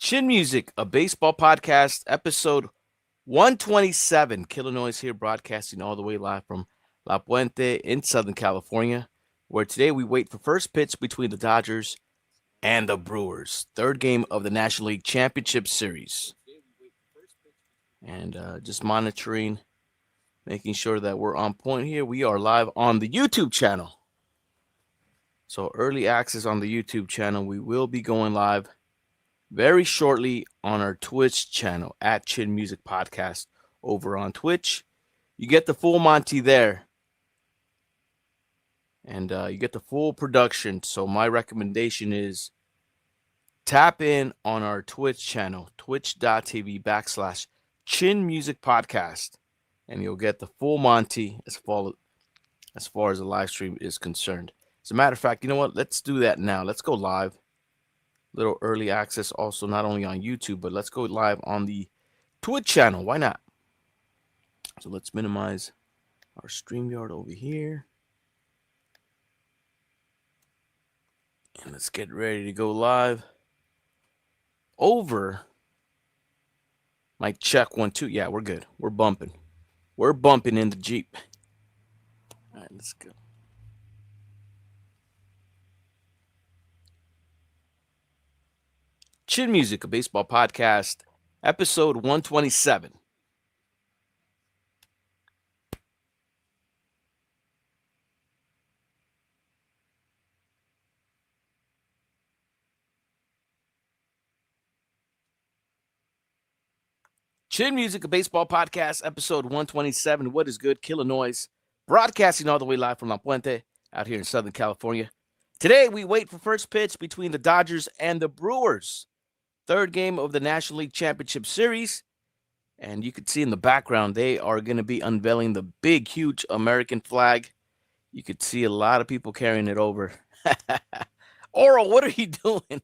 Chin Music, a baseball podcast, episode 127. Killah Noez here, broadcasting all the way live from La Puente in Southern California, where today we wait for first pitch between the Dodgers and the Brewers. Third game of the National League Championship Series. And just monitoring, making sure that we're on point here. We are live on the YouTube channel. So early access on the YouTube channel. We will be going live very shortly on our Twitch channel at Chin Music Podcast over on Twitch. You get the full Monty there. And you get the full production. So my recommendation is tap in on our Twitch channel, twitch.tv/Chin Music Podcast. And you'll get the full Monty as far as the live stream is concerned. As a matter of fact, you know what? Let's do that now. Let's go live. Little early access also not only on YouTube, but let's go live on the Twitch channel. Why not? So let's minimize our StreamYard over here. And let's get ready to go live over. Mic check 1 2. Yeah, we're good. We're bumping. We're bumping in the Jeep. All right, let's go. Chin Music, a baseball podcast, episode 127. Chin Music, a baseball podcast, episode 127. What is good? Killah Noez, broadcasting all the way live from La Puente out here in Southern California. Today, we wait for first pitch between the Dodgers and the Brewers. Third game of the National League Championship Series. And you can see in the background, they are going to be unveiling the big, huge American flag. You could see a lot of people carrying it over. Oral, what are you doing?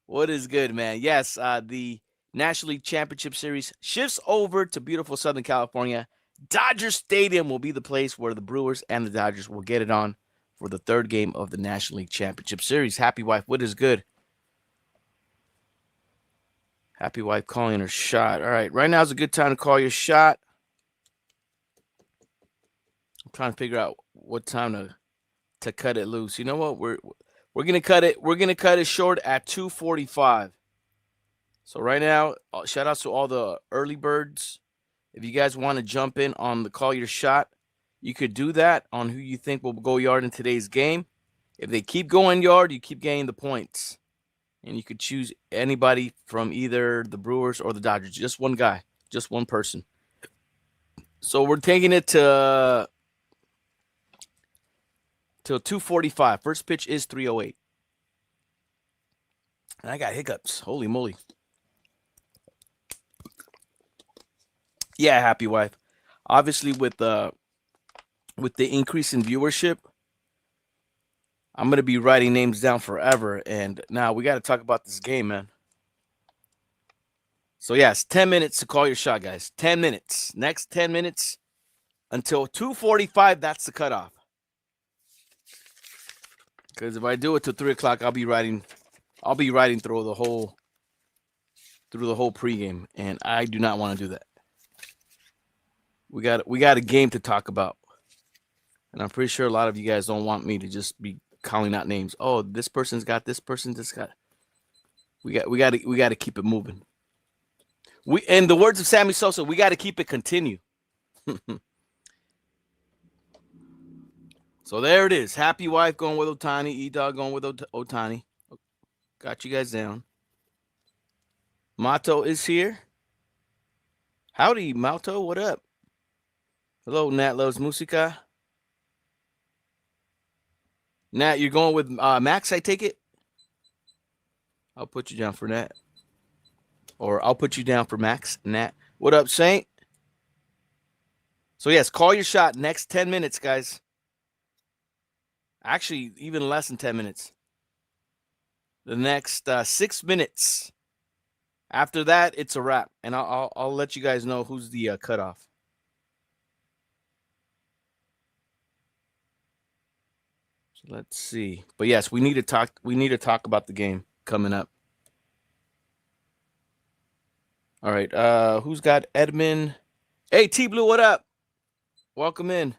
What is good, man? Yes, the National League Championship Series shifts over to beautiful Southern California. Dodger Stadium will be the place where the Brewers and the Dodgers will get it on for the third game of the National League Championship Series. Happy wife, what is good? Happy wife calling her shot. All right, right now is a good time to call your shot. I'm trying to figure out what time to cut it loose. You know what? We're gonna cut it. We're gonna cut it short at 2:45. So right now, shout out to all the early birds. If you guys want to jump in on the call your shot, you could do that on who you think will go yard in today's game. If they keep going yard, you keep getting the points. And you could choose anybody from either the Brewers or the Dodgers. Just one guy. Just one person. So we're taking it to till 2:45. First pitch is 3:08. And I got hiccups. Holy moly. Yeah, happy wife. Obviously, with the increase in viewership, I'm going to be writing names down forever. And now we got to talk about this game, man. So, yes, 10 minutes to call your shot, guys. 10 minutes. Next 10 minutes until 2:45, that's the cutoff. Because if I do it till 3 o'clock, I'll be writing through the whole pregame. And I do not want to do that. We got a game to talk about. And I'm pretty sure a lot of you guys don't want me to just be calling out names. Oh, this person's got this person just got. We got to keep it moving. In the words of Sammy Sosa, we got to keep it continue. So there it is. Happy wife going with Otani. E-Dog going with Otani. Got you guys down. Mato is here. Howdy, Mato. What up? Hello, Nat Loves Musica. Nat, you're going with Max, I take it? I'll put you down for Nat. Or I'll put you down for Max. Nat. What up, Saint? So, yes, call your shot. Next 10 minutes, guys. Actually, even less than 10 minutes. The next 6 minutes. After that, it's a wrap. And I'll let you guys know who's the cutoff. Let's see. But yes, we need to talk about the game coming up. All right. Who's got Edmund? Hey, T Blue, what up? Welcome in.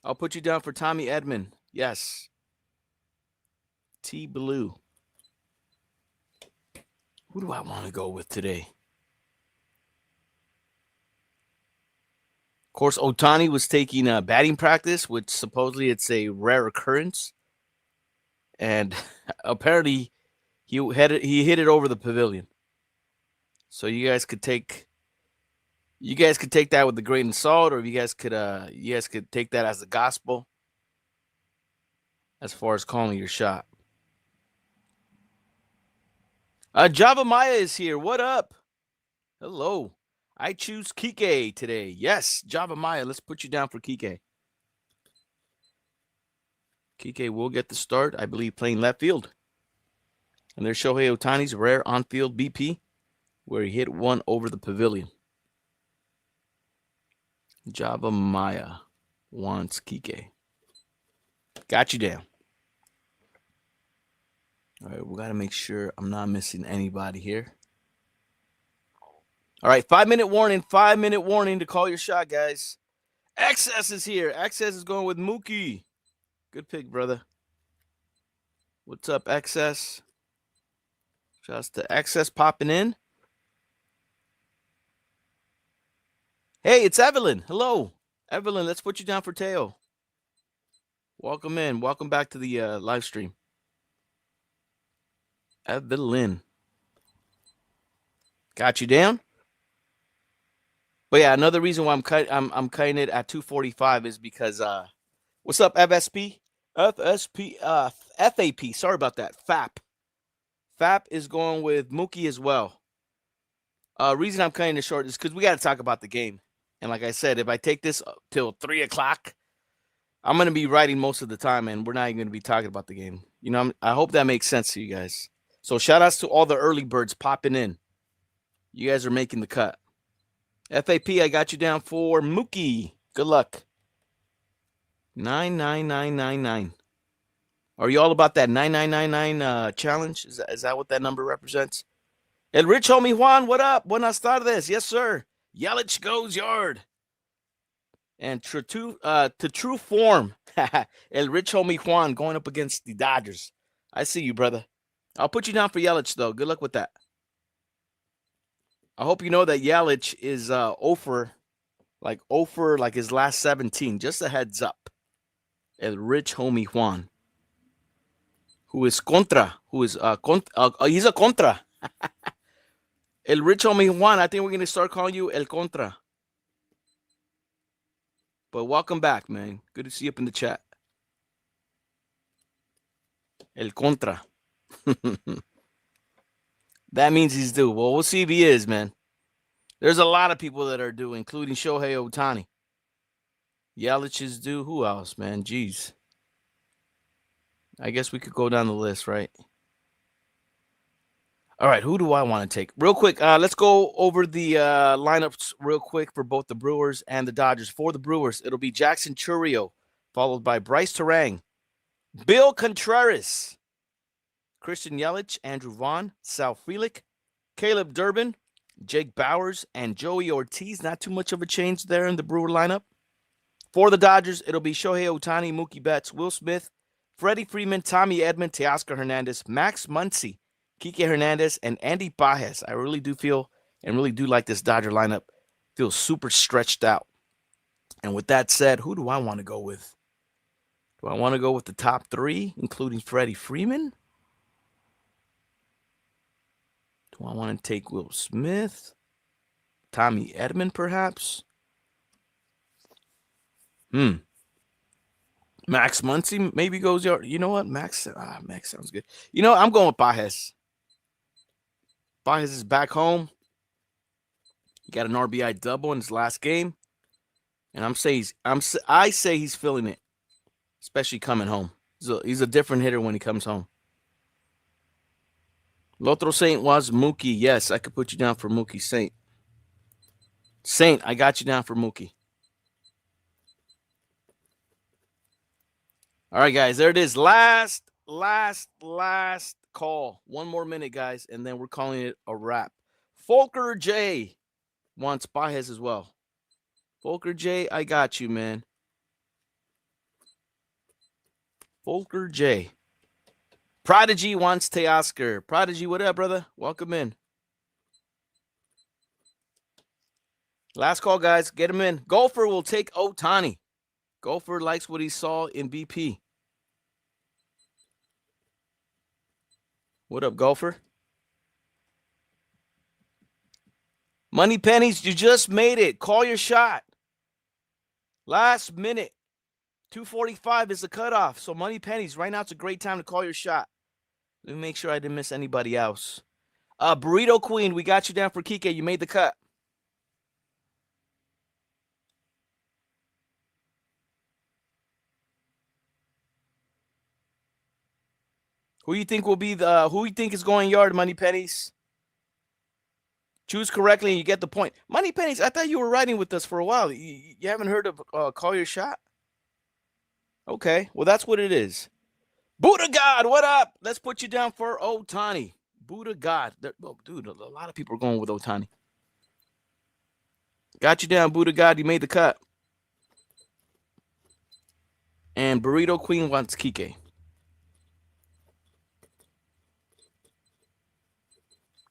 I'll put you down for Tommy Edmond. Yes. T Blue. Who do I want to go with today? Of course, Ohtani was taking batting practice, which supposedly it's a rare occurrence. And apparently he hit it over the pavilion. So you guys could take that with a grain of salt, or you guys could take that as the gospel as far as calling your shot. Java Maya is here. What up? Hello. I choose Kike today. Yes, Java Maya. Let's put you down for Kike. Kike will get the start, I believe, playing left field. And there's Shohei Ohtani's rare on-field BP, where he hit one over the pavilion. Java Maya wants Kike. Got you down. All right, we got to make sure I'm not missing anybody here. All right, 5-minute warning. 5-minute warning to call your shot, guys. XS is here. XS is going with Mookie. Good pick, brother. What's up, XS? Shouts to XS popping in. Hey, it's Evelyn. Hello. Evelyn, let's put you down for Teo. Welcome in. Welcome back to the live stream. Evelyn. Got you down? But yeah, another reason why I'm cutting it at 245 is because what's up, FSP? FAP. Sorry about that. FAP. FAP is going with Mookie as well. Reason I'm cutting it short is because we got to talk about the game. And like I said, if I take this till 3 o'clock, I'm going to be writing most of the time, and we're not even going to be talking about the game. You know, I hope that makes sense to you guys. So shout outs to all the early birds popping in. You guys are making the cut. FAP, I got you down for Mookie. Good luck. 99999. Are you all about that 9999 challenge? Is that what that number represents? El Rich Homie Juan, what up? Buenas tardes. Yes, sir. Yelich goes yard. And to true form, El Rich Homie Juan going up against the Dodgers. I see you, brother. I'll put you down for Yelich, though. Good luck with that. I hope you know that Yelich is over like his last 17. Just a heads up. El Rich Homie Juan, who is contra, he's a contra. El Rich Homie Juan, I think we're going to start calling you El Contra. But welcome back, man. Good to see you up in the chat. El Contra. That means he's due. Well, we'll see if he is, man. There's a lot of people that are due, including Shohei Ohtani. Yelich is due. Who else, man? Jeez. I guess we could go down the list, right? All right, who do I want to take? Real quick, let's go over the lineups real quick for both the Brewers and the Dodgers. For the Brewers, it'll be Jackson Chourio, followed by Bryce Terang, Bill Contreras, Christian Yelich, Andrew Vaughn, Sal Frelick, Caleb Durbin, Jake Bowers, and Joey Ortiz. Not too much of a change there in the Brewer lineup. For the Dodgers, it'll be Shohei Ohtani, Mookie Betts, Will Smith, Freddie Freeman, Tommy Edman, Teoscar Hernandez, Max Muncy, Kike Hernandez, and Andy Pages. I really do feel and really do like this Dodger lineup. Feels super stretched out. And with that said, who do I want to go with? Do I want to go with the top three, including Freddie Freeman? Do I want to take Will Smith? Tommy Edman, perhaps? Max Muncy maybe goes yard. You know what? Max sounds good. You know, I'm going with Pages. Pages is back home. He got an RBI double in his last game. And I say he's feeling it, especially coming home. He's a different hitter when he comes home. Lotro Saint was Mookie. Yes, I could put you down for Mookie Saint. Saint, I got you down for Mookie. All right, guys, there it is. Last call. One more minute, guys, and then we're calling it a wrap. Volker J wants Baez as well. Volker J, I got you, man. Volker J. Prodigy wants Teoscar. Prodigy, what up, brother? Welcome in. Last call, guys. Get him in. Gopher will take Ohtani. Gopher likes what he saw in BP. What up, Gopher? Money Pennies, you just made it. Call your shot. Last minute. 2:45 is the cutoff. So Money Pennies, right now it's a great time to call your shot. Let me make sure I didn't miss anybody else. Burrito Queen, we got you down for Kike. You made the cut. Who you think will be who you think is going yard, Money Pennies? Choose correctly and you get the point. Money Pennies, I thought you were riding with us for a while. You haven't heard of Call Your Shot? Okay, well, that's what it is. Buddha God, what up? Let's put you down for Ohtani. Buddha God. Oh, dude, a lot of people are going with Ohtani. Got you down, Buddha God. You made the cut. And Burrito Queen wants Kike.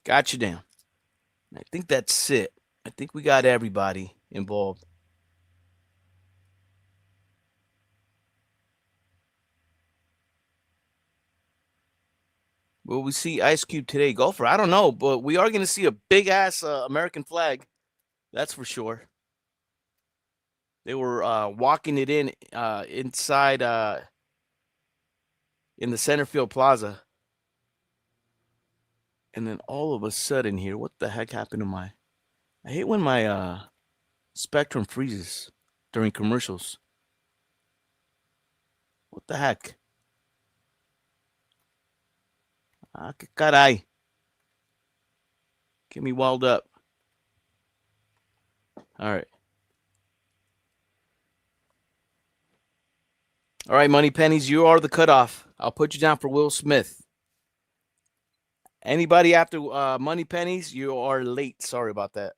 Got you down. I think that's it. I think we got everybody involved. Will we see Ice Cube today? Golfer? I don't know, but we are going to see a big-ass American flag. That's for sure. They were walking it in inside in the center field plaza. And then all of a sudden here, what the heck happened to my... I hate when my Spectrum freezes during commercials. What the heck? Ah, que caray. Get me walled up. All right. All right, Money Pennies, you are the cutoff. I'll put you down for Will Smith. Anybody after Money Pennies, you are late. Sorry about that.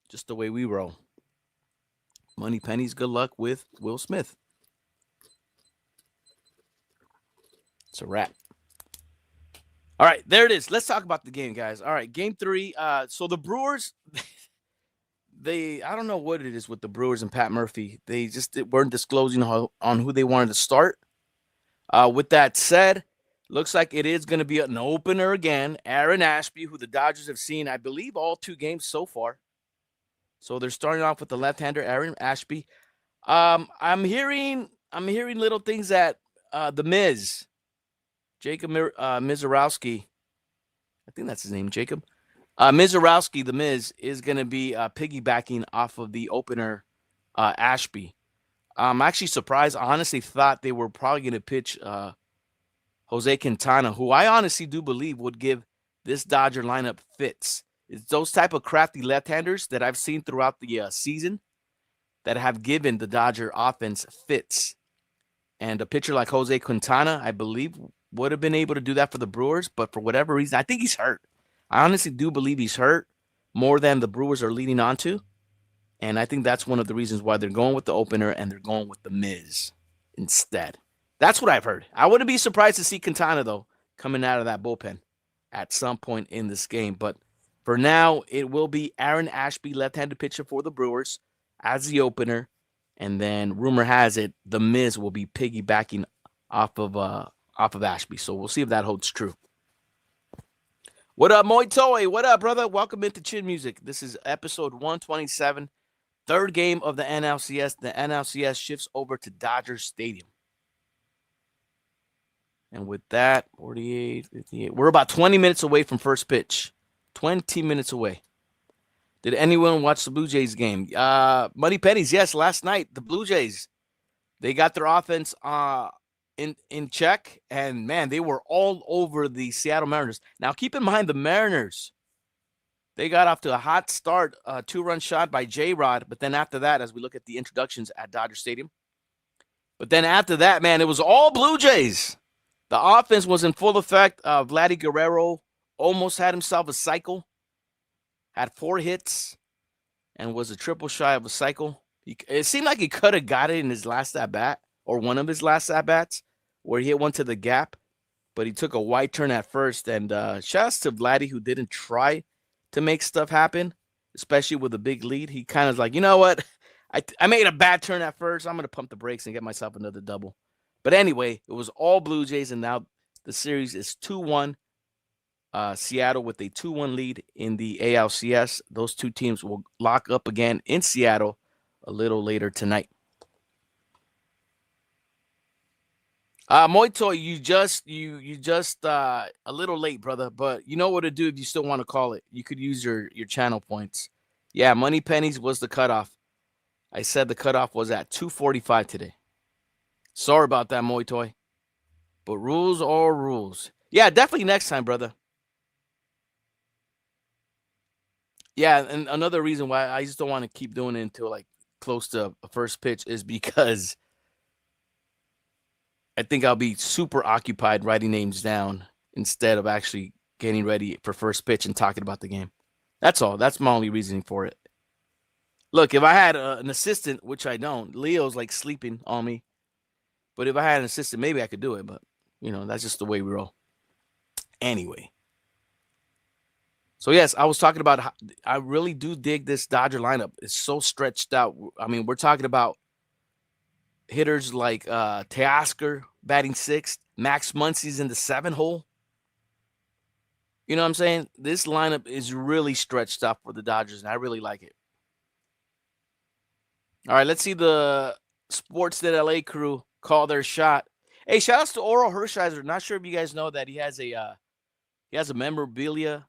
Just the way we roll. Money Pennies, good luck with Will Smith. It's a wrap. All right, there it is. Let's talk about the game, guys. All right, game 3. So the Brewers, I don't know what it is with the Brewers and Pat Murphy. They just weren't disclosing on who they wanted to start. With that said, looks like it is going to be an opener again. Aaron Ashby, who the Dodgers have seen, I believe, all 2 games so far. So they're starting off with the left-hander, Aaron Ashby. I'm hearing little things that the Miz, Jacob Mizorowski, I think that's his name, Jacob. Mizorowski, the Miz, is going to be piggybacking off of the opener, Ashby. I'm actually surprised. I honestly thought they were probably going to pitch Jose Quintana, who I honestly do believe would give this Dodger lineup fits. It's those type of crafty left-handers that I've seen throughout the season that have given the Dodger offense fits. And a pitcher like Jose Quintana, I believe, would have been able to do that for the Brewers, but for whatever reason, I think he's hurt. I honestly do believe he's hurt more than the Brewers are leading on to. And I think that's one of the reasons why they're going with the opener and they're going with the Miz instead. That's what I've heard. I wouldn't be surprised to see Quintana, though, coming out of that bullpen at some point in this game. But for now, it will be Aaron Ashby, left-handed pitcher for the Brewers, as the opener. And then rumor has it the Miz will be piggybacking off of Ashby. So we'll see if that holds true. What up, Moy Toy? What up, brother? Welcome into Chin Music. This is episode 127, third game of the NLCS. The NLCS shifts over to Dodger Stadium. And with that, 48, 58. We're about 20 minutes away from first pitch. 20 minutes away. Did anyone watch the Blue Jays game? Money Pennies, yes, last night, the Blue Jays, they got their offense in check, and, man, they were all over the Seattle Mariners. Now, keep in mind, the Mariners, they got off to a hot start, 2-run shot by J-Rod, but then after that, as we look at the introductions at Dodger Stadium, but then after that, man, it was all Blue Jays. The offense was in full effect. Vladdy Guerrero almost had himself a cycle. had 4 hits and was a triple shy of a cycle. It seemed like he could have got it in his last at-bat, or one of his last at-bats, where he hit one to the gap, but he took a wide turn at first. And shout outs to Vladdy, who didn't try to make stuff happen, especially with a big lead. He kind of like, you know what? I made a bad turn at first. I'm going to pump the brakes and get myself another double. But anyway, it was all Blue Jays, and now the series is 2-1. Seattle with a 2-1 lead in the ALCS. Those two teams will lock up again in Seattle a little later tonight. Moito, you just a little late, brother, but you know what to do if you still want to call it. You could use your channel points. Yeah, Money Pennies was the cutoff. I said the cutoff was at 2:45 today. Sorry about that, Moitoy. But rules are rules. Yeah, definitely next time, brother. Yeah, and another reason why I just don't want to keep doing it until like close to a first pitch is because I think I'll be super occupied writing names down instead of actually getting ready for first pitch and talking about the game. That's all. That's my only reasoning for it. Look, if I had an assistant, which I don't, Leo's like sleeping on me. But if I had an assistant, maybe I could do it. But, you know, that's just the way we roll. Anyway. So, yes, I was talking about how I really do dig this Dodger lineup. It's so stretched out. I mean, we're talking about hitters like Teoscar batting 6th. Max Muncy's in the 7 hole. You know what I'm saying? This lineup is really stretched out for the Dodgers, and I really like it. All right, let's see the Sportsnet LA crew call their shot. Hey, shout outs to Oral Hershiser. Not sure if you guys know that he has a memorabilia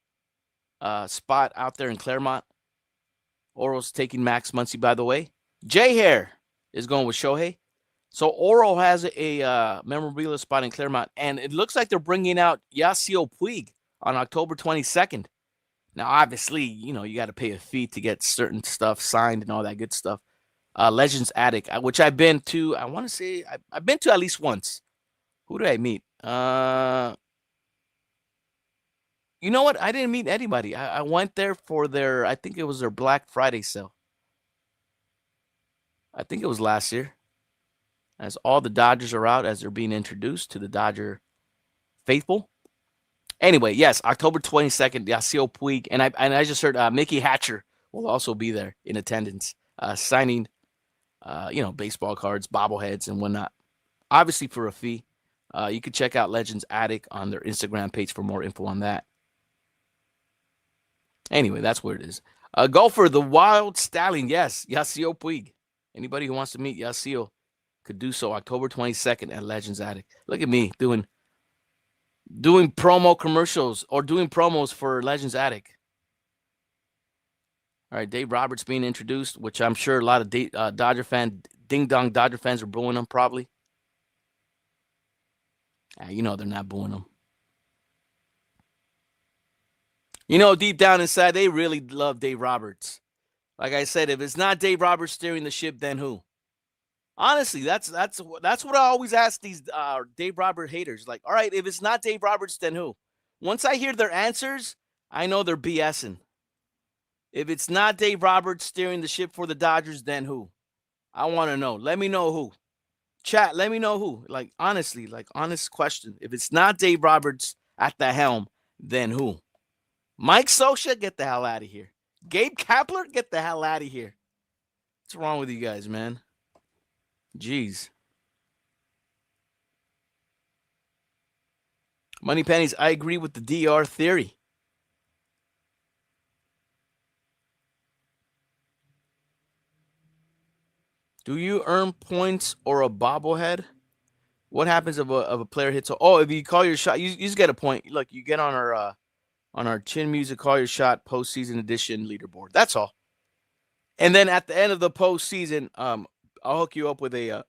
spot out there in Claremont. Oral's taking Max Muncy, by the way. J Hair is going with Shohei. So Oral has a memorabilia spot in Claremont, and it looks like they're bringing out Yasiel Puig on October 22nd. Now, obviously, you know, you got to pay a fee to get certain stuff signed and all that good stuff. Legends Attic, which I've been to. I want to say I've been to at least once. Who did I meet? You know what? I didn't meet anybody. I went there for I think it was their Black Friday sale. I think it was last year. As all the Dodgers are out, as they're being introduced to the Dodger faithful. Anyway, yes, October 22nd, Yasiel Puig. And I just heard Mickey Hatcher will also be there in attendance, signing baseball cards, bobbleheads, and whatnot. Obviously for a fee. You can check out Legends Attic on their Instagram page for more info on that. Anyway, that's where it is. Golfer, the Wild Stallion. Yes, Yasiel Puig. Anybody who wants to meet Yasiel could do so October 22nd at Legends Attic. Look at me doing promo commercials or doing promos for Legends Attic. All right, Dave Roberts being introduced, which I'm sure a lot of Dodger fans, ding-dong Dodger fans are booing him probably. You know they're not booing him. You know, deep down inside, they really love Dave Roberts. Like I said, if it's not Dave Roberts steering the ship, then who? Honestly, that's what I always ask these Dave Roberts haters. Like, all right, if it's not Dave Roberts, then who? Once I hear their answers, I know they're BSing. If it's not Dave Roberts steering the ship for the Dodgers, then who? I want to know. Let me know who. Chat, let me know who. Like, honestly, honest question. If it's not Dave Roberts at the helm, then who? Mike Scioscia, get the hell out of here. Gabe Kapler, get the hell out of here. What's wrong with you guys, man? Jeez. Money Pennies, I agree with the DR theory. Do you earn points or a bobblehead? What happens if a player hits? If you call your shot, you just get a point. Look, you get on our Chin Music Call Your Shot postseason edition leaderboard. That's all. And then at the end of the postseason, I'll hook you up with a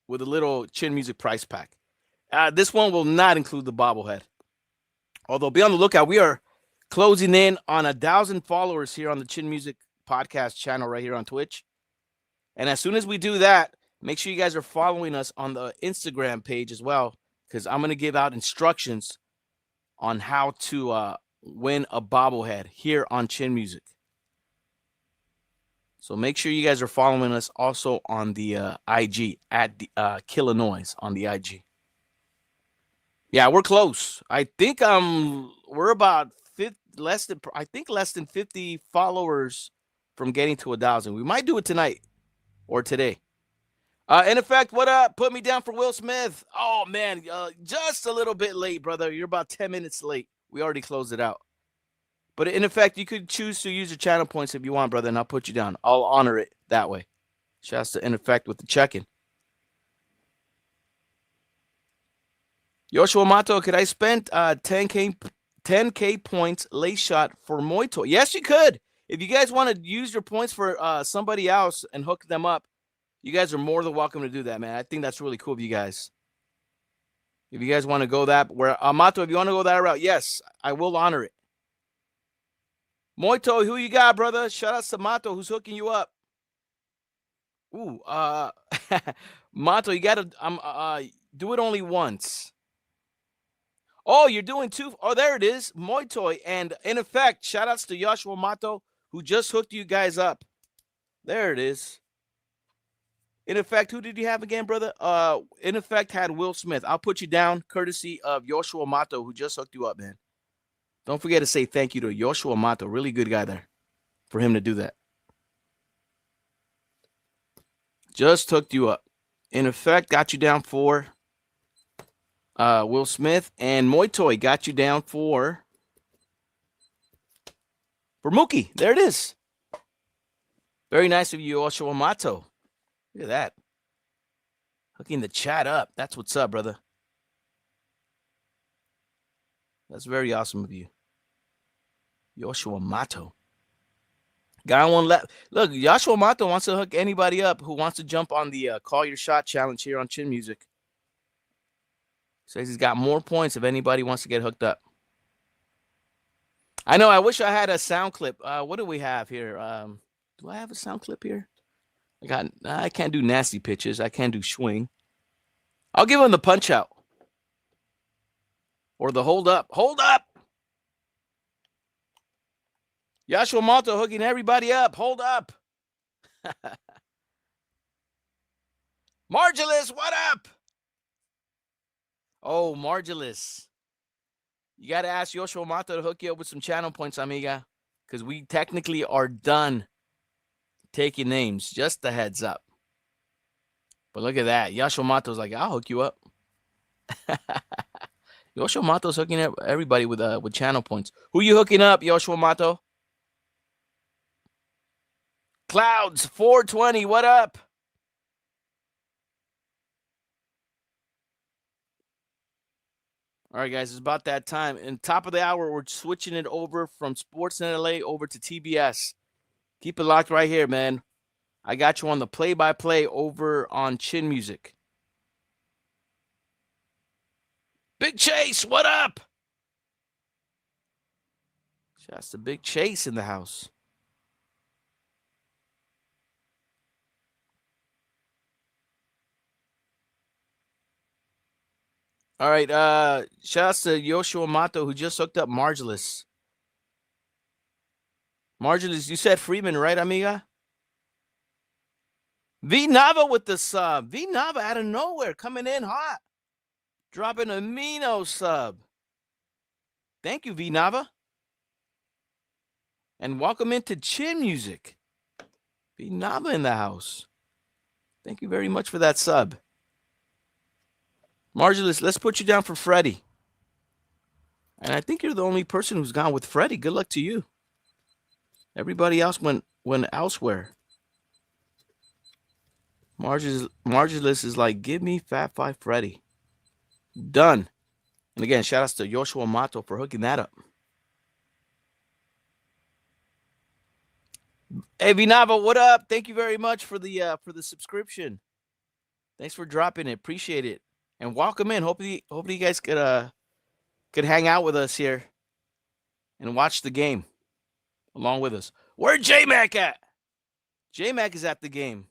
little Chin Music price pack. This one will not include the bobblehead. Although be on the lookout, we are closing in on 1,000 followers here on the Chin Music podcast channel right here on Twitch. And as soon as we do that, make sure you guys are following us on the Instagram page as well, because I'm going to give out instructions on how to win a bobblehead here on Chin Music. So make sure you guys are following us also on the IG at the Killah Noez on the IG. Yeah, we're close. I think we're about less than 50 followers from getting to 1,000. We might do it tonight or today. In effect, what up? Put me down for Will Smith. Oh man, just a little bit late, brother. You're about 10 minutes late. We already closed it out. But in effect, you could choose to use your channel points if you want, brother, and I'll put you down. I'll honor it that way. Shouts to In Effect with the check-in. Yoshua Mato, could I spend 10K points late shot for Moito? Yes, you could. If you guys want to use your points for somebody else and hook them up, you guys are more than welcome to do that, man. I think that's really cool of you guys. If you guys want to go that, Mato, if you want to go that route, yes, I will honor it. Moito, who you got, brother? Shout out to Mato, who's hooking you up. Ooh, Mato, you gotta do it only once. Oh, you're doing two. Oh, there it is. Moito. And in effect, shout outs to Yoshua Mato, who just hooked you guys up. There it is. In effect, who did you have again, brother? In effect, had Will Smith. I'll put you down, courtesy of Yoshua Mato, who just hooked you up, man. Don't forget to say thank you to Yoshua Mato. Really good guy there for him to do that. Just hooked you up. In effect, got you down for Will Smith. And Moitoy got you down for Mookie. There it is. Very nice of you, Yoshua Mato. Look at that. Hooking the chat up. That's what's up, brother. That's very awesome of you. Yoshua Mato. Guy on left. Look, Yoshua Mato wants to hook anybody up who wants to jump on the Call Your Shot challenge here on Chin Music. Says he's got more points if anybody wants to get hooked up. I know. I wish I had a sound clip. What do we have here? Do I have a sound clip here? I can't do nasty pitches. I can't do swing. I'll give him the punch out. Or the hold up. Hold up! Yoshua Mato hooking everybody up. Hold up. Margulis, what up? Oh, Margulis. You got to ask Yoshua Mato to hook you up with some channel points, amiga. Because we technically are done taking names. Just a heads up. But look at that. Yoshua Mato's like, I'll hook you up. Yoshua Mato's hooking up everybody with channel points. Who you hooking up, Yoshua Mato? Clouds 420, what up? All right, guys, it's about that time. And top of the hour, we're switching it over from Sportsnet LA over to TBS. Keep it locked right here, man. I got you on the play-by-play over on Chin Music. Big Chase, what up? Shouts to Big Chase in the house. All right, shouts to Yoshua Mato, who just hooked up Margulis. Margulis, you said Freeman, right, amiga? V Nava with the sub. V Nava out of nowhere, coming in hot. Dropping a Mino sub. Thank you, V Nava. And welcome into Chin Music. V Nava in the house. Thank you very much for that sub. Margulis, let's put you down for Freddie. And I think you're the only person who's gone with Freddie. Good luck to you. Everybody else went elsewhere. Margulis is like, give me Fat Five Freddie. Done. And again, shout outs to Yoshua Mato for hooking that up. Hey Vinava, what up? Thank you very much for the subscription. Thanks for dropping it. Appreciate it. And welcome in. Hopefully you guys could hang out with us here and watch the game along with us. Where's J-Mac at? J-Mac is at the game.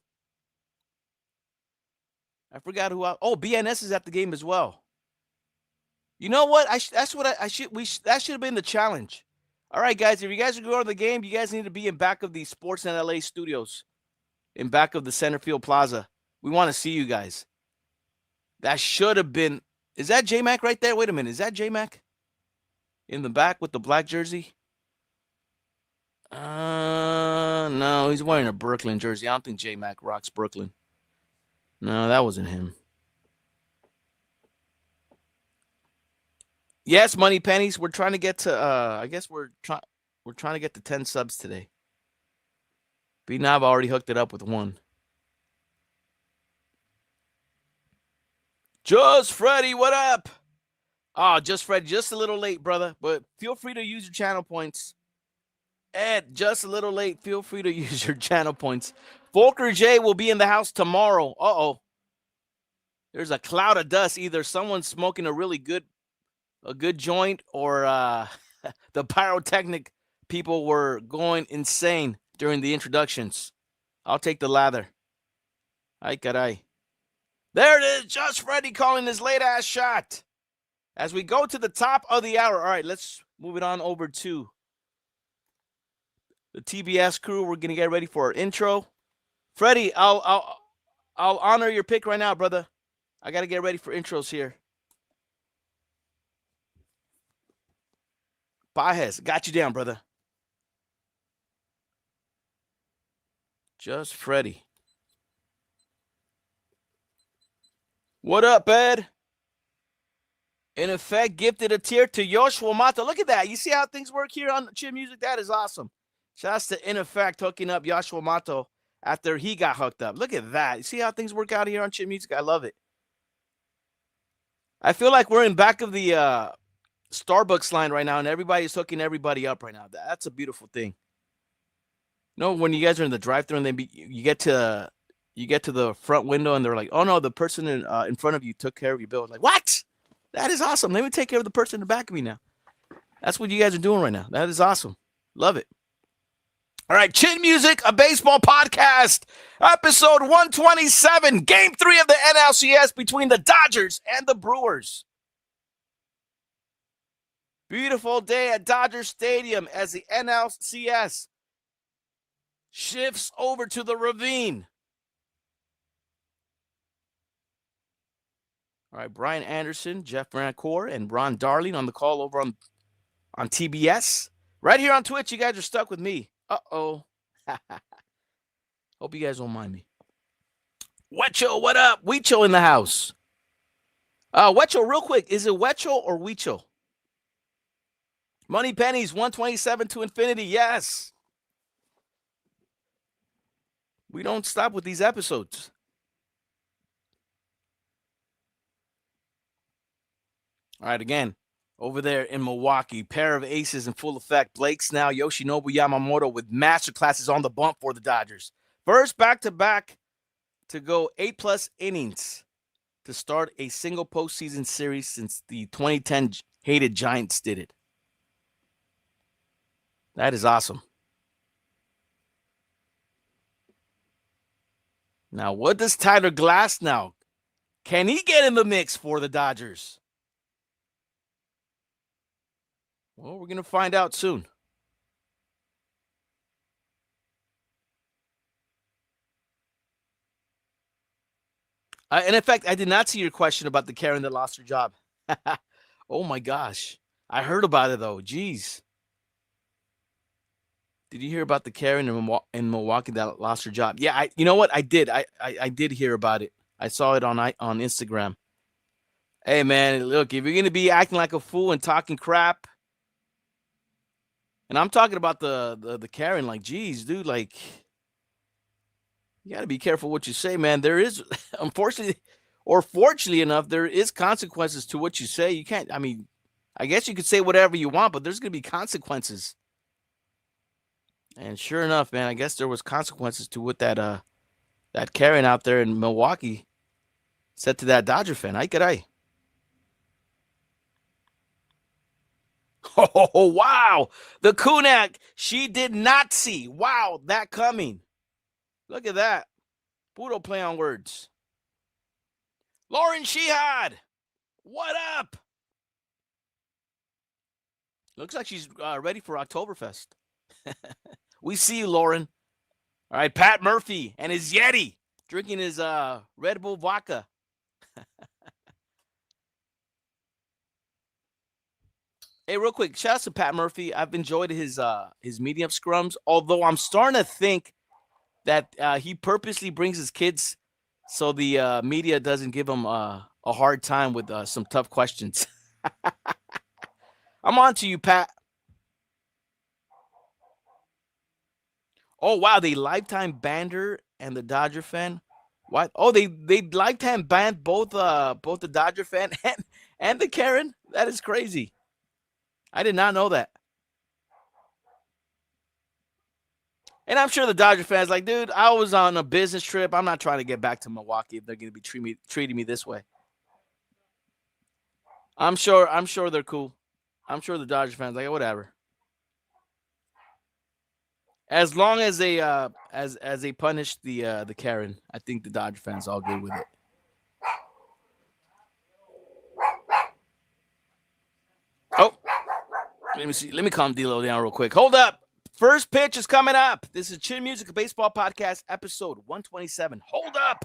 I forgot who else. Oh, BNS is at the game as well. You know what? That should have been the challenge. All right, guys, if you guys are going to the game, you guys need to be in back of the Sports in LA studios, in back of the Centerfield Plaza. We want to see you guys. That should have been. Is that J-Mac right there? Wait a minute. Is that J-Mac in the back with the black jersey? No, he's wearing a Brooklyn jersey. I don't think J-Mac rocks Brooklyn. No, that wasn't him. Yes, Money Pennies. We're trying to get to. I guess we're trying to get to 10 subs today. B-Knob already hooked it up with 1. Just Freddy, what up? Oh, just Freddy, just a little late, brother. But feel free to use your channel points. Ed, just a little late. Feel free to use your channel points. Volker J will be in the house tomorrow. Uh-oh. There's a cloud of dust. Either someone's smoking a good joint, or the pyrotechnic people were going insane during the introductions. I'll take the lather. Ay, caray. There it is. Just Freddy calling his late-ass shot. As we go to the top of the hour. All right, let's move it on over to the TBS crew. We're going to get ready for our intro. Freddy, I'll honor your pick right now, brother. I got to get ready for intros here. Baez, got you down, brother. Just Freddy. What up, Ed? In effect, gifted a tier to Yoshua Mata. Look at that. You see how things work here on Chin Music? That is awesome. Shouts to In Effect hooking up Yoshua Mata after he got hooked up. Look at that. You see how things work out here on Chin Music? I love it. I feel like we're in back of the Starbucks line right now, and everybody's hooking everybody up right now. That's a beautiful thing. You know, when you guys are in the drive-thru and then you get to the front window and they're like, "Oh no, the person in front of you took care of your bill." Like, what? That is awesome. Let me take care of the person in the back of me now. That's what you guys are doing right now. That is awesome. Love it. All right, Chin Music, a baseball podcast, episode 127, Game 3 of the NLCS between the Dodgers and the Brewers. Beautiful day at Dodger Stadium as the NLCS shifts over to the Ravine. All right, Brian Anderson, Jeff Rancourt, and Ron Darling on the call over on TBS. Right here on Twitch, you guys are stuck with me. Uh-oh. Hope you guys don't mind me. Wecho, what up? Wecho in the house. Wecho, real quick, is it Wecho or Wecho? Money Pennies, 127 to infinity, yes. We don't stop with these episodes. All right, again, over there in Milwaukee, pair of aces in full effect. Blake Snell, Yoshinobu Yamamoto with masterclasses on the bump for the Dodgers. First back-to-back to go 8+ innings to start a single postseason series since the 2010 hated Giants did it. That is awesome. Now, what does Tyler Glass now? Can he get in the mix for the Dodgers? Well, we're going to find out soon. And in fact, I did not see your question about the Karen that lost her job. Oh my gosh. I heard about it though. Jeez. Did you hear about the Karen in Milwaukee that lost her job? Yeah, you know what? I did. I did hear about it. I saw it on Instagram. Hey man, look, if you're going to be acting like a fool and talking crap, and I'm talking about the Karen, like, geez, dude, like, you got to be careful what you say, man. There is, unfortunately, or fortunately enough, there is consequences to what you say. You can't, I mean, I guess you could say whatever you want, but there's going to be consequences. And sure enough, man, I guess there was consequences to what that Karen out there in Milwaukee said to that Dodger fan. Ay, caray. Oh, wow. The Kunak, she did not see. Wow, that coming. Look at that. Puro play on words. Lauren Shehad, what up? Looks like she's ready for Oktoberfest. We see you, Lauren. All right, Pat Murphy and his Yeti drinking his Red Bull vodka. Hey, real quick, shout out to Pat Murphy. I've enjoyed his medium scrums, although I'm starting to think that he purposely brings his kids so the media doesn't give him a hard time with some tough questions. I'm on to you, Pat. Oh, wow, they lifetime banned her and the Dodger fan. What? Oh, they lifetime banned both the Dodger fan and the Karen. That is crazy. I did not know that. And I'm sure the Dodger fans like, dude, I was on a business trip. I'm not trying to get back to Milwaukee if they're going to be treating me this way. I'm sure they're cool. I'm sure the Dodger fans like, whatever. As long as they as they punish the Karen, I think the Dodger fans all good with it. Oh, let me see. Let me calm D-Lo down real quick. Hold up. First pitch is coming up. This is Chin Music, a baseball podcast, episode 127. Hold up.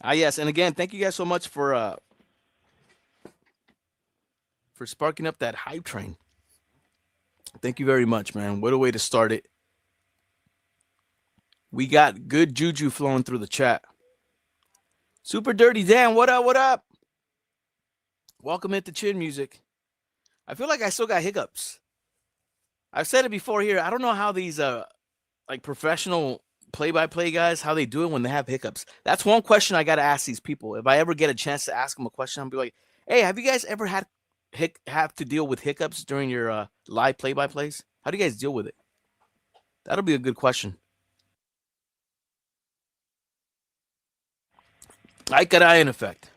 Yes, and again, thank you guys so much for sparking up that hype train. Thank you very much, man. What a way to start it. We got good juju flowing through the chat. Super Dirty Dan, what up? What up? Welcome into Chin Music. I feel like I still got hiccups. I've said it before here. I don't know how these like professional play-by-play guys, how they do it when they have hiccups. That's one question I got to ask these people. If I ever get a chance to ask them a question, I'll be like, hey, have you guys ever had have to deal with hiccups during your live play-by-plays? How do you guys deal with it? That'll be a good question. Like that eye in effect.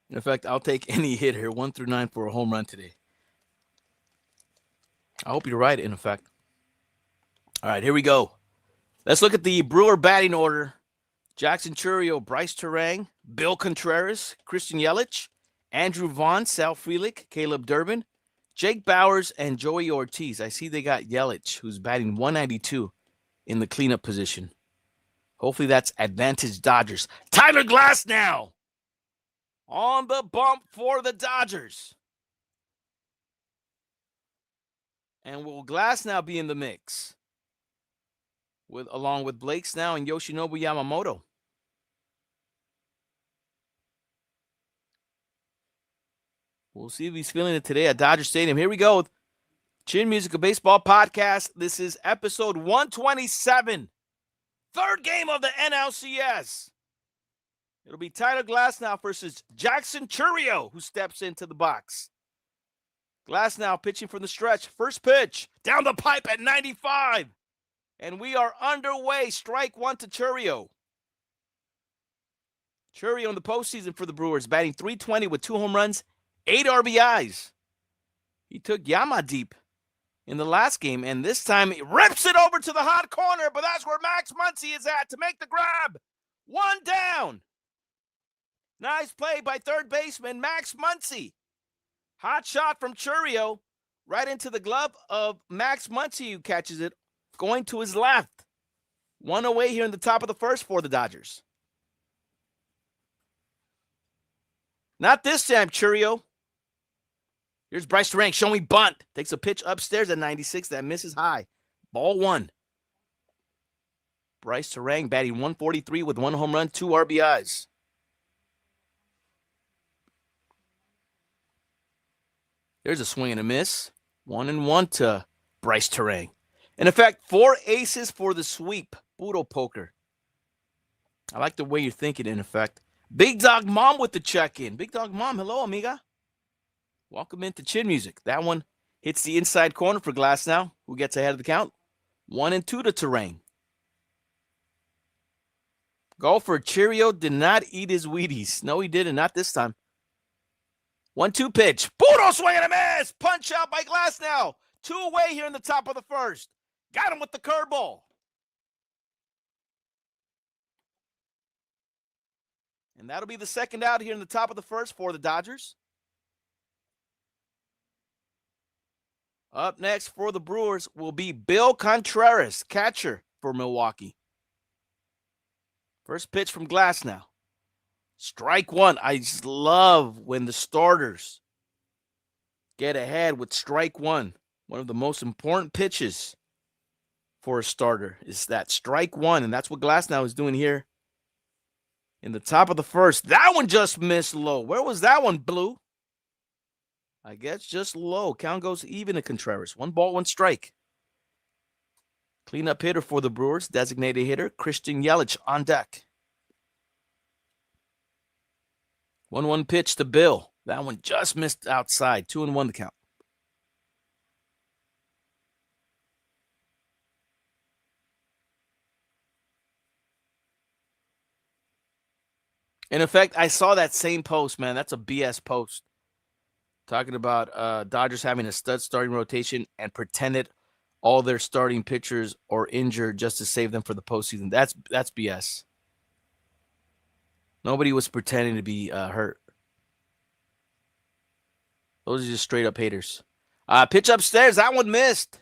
In effect, I'll take any hit here, 1 through 9 for a home run today. I hope you're right, in effect. All right, here we go. Let's look at the Brewer batting order. Jackson Chourio, Bryce Terang, Bill Contreras, Christian Yelich, Andrew Vaughn, Sal Frelick, Caleb Durbin, Jake Bowers, and Joey Ortiz. I see they got Yelich, who's batting 192 in the cleanup position. Hopefully that's advantage Dodgers. Tyler Glasnow on the bump for the Dodgers. And will Glasnow be in the mix? Along with Blake Snell and Yoshinobu Yamamoto. We'll see if he's feeling it today at Dodger Stadium. Here we go. Chin Music, a baseball podcast. This is episode 127. Third game of the NLCS. It'll be Tyler Glasnow versus Jackson Chourio, who steps into the box. Glasnow pitching from the stretch. First pitch down the pipe at 95. And we are underway. Strike one to Chourio. Chourio in the postseason for the Brewers, batting .320 with 2 home runs, 8 RBIs. He took Yama deep in the last game, and this time he rips it over to the hot corner, but that's where Max Muncy is at to make the grab. One down. Nice play by third baseman Max Muncy. Hot shot from Chourio right into the glove of Max Muncy, who catches it going to his left. One away here in the top of the first for the Dodgers. Not this time, Chourio. Here's Bryce Turang showing bunt. Takes a pitch upstairs at 96 that misses high. Ball one. Bryce Turang batting 143 with 1 home run, 2 RBIs. There's a swing and a miss. 1-1 to Bryce Turang. In effect, 4 aces for the sweep. Puro poker. I like the way you're thinking, in effect. Big Dog Mom with the check-in. Big Dog Mom, hello, amiga. Welcome into Chin Music. That one hits the inside corner for Glasnow, who gets ahead of the count. 1-2 to Turang. Golfer Chourio did not eat his Wheaties. No, he didn't. Not this time. 1-2 pitch. Puro swing and a miss. Punch out by Glasnow. 2 away here in the top of the first. Got him with the curveball. And that'll be the second out here in the top of the first for the Dodgers. Up next for the Brewers will be Bill Contreras, catcher for Milwaukee. First pitch from Glasnow. Strike one. I just love when the starters get ahead with strike one. One of the most important pitches for a starter is that strike one, and that's what Glasnow is doing here in the top of the first. That one just missed low. Where was that one, Blue? I guess just low. Count goes even to Contreras. 1 ball, 1 strike. Cleanup hitter for the Brewers, designated hitter Christian Yelich on deck. 1-1 pitch to Bill. That one just missed outside. 2-1 the count. In effect, I saw that same post, man. That's a BS post. Talking about Dodgers having a stud starting rotation and pretended all their starting pitchers are injured just to save them for the postseason. That's BS. Nobody was pretending to be hurt. Those are just straight up haters. Pitch upstairs. That one missed.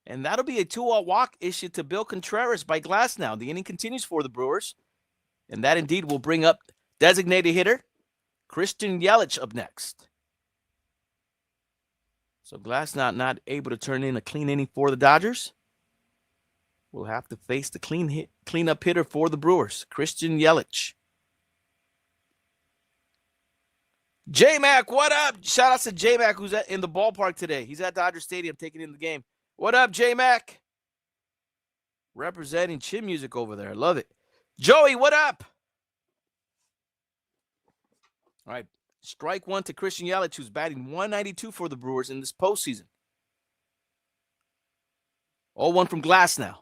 And that'll be a 2-out walk issued to Bill Contreras by Glasnow. The inning continues for the Brewers. And that indeed will bring up designated hitter Christian Yelich up next. So Glasnow not able to turn in a clean inning for the Dodgers. We'll have to face the cleanup hitter for the Brewers, Christian Yelich. J-Mac, what up? Shout out to J-Mac, who's in the ballpark today. He's at Dodger Stadium taking in the game. What up, J-Mac? Representing Chin Music over there. Love it. Joey, what up? All right. Strike one to Christian Yelich, who's batting 192 for the Brewers in this postseason. 0-1 from Glasnow.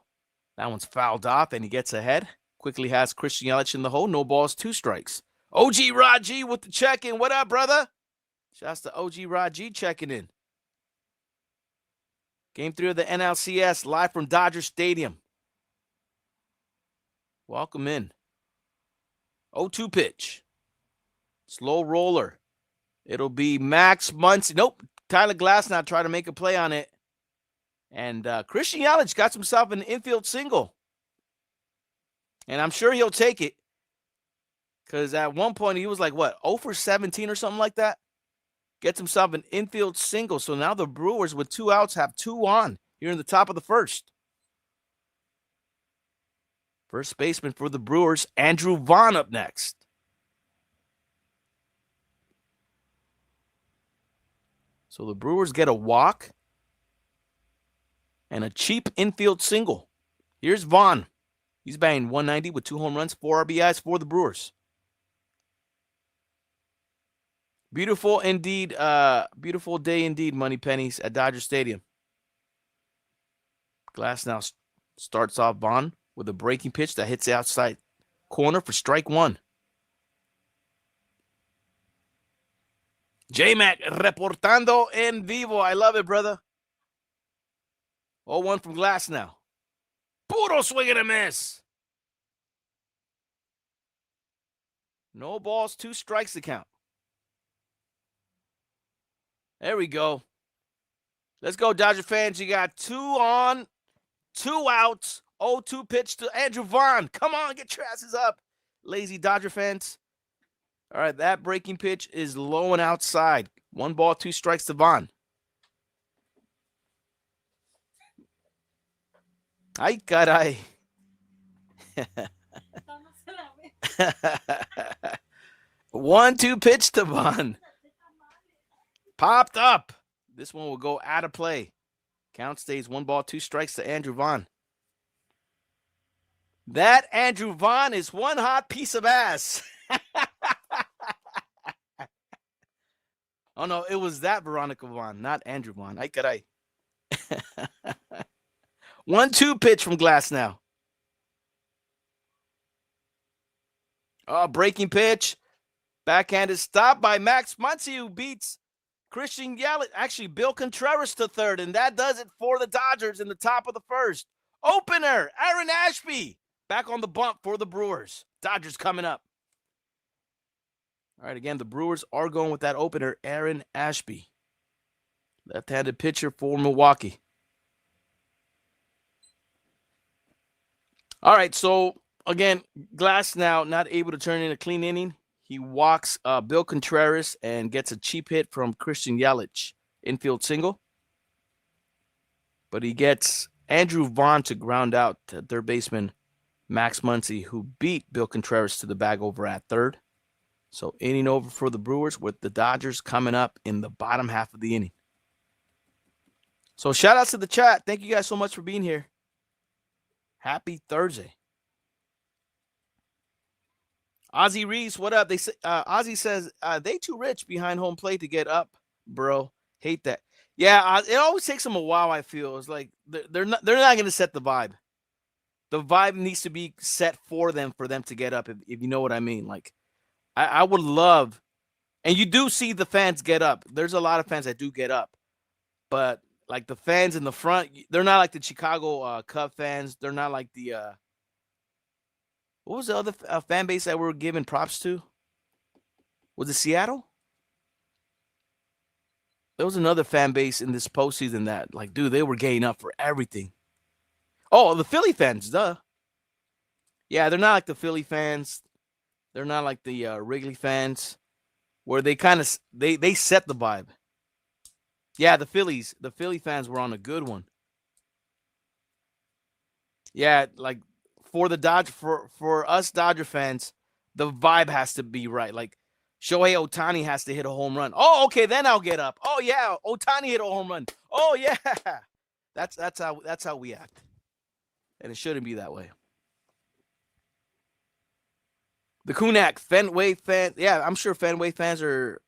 That one's fouled off, and he gets ahead. Quickly has Christian Yelich in the hole. No balls, 2 strikes. OG Raji with the check-in. What up, brother? Shouts to OG Raji checking in. Game 3 of the NLCS, live from Dodger Stadium. Welcome in. 0-2 pitch. Slow roller. It'll be Max Muncy. Nope. Tyler Glasnow tried to make a play on it. And Christian Yelich got himself an infield single. And I'm sure he'll take it. Because at one point he was like, what, 0 for 17 or something like that? Gets himself an infield single. So now the Brewers with 2 outs have 2 on here in the top of the first. First baseman for the Brewers, Andrew Vaughn up next. So the Brewers get a walk and a cheap infield single. Here's Vaughn. He's batting 190 with 2 home runs, 4 RBIs for the Brewers. Beautiful indeed. Beautiful day indeed, Money Pennies at Dodger Stadium. Glasnow starts off Vaughn with a breaking pitch that hits the outside corner for strike one. J-Mac reportando en vivo. I love it, brother. 0-1 from Glass now. Puro swing and a miss. No balls, 2 strikes to count. There we go. Let's go, Dodger fans. You got 2 on, 2 outs. 0-2 pitch to Andrew Vaughn. Come on, get your asses up, lazy Dodger fans. All right, that breaking pitch is low and outside. 1 ball, 2 strikes to Vaughn. Ay, caray. 1-2 pitch to Vaughn. Popped up. This one will go out of play. Count stays 1 ball, 2 strikes to Andrew Vaughn. That Andrew Vaughn is one hot piece of ass. Oh, no, it was that Veronica Vaughn, not Andrew Vaughn. Ay, caray. 1-2 pitch from Glass now. Oh, breaking pitch. Backhanded stop by Max Muncy, who beats Christian Yelich. Actually, Bill Contreras to third, and that does it for the Dodgers in the top of the first. Opener, Aaron Ashby, back on the bump for the Brewers. Dodgers coming up. All right, again, the Brewers are going with that opener, Aaron Ashby. Left-handed pitcher for Milwaukee. All right, so, again, Glass now not able to turn in a clean inning. He walks Bill Contreras and gets a cheap hit from Christian Yelich, infield single. But he gets Andrew Vaughn to ground out to third baseman Max Muncy, who beat Bill Contreras to the bag over at third. So inning over for the Brewers with the Dodgers coming up in the bottom half of the inning. So shout outs to the chat. Thank you guys so much for being here. Happy Thursday. Ozzy Reese, what up? They say Ozzy says they too rich behind home plate to get up, bro. Hate that. Yeah, it always takes them a while. I feel it's like they're not going to set the vibe. The vibe needs to be set for them to get up. If you know what I mean. Like I would love, and you do see the fans get up. There's a lot of fans that do get up, but like the fans in the front, they're not like the Chicago Cub fans. They're not like the what was the other fan base that we're giving props to? Was it Seattle? There was another fan base in this postseason that, like, dude, they were getting up for everything. Oh, the Philly fans, duh. Yeah, they're not like the Philly fans. They're not like the Wrigley fans, where they kind of they set the vibe. Yeah, the Philly fans were on a good one. Yeah, like for the for us Dodger fans, the vibe has to be right. Like Shohei Ohtani has to hit a home run. Oh, okay, then I'll get up. Oh yeah, Ohtani hit a home run. Oh yeah, that's how we act, and it shouldn't be that way. The Kunak Fenway fan, yeah, I'm sure Fenway fans are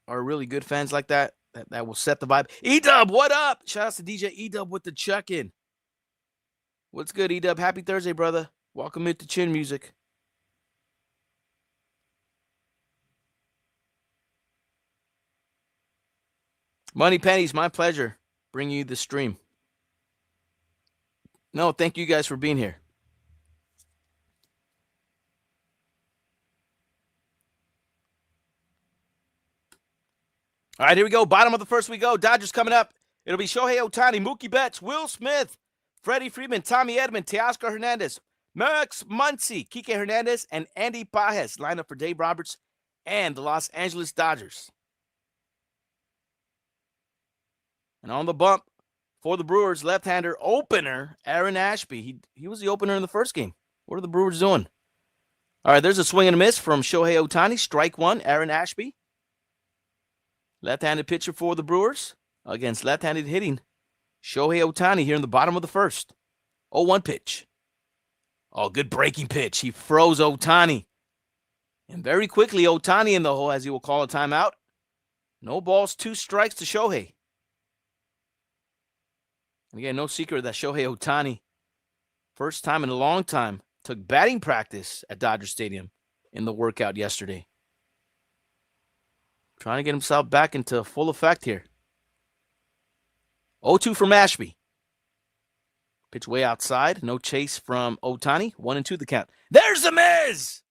really good fans like that. That will set the vibe. E-Dub, what up? Shout out to DJ E-Dub with the check-in. What's good, E-Dub? Happy Thursday, brother. Welcome into Chin Music. Money Pennies, my pleasure bringing you the stream. No, thank you guys for being here. All right, here we go. Bottom of the first we go. Dodgers coming up. It'll be Shohei Ohtani, Mookie Betts, Will Smith, Freddie Freeman, Tommy Edman, Teoscar Hernandez, Max Muncy, Kike Hernandez, and Andy Pages. Lineup for Dave Roberts and the Los Angeles Dodgers. And on the bump for the Brewers, left-hander opener, Aaron Ashby. He was the opener in the first game. What are the Brewers doing? All right, there's a swing and a miss from Shohei Ohtani. Strike one, Aaron Ashby. Left-handed pitcher for the Brewers against left-handed hitting Shohei Ohtani here in the bottom of the first. 0-1 pitch. Oh, good breaking pitch. He froze Ohtani. And very quickly, Ohtani in the hole as he will call a timeout. No balls, 2 strikes to Shohei. And again, no secret that Shohei Ohtani, first time in a long time, took batting practice at Dodger Stadium in the workout yesterday. Trying to get himself back into full effect here. 0-2 from Ashby. Pitch way outside. No chase from Ohtani. 1-2 the count. There's the Miz!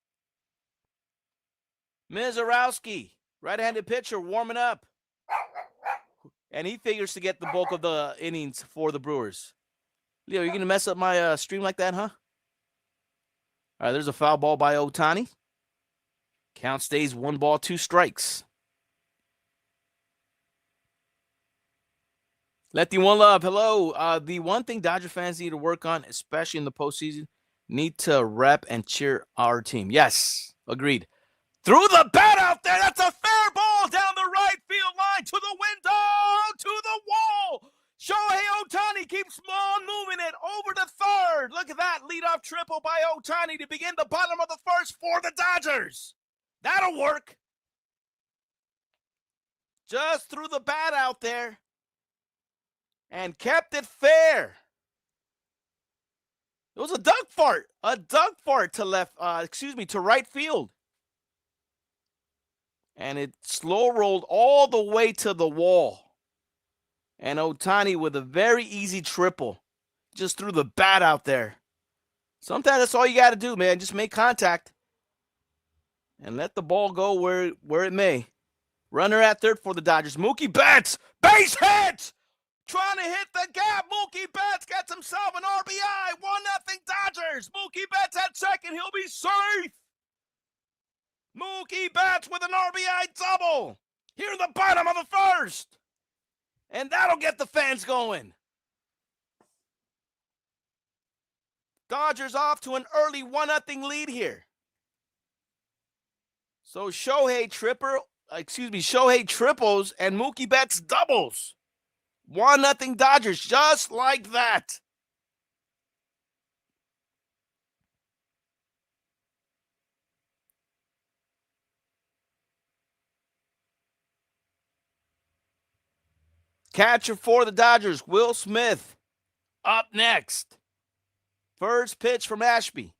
Mizorowski, right-handed pitcher, warming up. And he figures to get the bulk of the innings for the Brewers. Leo, you going to mess up my stream like that, huh? All right, there's a foul ball by Ohtani. Count stays 1 ball, 2 strikes. Let the one love. Hello. The one thing Dodger fans need to work on, especially in the postseason, need to rep and cheer our team. Yes, agreed. Threw the bat out there. That's a fair ball down the right field line to the window, to the wall. Shohei Ohtani keeps on moving it over to third. Look at that leadoff triple by Ohtani to begin the bottom of the first for the Dodgers. That'll work. Just threw the bat out there and kept it fair. It was a duck fart to to right field. And it slow rolled all the way to the wall. And Ohtani with a very easy triple. Just threw the bat out there. Sometimes that's all you got to do, man. Just make contact. And let the ball go where it may. Runner at third for the Dodgers. Mookie Betts, base hit! Trying to hit the gap. Mookie Betts gets himself an RBI. 1-0 Dodgers. Mookie Betts at second. He'll be safe. Mookie Betts with an RBI double here in the bottom of the first. And that'll get the fans going. Dodgers off to an early 1-0 lead here. So Shohei triples and Mookie Betts doubles. 1-0 Dodgers, just like that. Catcher for the Dodgers, Will Smith, up next. First pitch from Ashby.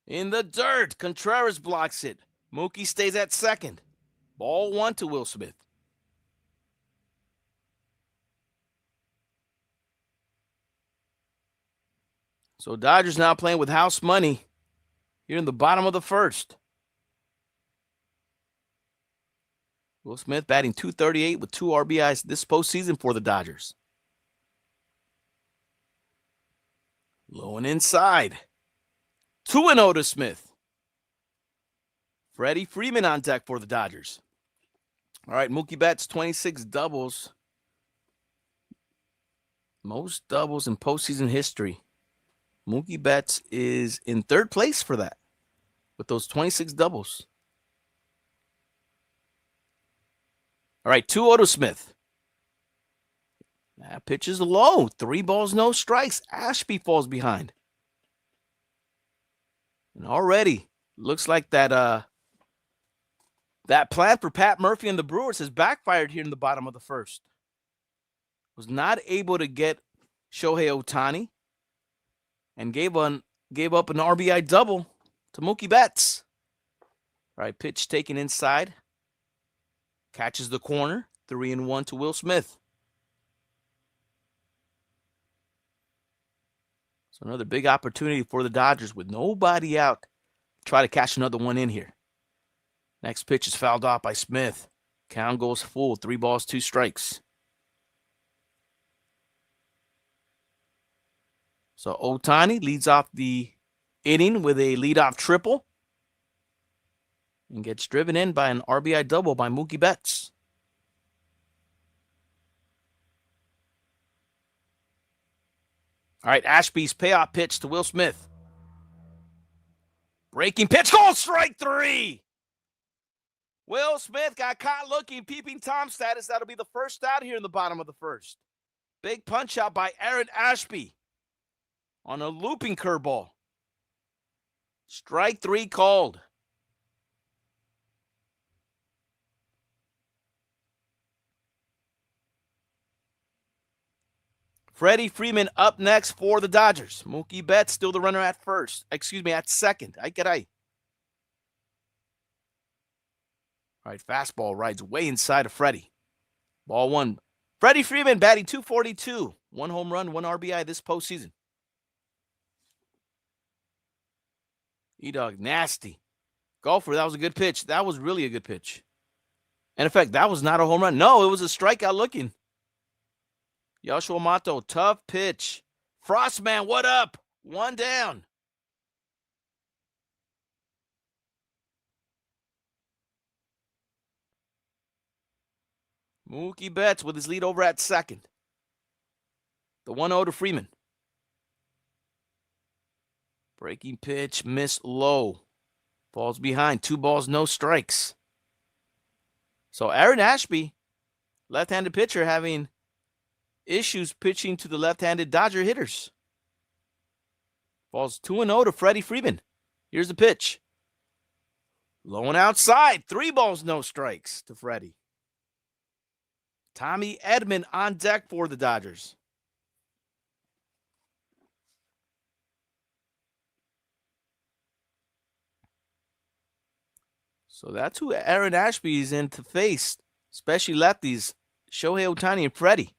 In the dirt, Contreras blocks it. Mookie stays at second. Ball 1 to Will Smith. So Dodgers now playing with house money here in the bottom of the first. Will Smith batting .238 with 2 RBIs this postseason for the Dodgers. Low and inside. 2-0 to Smith. Freddie Freeman on deck for the Dodgers. All right, Mookie Betts, 26 doubles. Most doubles in postseason history. Mookie Betts is in third place for that with those 26 doubles. All right, 2-0 to Smith. That pitch is low. 3 balls, no strikes. Ashby falls behind. And already looks like that plan for Pat Murphy and the Brewers has backfired here in the bottom of the first. Was not able to get Shohei Ohtani and gave up an RBI double to Mookie Betts. All right, pitch taken inside. Catches the corner. 3-1 to Will Smith. So another big opportunity for the Dodgers with nobody out. Try to catch another one in here. Next pitch is fouled off by Smith. Count goes full. 3 balls, 2 strikes. So Ohtani leads off the inning with a leadoff triple and gets driven in by an RBI double by Mookie Betts. All right, Ashby's payoff pitch to Will Smith. Breaking pitch, called strike 3. Will Smith got caught looking, peeping Tom status. That'll be the first out here in the bottom of the first. Big punch out by Aaron Ashby on a looping curveball. Strike 3 called. Freddie Freeman up next for the Dodgers. Mookie Betts still the runner at second. Ay, caray. All right, fastball rides way inside of Freddie. Ball one. Freddie Freeman batting .242. 1 home run, 1 RBI this postseason. E-Dog, nasty. Golfer, that was a good pitch. That was really a good pitch. And in fact, that was not a home run. No, it was a strikeout looking. Yoshua Mato, tough pitch. Frostman, what up? 1 down. Mookie Betts with his lead over at second. The 1-0 to Freeman. Breaking pitch, missed low. Falls behind. 2 balls, no strikes. So Aaron Ashby, left-handed pitcher, having issues pitching to the left-handed Dodger hitters. Falls 2-0 to Freddie Freeman. Here's the pitch. Low and outside. 3 balls, no strikes to Freddie. Tommy Edman on deck for the Dodgers. So that's who Aaron Ashby is in to face, especially lefties, Shohei Ohtani and Freddie.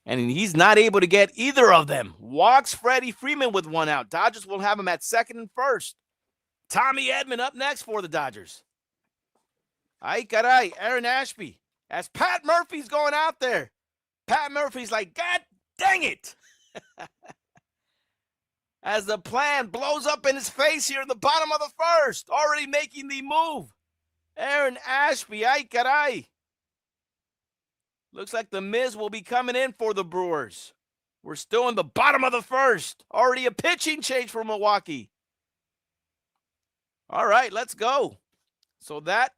And he's not able to get either of them. Walks Freddie Freeman with 1 out. Dodgers will have him at second and first. Tommy Edman up next for the Dodgers. Ay caray, Aaron Ashby. As Pat Murphy's going out there. Pat Murphy's like, God dang it. As the plan blows up in his face here in the bottom of the first. Already making the move. Aaron Ashby, ay caray. Looks like the Miz will be coming in for the Brewers. We're still in the bottom of the first. Already a pitching change for Milwaukee. All right, let's go. So that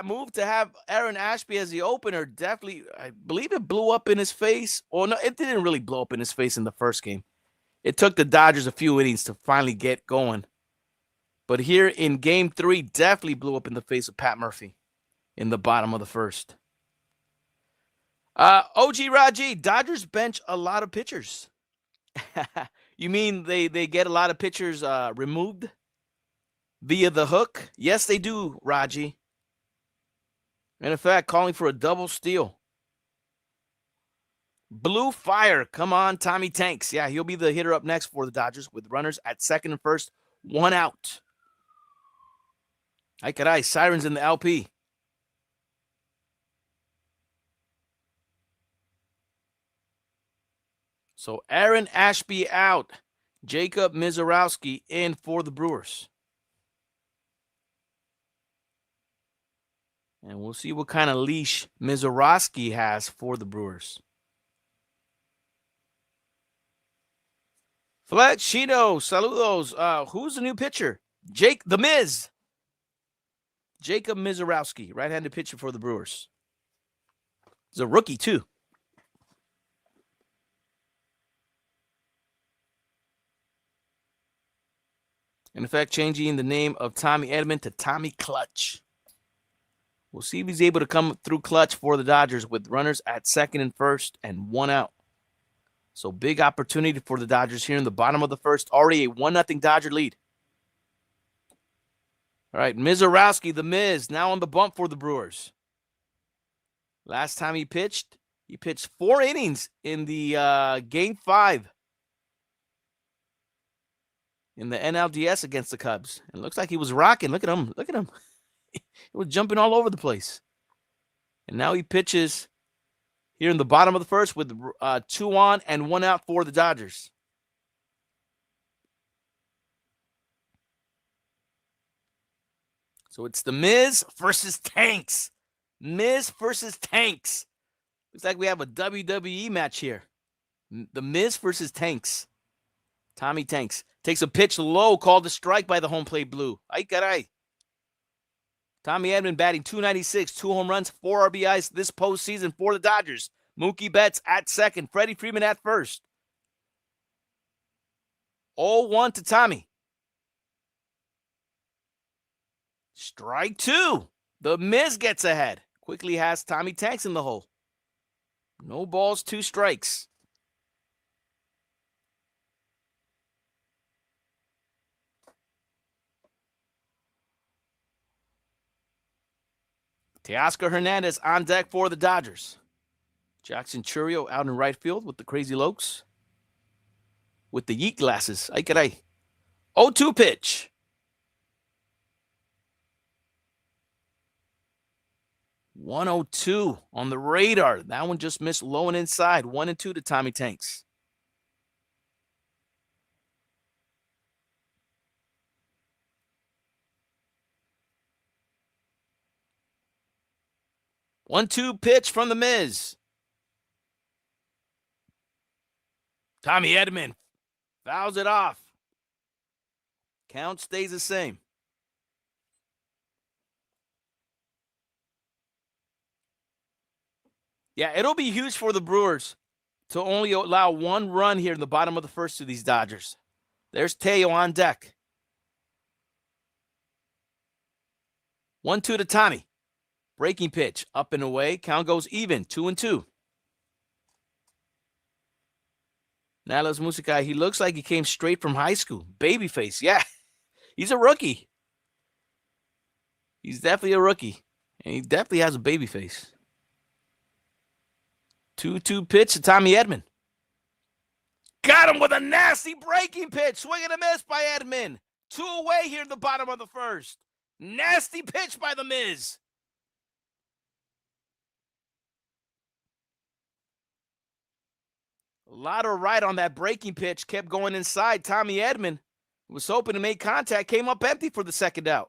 move to have Aaron Ashby as the opener definitely, I believe it blew up in his face. Or no, it didn't really blow up in his face in the first game. It took the Dodgers a few innings to finally get going. But here in game 3, definitely blew up in the face of Pat Murphy in the bottom of the first. OG Raji, Dodgers bench a lot of pitchers. You mean they get a lot of pitchers removed via the hook? Yes, they do, Raji. And in fact, calling for a double steal. Blue Fire, come on, Tommy Tanks. Yeah, he'll be the hitter up next for the Dodgers with runners at second and first, 1 out. Ay caray, sirens in the LP. So Aaron Ashby out. Jacob Mizorowski in for the Brewers. And we'll see what kind of leash Mizorowski has for the Brewers. Flechino, saludos. Who's the new pitcher? Jake the Miz. Jacob Mizorowski, right-handed pitcher for the Brewers. He's a rookie, too. In effect, changing the name of Tommy Edman to Tommy Clutch. We'll see if he's able to come through clutch for the Dodgers with runners at second and first and 1 out. So big opportunity for the Dodgers here in the bottom of the first. Already a 1-0 Dodger lead. All right, Mizorowski, the Miz, now on the bump for the Brewers. Last time he pitched 4 innings in the Game 5 in the NLCS against the Cubs. And it looks like he was rocking. Look at him. Look at him. He was jumping all over the place. And now he pitches here in the bottom of the first with 2 on and 1 out for the Dodgers. So it's the Miz versus Tanks. Miz versus Tanks. Looks like we have a WWE match here. The Miz versus Tanks. Tommy Tanks takes a pitch low, called a strike by the home plate blue. Ay caray. Tommy Edman batting .296, 2 home runs, 4 RBIs this postseason for the Dodgers. Mookie Betts at second, Freddie Freeman at first. 0-1 to Tommy. Strike 2. The Miz gets ahead. Quickly has Tommy Tanks in the hole. No balls, 2 strikes. Teoscar Hernandez on deck for the Dodgers. Jackson Churio out in right field with the crazy lokes. With the yeet glasses. Ay caray. 0-2 pitch. 102 on the radar. That one just missed low and inside. 1-2 to Tommy Tanks. One-two pitch from the Miz. Tommy Edman fouls it off. Count stays the same. Yeah, it'll be huge for the Brewers to only allow one run here in the bottom of the first to these Dodgers. There's Teo on deck. 1-2 to Tommy. Breaking pitch, up and away. Count goes even, 2-2. Nalos Musikai, he looks like he came straight from high school. Babyface, yeah. He's a rookie. He's definitely a rookie. And he definitely has a baby face. 2-2 pitch to Tommy Edman. Got him with a nasty breaking pitch. Swing and a miss by Edman. 2 away here in the bottom of the first. Nasty pitch by the Miz. A lot of right on that breaking pitch. Kept going inside. Tommy Edman was hoping to make contact. Came up empty for the second out.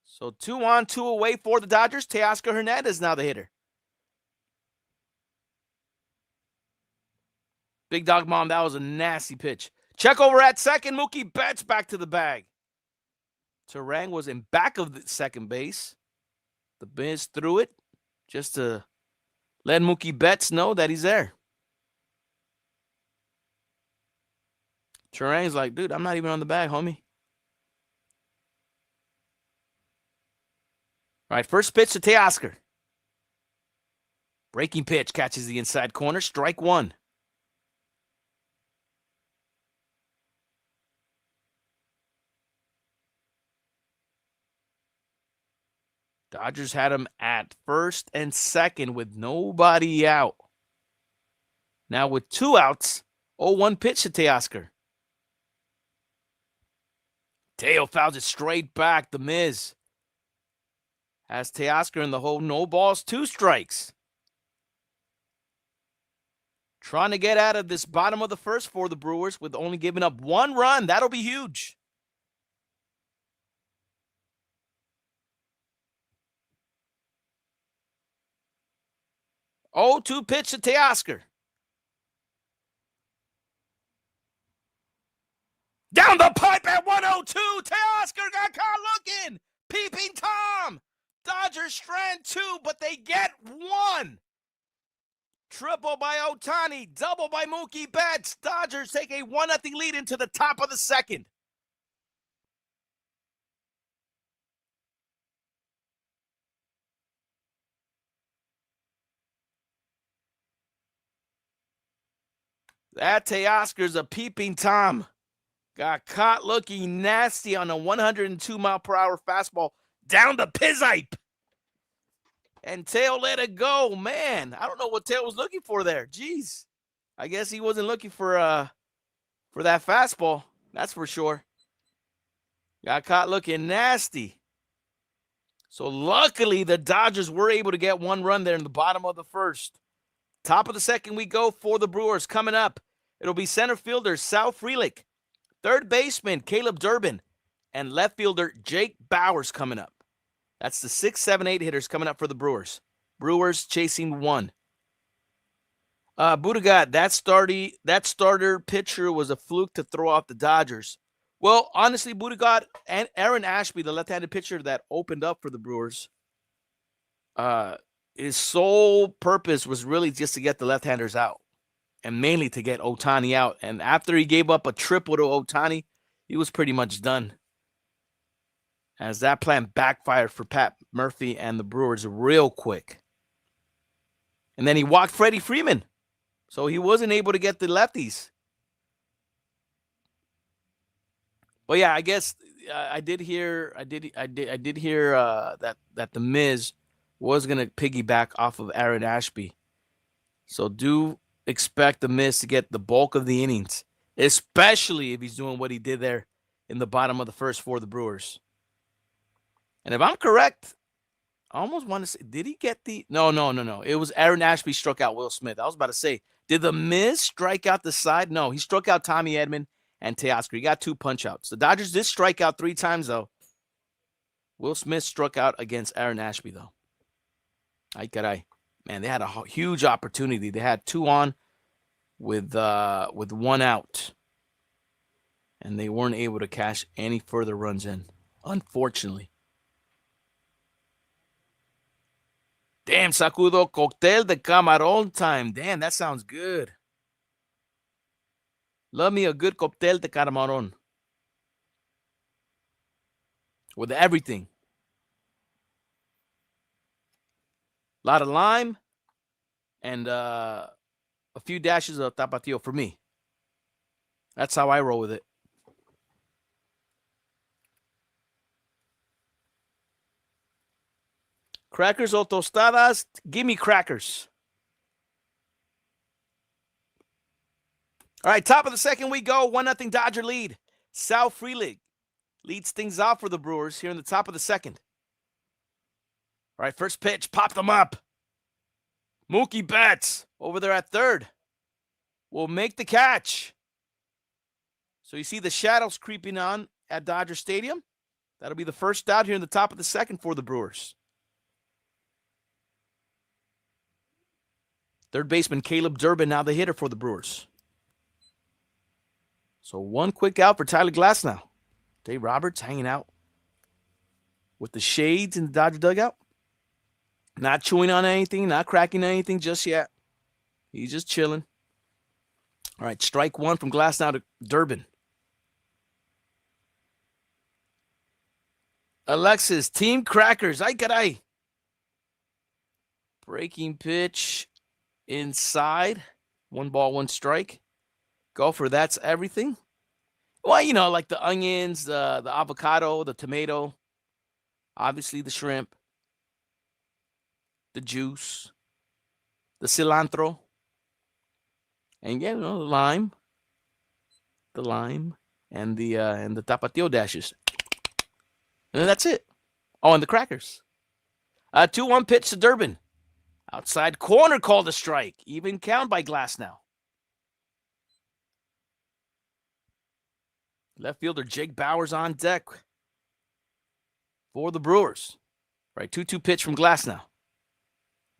So 2 on, 2 away for the Dodgers. Teoscar Hernandez now the hitter. Big Dog Mom, that was a nasty pitch. Check over at second. Mookie Betts back to the bag. Terang was in back of the second base. The Miz threw it just to let Mookie Betts know that he's there. Terang's like, dude, I'm not even on the bag, homie. All right, first pitch to Teoscar. Breaking pitch catches the inside corner. Strike 1. Dodgers had him at first and second with nobody out. Now with 2 outs, 0-1 pitch to Teoscar. Teo fouls it straight back. The Miz has Teoscar in the hole. No balls, 2 strikes. Trying to get out of this bottom of the first for the Brewers with only giving up 1 run. That'll be huge. Oh, 2 pitch to Teoscar. Down the pipe at 102. Teoscar got caught looking. Peeping Tom. Dodgers strand 2, but they get 1. Triple by Ohtani. Double by Mookie Betts. Dodgers take a 1-0 lead into the top of the second. That Teoscar's a peeping Tom. Got caught looking nasty on a 102-mile-per-hour fastball down the pizipe. And Teo let it go. Man, I don't know what Teo was looking for there. Jeez. I guess he wasn't looking for that fastball. That's for sure. Got caught looking nasty. So luckily, the Dodgers were able to get 1 run there in the bottom of the first. Top of the second we go for the Brewers. Coming up, it'll be center fielder Sal Frelick, third baseman Caleb Durbin, and left fielder Jake Bowers coming up. That's the 6, 7, 8 hitters coming up for the Brewers. Brewers chasing 1. Budagat, that starter pitcher was a fluke to throw off the Dodgers. Well, honestly, Budagat and Aaron Ashby, the left-handed pitcher that opened up for the Brewers, his sole purpose was really just to get the left-handers out and mainly to get Ohtani out. And after he gave up a triple to Ohtani, he was pretty much done. As that plan backfired for Pat Murphy and the Brewers real quick. And then he walked Freddie Freeman. So he wasn't able to get the lefties. But yeah, I guess I did hear that the Miz was going to piggyback off of Aaron Ashby. So do expect the Miz to get the bulk of the innings, especially if he's doing what he did there in the bottom of the first for the Brewers. And if I'm correct, I almost want to say, did he get the... No. It was Aaron Ashby struck out Will Smith. I was about to say, did the Miz strike out the side? No, he struck out Tommy Edman and Teoscar. He got 2 punch-outs. The Dodgers did strike out 3 times, though. Will Smith struck out against Aaron Ashby, though. Ay, caray. Man, they had a huge opportunity. They had 2 on with 1 out. And they weren't able to cash any further runs in, unfortunately. Damn, Sacudo, cocktail de camarón time. Damn, that sounds good. Love me a good cocktail de camarón. With everything. A lot of lime and a few dashes of tapatio for me. That's how I roll with it. Crackers o tostadas? Give me crackers. All right, top of the second we go. 1-0 Dodger lead. Sal Frelick leads things off for the Brewers here in the top of the second. All right, first pitch, popped them up. Mookie Betts over there at third will make the catch. So you see the shadows creeping on at Dodger Stadium. That'll be the first out here in the top of the second for the Brewers. Third baseman Caleb Durbin, now the hitter for the Brewers. So 1 quick out for Tyler Glasnow. Dave Roberts hanging out with the shades in the Dodger dugout. Not chewing on anything, not cracking anything just yet. He's just chilling. All right, strike 1 from Glasnow to Durbin. Alexis, Team Crackers. Ay, caray. Breaking pitch. Inside, 1 ball, 1 strike. Go for that's everything. Well, you know, like the onions, the avocado, the tomato, obviously the shrimp, the juice, the cilantro, and yeah, you know, the lime, and the tapatio dashes. And that's it. Oh, and the crackers. 2-1 pitch to Durbin. Outside corner called a strike. Even count by Glasnow. Left fielder Jake Bauers on deck for the Brewers. Right, 2-2 pitch from Glasnow.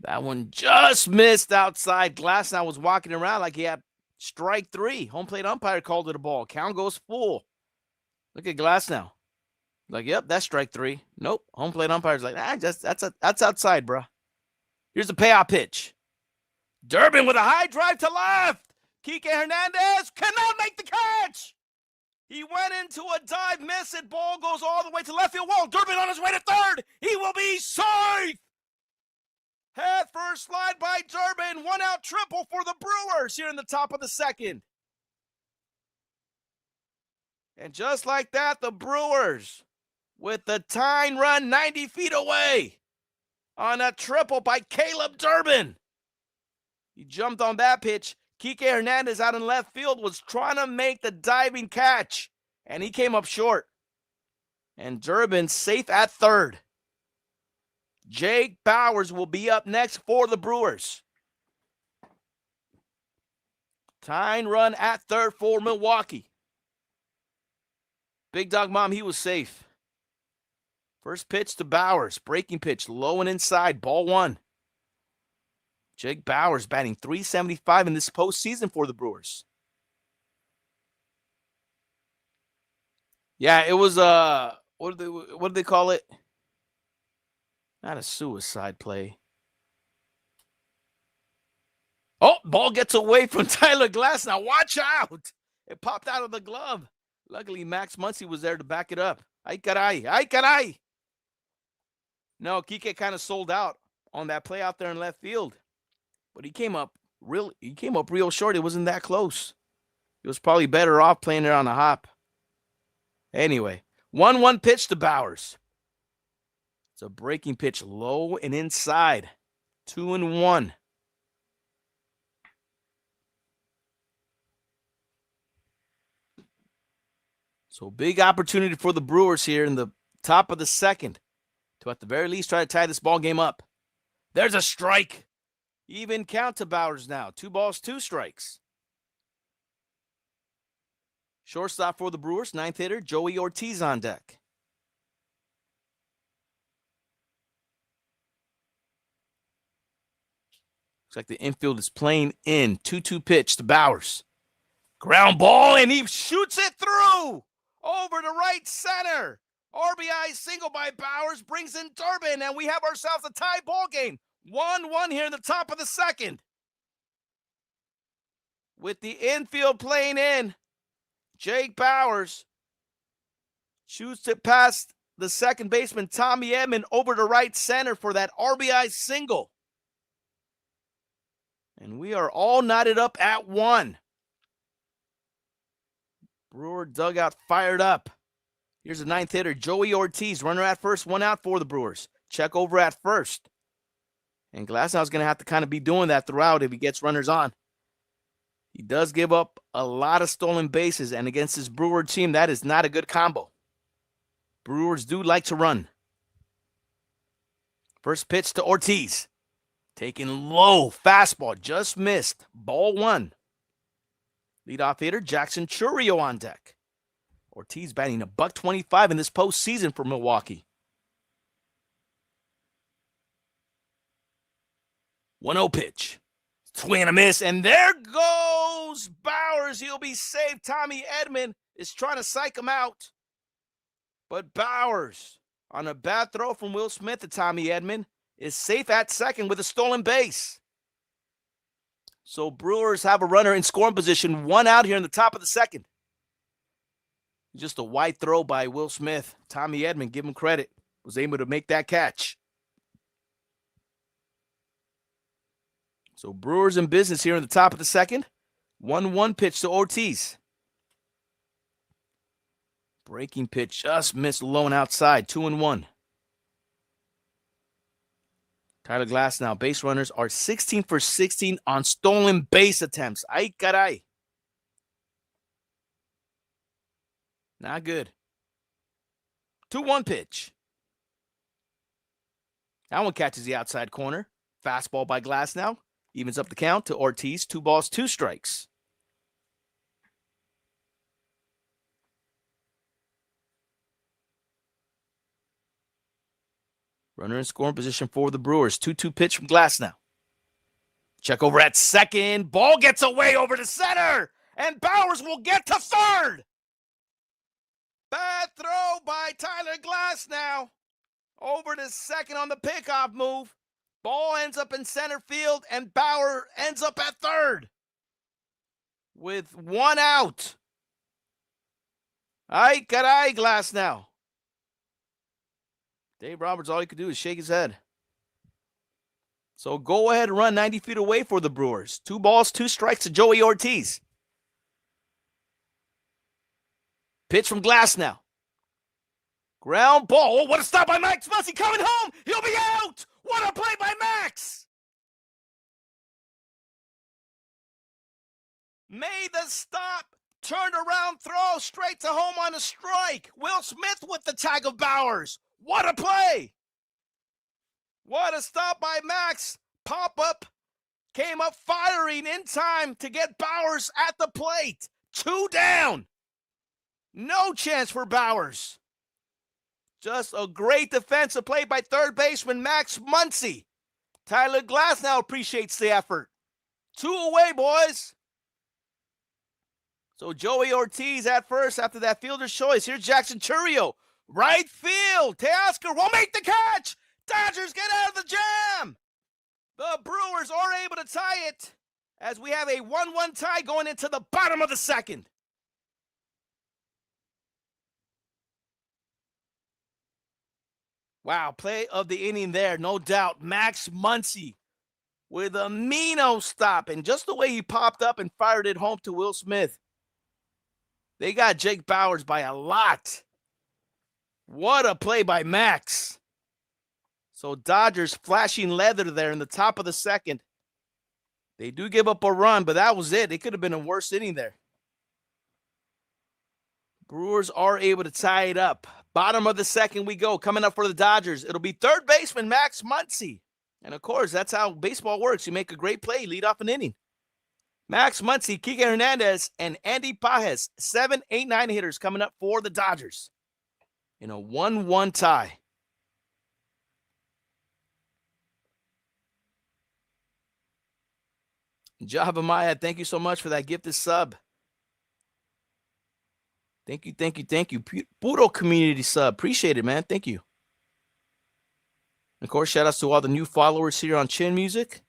That one just missed outside. Glasnow was walking around like he had strike 3. Home plate umpire called it a ball. Count goes full. Look at Glasnow. Like, yep, that's strike 3. Nope. Home plate umpire's like, that's outside, bro. Here's the payoff pitch. Durbin with a high drive to left. Kike Hernandez cannot make the catch. He went into a dive, miss it. Ball goes all the way to left field wall. Durbin on his way to third. He will be safe. Head first slide by Durbin. 1 out triple for the Brewers here in the top of the second. And just like that, the Brewers with the tying run 90 feet away. On a triple by Caleb Durbin. He jumped on that pitch. Kike Hernandez out in left field was trying to make the diving catch, and he came up short. And Durbin safe at third. Jake Bauers will be up next for the Brewers. Tying run at third for Milwaukee. Big Dog Mom, he was safe. First pitch to Bauers. Breaking pitch, low and inside. Ball 1. Jake Bauers batting .375 in this postseason for the Brewers. Yeah, it was what do they call it? Not a suicide play. Oh, ball gets away from Tyler Glasnow. Watch out. It popped out of the glove. Luckily, Max Muncy was there to back it up. Ay, caray. Ay, caray. No, Kike kind of sold out on that play out there in left field. But he came up real short. It wasn't that close. He was probably better off playing it on a hop. Anyway, 1-1 pitch to Bauers. It's a breaking pitch low and inside. 2-1. So big opportunity for the Brewers here in the top of the second to at the very least try to tie this ball game up. There's a strike. Even count to Bowers now. 2 balls, 2 strikes. Shortstop for the Brewers, 9th hitter, Joey Ortiz on deck. Looks like the infield is playing in. 2-2 pitch to Bowers. Ground ball, and he shoots it through. Over to right center. RBI single by Bowers brings in Durbin, and we have ourselves a tie ball game. 1-1 here in the top of the second. With the infield playing in, Jake Bowers shoots it past the second baseman, Tommy Edman, over to right center for that RBI single. And we are all knotted up at 1. Brewer dugout fired up. Here's the 9th hitter, Joey Ortiz. Runner at first, 1 out for the Brewers. Check over at first. And Glasnow's going to have to kind of be doing that throughout if he gets runners on. He does give up a lot of stolen bases, and against this Brewer team, that is not a good combo. Brewers do like to run. First pitch to Ortiz. Taken low, fastball, just missed. Ball 1. Leadoff hitter, Jackson Chourio on deck. Ortiz batting $125 in this postseason for Milwaukee. 1-0 pitch. Swing and a miss, and there goes Bowers. He'll be safe. Tommy Edman is trying to psych him out. But Bowers, on a bad throw from Will Smith to Tommy Edman, is safe at second with a stolen base. So Brewers have a runner in scoring position, 1 out here in the top of the second. Just a wide throw by Will Smith. Tommy Edman, give him credit, was able to make that catch. So Brewers in business here in the top of the second. 1-1 pitch to Ortiz. Breaking pitch just missed low and outside. 2-1. Tyler Glasnow, base runners are 16 for 16 on stolen base attempts. Ay caray. Not good. 2-1 pitch. That one catches the outside corner. Fastball by Glasnow. Evens up the count to Ortiz. 2 balls, 2 strikes. Runner in scoring position for the Brewers. 2-2 pitch from Glasnow. Check over at second. Ball gets away over to center. And Bowers will get to third. Bad throw by Tyler Glasnow. Over to second on the pickoff move. Ball ends up in center field, and Bauer ends up at third with 1 out. Ay caray, Glasnow. Dave Roberts, all he could do is shake his head. So go ahead and run 90 feet away for the Brewers. 2 balls, 2 strikes to Joey Ortiz. Pitch from Glasnow. Ground ball. Oh, what a stop by Max Muncy coming home. He'll be out. What a play by Max. Made the stop. Turned around, throw straight to home on a strike. Will Smith with the tag of Bowers. What a play. What a stop by Max. Pop-up came up firing in time to get Bowers at the plate. 2 down. No chance for Bowers. Just a great defensive play by third baseman Max Muncy. Tyler Glasnow appreciates the effort. 2 away, boys. So Joey Ortiz at first after that fielder's choice. Here's Jackson Chourio. Right field. Teoscar will make the catch. Dodgers get out of the jam. The Brewers are able to tie it as we have a 1-1 tie going into the bottom of the second. Wow, play of the inning there, no doubt. Max Muncy with a meano stop. And just the way he popped up and fired it home to Will Smith. They got Jake Bowers by a lot. What a play by Max. So Dodgers flashing leather there in the top of the second. They do give up a run, but that was it. It could have been a worse inning there. Brewers are able to tie it up. Bottom of the second we go. Coming up for the Dodgers, it'll be third baseman Max Muncy. And, of course, that's how baseball works. You make a great play, lead off an inning. Max Muncy, Kike Hernandez, and Andy Pages, 7, 8, 9 hitters coming up for the Dodgers in a 1-1 tie. Java Maya, thank you so much for that gifted sub. Thank you. Puro community sub. Appreciate it, man. Thank you. Of course, shout outs to all the new followers here on Chin Music.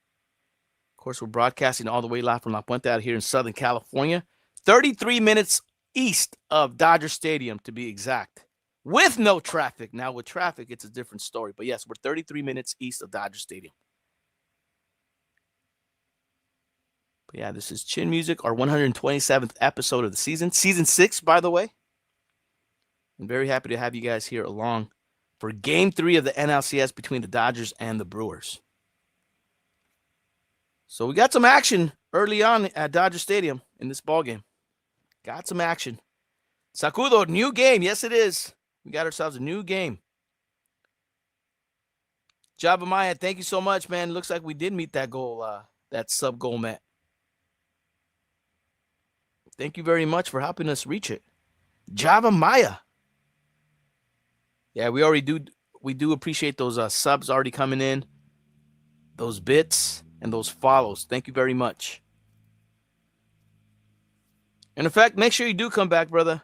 Of course, we're broadcasting all the way live from La Puente out here in Southern California. 33 minutes east of Dodger Stadium, to be exact. With no traffic. Now, with traffic, it's a different story. But yes, we're 33 minutes east of Dodger Stadium. But yeah, this is Chin Music, our 127th episode of the season. Season 6, by the way. I'm very happy to have you guys here along for Game 3 of the NLCS between the Dodgers and the Brewers. So we got some action early on at Dodger Stadium in this ballgame. Got some action. Sacudo, new game. Yes, it is. We got ourselves a new game. Java Maya, thank you so much, man. Looks like we did meet that goal, that sub-goal, Matt. Thank you very much for helping us reach it. Java Maya. Yeah, we do appreciate those subs already coming in, those bits, and those follows. Thank you very much. And in fact, make sure you do come back, brother.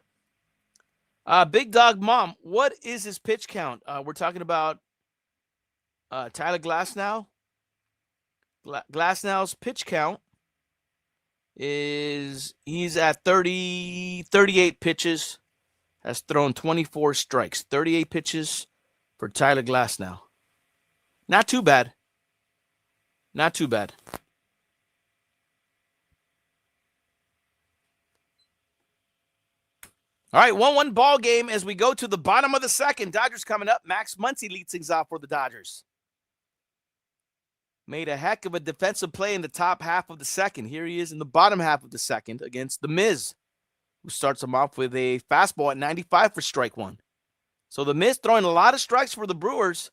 Big Dog Mom, what is his pitch count? We're talking about Tyler Glasnow. Glasnow's pitch count is he's at 38 pitches, has thrown 24 strikes, 38 pitches for Tyler Glasnow. Not too bad. Not too bad. All right, 1-1 ball game as we go to the bottom of the second. Dodgers coming up. Max Muncy leads things off for the Dodgers. Made a heck of a defensive play in the top half of the second. Here he is in the bottom half of the second against the Miz, who starts him off with a fastball at 95 for strike one. So the Miz throwing a lot of strikes for the Brewers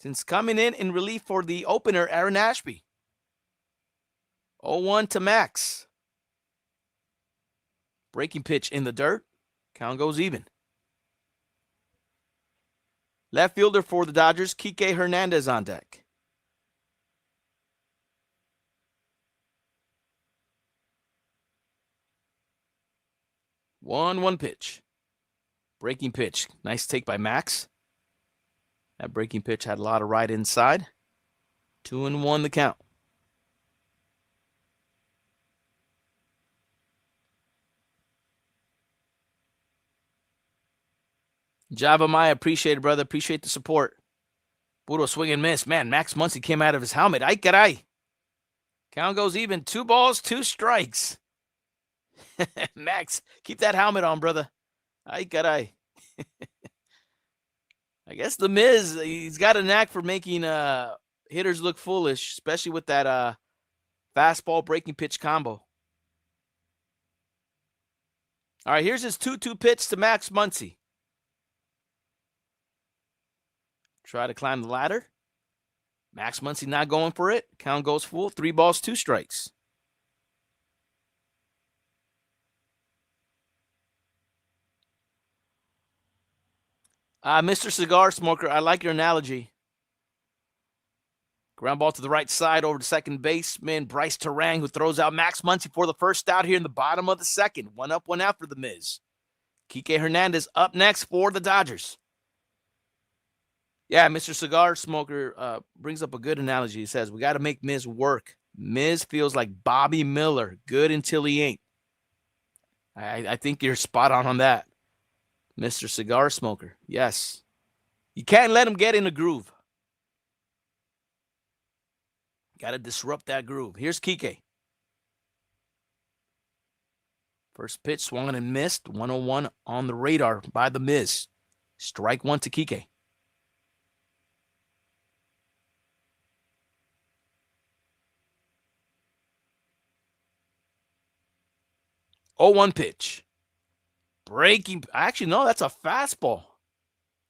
since coming in relief for the opener, Aaron Ashby. 0-1 to Max. Breaking pitch in the dirt. Count goes even. Left fielder for the Dodgers, Kike Hernandez on deck. One pitch. Breaking pitch. Nice take by Max. That breaking pitch had a lot of right inside. 2-1 the count. Java Maya, appreciate it, brother. Appreciate the support. Puro swing and miss. Man, Max Muncy came out of his helmet. Ay, caray. Count goes even. 2 balls, 2 strikes. Max, keep that helmet on, brother. Ay, caray. I guess the Miz, he's got a knack for making hitters look foolish, especially with that fastball breaking pitch combo. All right, here's his 2-2 pitch to Max Muncy. Try to climb the ladder. Max Muncy not going for it. Count goes full. 3 balls, 2 strikes. Mr. Cigar Smoker, I like your analogy. Ground ball to the right side over to second baseman Bryce Terang, who throws out Max Muncy for the first out here in the bottom of the second. 1 up, 1 out for the Miz. Kike Hernandez up next for the Dodgers. Yeah, Mr. Cigar Smoker brings up a good analogy. He says, we got to make Miz work. Miz feels like Bobby Miller, good until he ain't. I think you're spot on that, Mr. Cigar Smoker. Yes. You can't let him get in a groove. Got to disrupt that groove. Here's Kike. First pitch swung and missed. 101 on the radar by the Miz. Strike 1 to Kike. 0-1 pitch. Breaking. Actually, no, that's a fastball.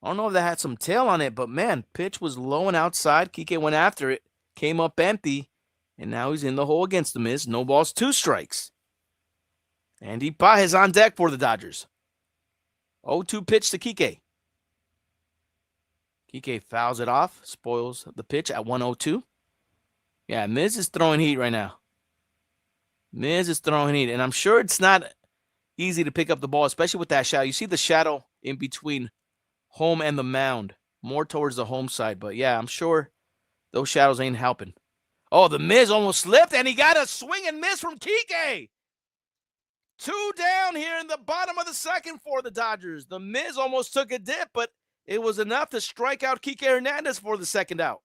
I don't know if that had some tail on it, but man, pitch was low and outside. Kike went after it, came up empty, and now he's in the hole against the Miz. No balls, 2 strikes. Andy Pages on deck for the Dodgers. 0-2 pitch to Kike. Kike fouls it off, spoils the pitch at 1-0-2. Yeah, Miz is throwing heat right now. Miz is throwing heat, and I'm sure it's not easy to pick up the ball, especially with that shadow. You see the shadow in between home and the mound, more towards the home side. But yeah, I'm sure those shadows ain't helping. Oh, the Miz almost slipped, and he got a swing and miss from Kike. 2 down here in the bottom of the second for the Dodgers. The Miz almost took a dip, but it was enough to strike out Kike Hernandez for the second out.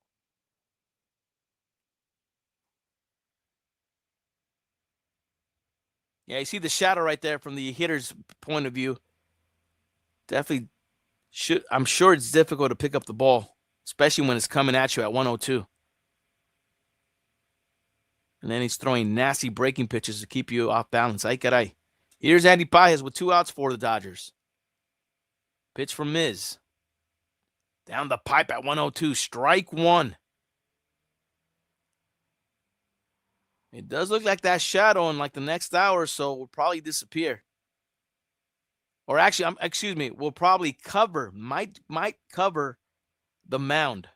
Yeah, you see the shadow right there from the hitter's point of view. Definitely I'm sure it's difficult to pick up the ball, especially when it's coming at you at 1-0-2. And then he's throwing nasty breaking pitches to keep you off balance. Ay caray. Here's Andy Pages with 2 outs for the Dodgers. Pitch from Miz. Down the pipe at 1-0-2. Strike 1. It does look like that shadow in like the next hour or so will probably disappear. Or actually, excuse me, will probably cover, might cover the mound.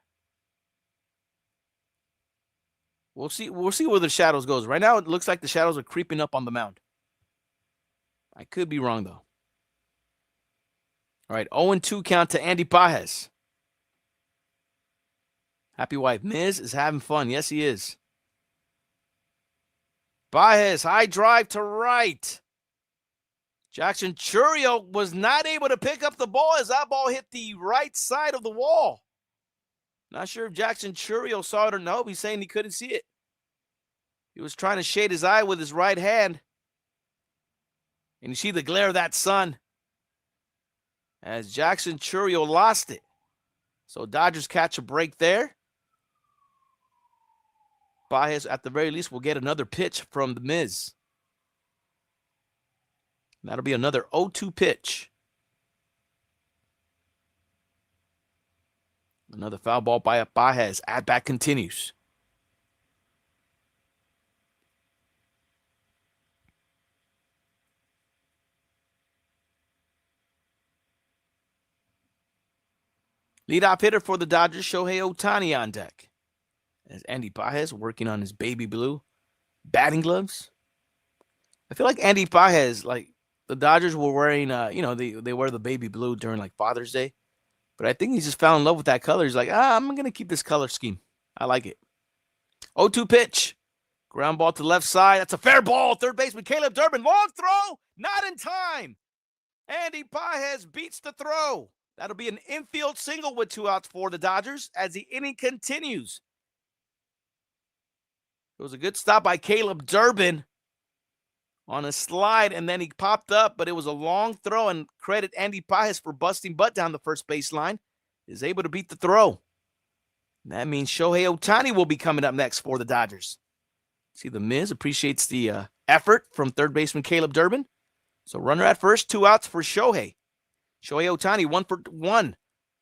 We'll see where the shadows goes. Right now, it looks like the shadows are creeping up on the mound. I could be wrong, though. All right, 0-2 count to Andy Pages. Happy wife. Miz is having fun. Yes, he is. Pages, high drive to right. Jackson Chourio was not able to pick up the ball as that ball hit the right side of the wall. Not sure if Jackson Chourio saw it or no. He's saying he couldn't see it. He was trying to shade his eye with his right hand. And you see the glare of that sun as Jackson Chourio lost it. So Dodgers catch a break there. Pages, at the very least, will get another pitch from the Miz. That'll be another 0-2 pitch. Another foul ball by Pages. At bat continues. Leadoff hitter for the Dodgers, Shohei Ohtani on deck. As Andy Pages working on his baby blue batting gloves. I feel like Andy Pages, like the Dodgers were wearing, they wear the baby blue during like Father's Day. But I think he just fell in love with that color. He's like, I'm going to keep this color scheme. I like it. 0-2 pitch. Ground ball to the left side. That's a fair ball. Third baseman Caleb Durbin. Long throw. Not in time. Andy Pages beats the throw. That'll be an infield single with 2 outs for the Dodgers as the inning continues. It was a good stop by Caleb Durbin on a slide, and then he popped up, but it was a long throw, and credit Andy Pages for busting butt down the first baseline. Is able to beat the throw. And that means Shohei Ohtani will be coming up next for the Dodgers. See, the Miz appreciates the effort from third baseman Caleb Durbin. So runner at first, 2 outs for Shohei. Shohei Ohtani, 1 for 1.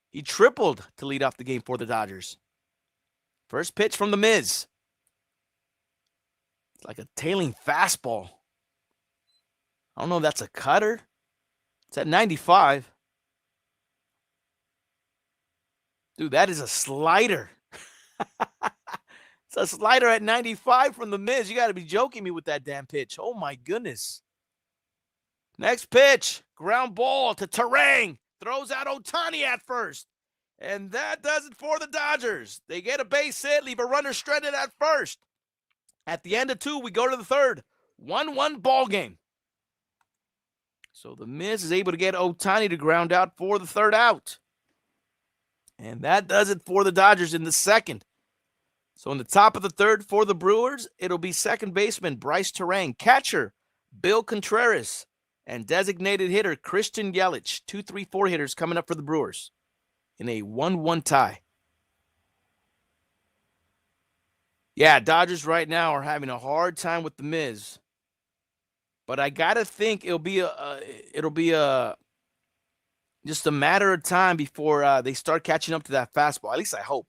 He tripled to lead off the game for the Dodgers. First pitch from the Miz. It's like a tailing fastball. I don't know if that's a cutter. It's at 95. Dude, that is a slider. It's a slider at 95 from the Miz. You got to be joking me with that damn pitch. Oh, my goodness. Next pitch. Ground ball to Terang. Throws out Ohtani at first. And that does it for the Dodgers. They get a base hit, leave a runner stranded at first. At the end of 2, we go to the third. 1-1 ball game. So the Miz is able to get Ohtani to ground out for the third out. And that does it for the Dodgers in the second. So in the top of the third for the Brewers, it'll be second baseman Bryce Terang, catcher Bill Contreras, and designated hitter Christian Yelich. 2-3-4 hitters coming up for the Brewers in a 1-1 tie. Yeah, Dodgers right now are having a hard time with the Miz. But I gotta think it'll be just a matter of time before they start catching up to that fastball. At least I hope.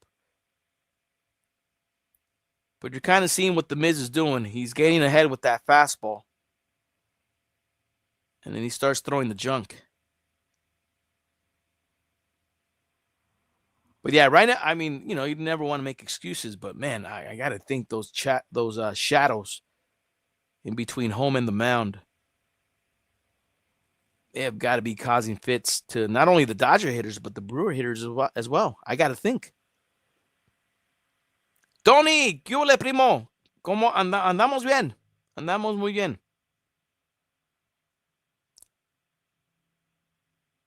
But you're kind of seeing what the Miz is doing. He's getting ahead with that fastball. And then he starts throwing the junk. But yeah, right now, I mean, you never want to make excuses, but man, I got to think those shadows in between home and the mound, they have got to be causing fits to not only the Dodger hitters, but the Brewer hitters as well. I got to think. Tony, ¿qué hubo, primo? ¿Cómo andamos bien? Andamos muy bien.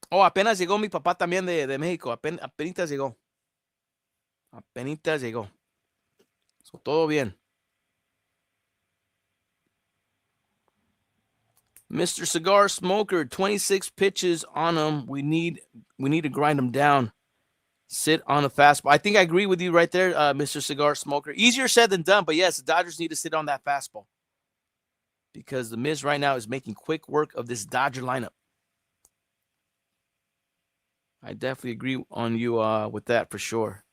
Oh, apenas llegó mi papá también de México. Apenitas llegó. Apenitas llegó. So, todo bien. Mr. Cigar Smoker, 26 pitches on him. We need to grind him down. Sit on a fastball. I think I agree with you right there, Mr. Cigar Smoker. Easier said than done, but yes, the Dodgers need to sit on that fastball because the Miz right now is making quick work of this Dodger lineup. I definitely agree on you with that for sure.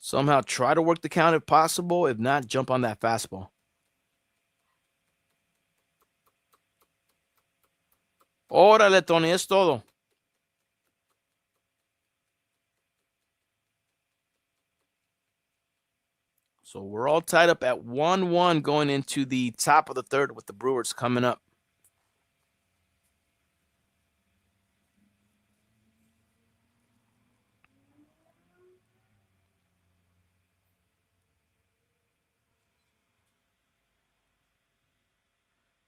Somehow try to work the count if possible. If not, jump on that fastball. Órale, Tony, es todo. So we're all tied up at 1-1 going into the top of the third with the Brewers coming up.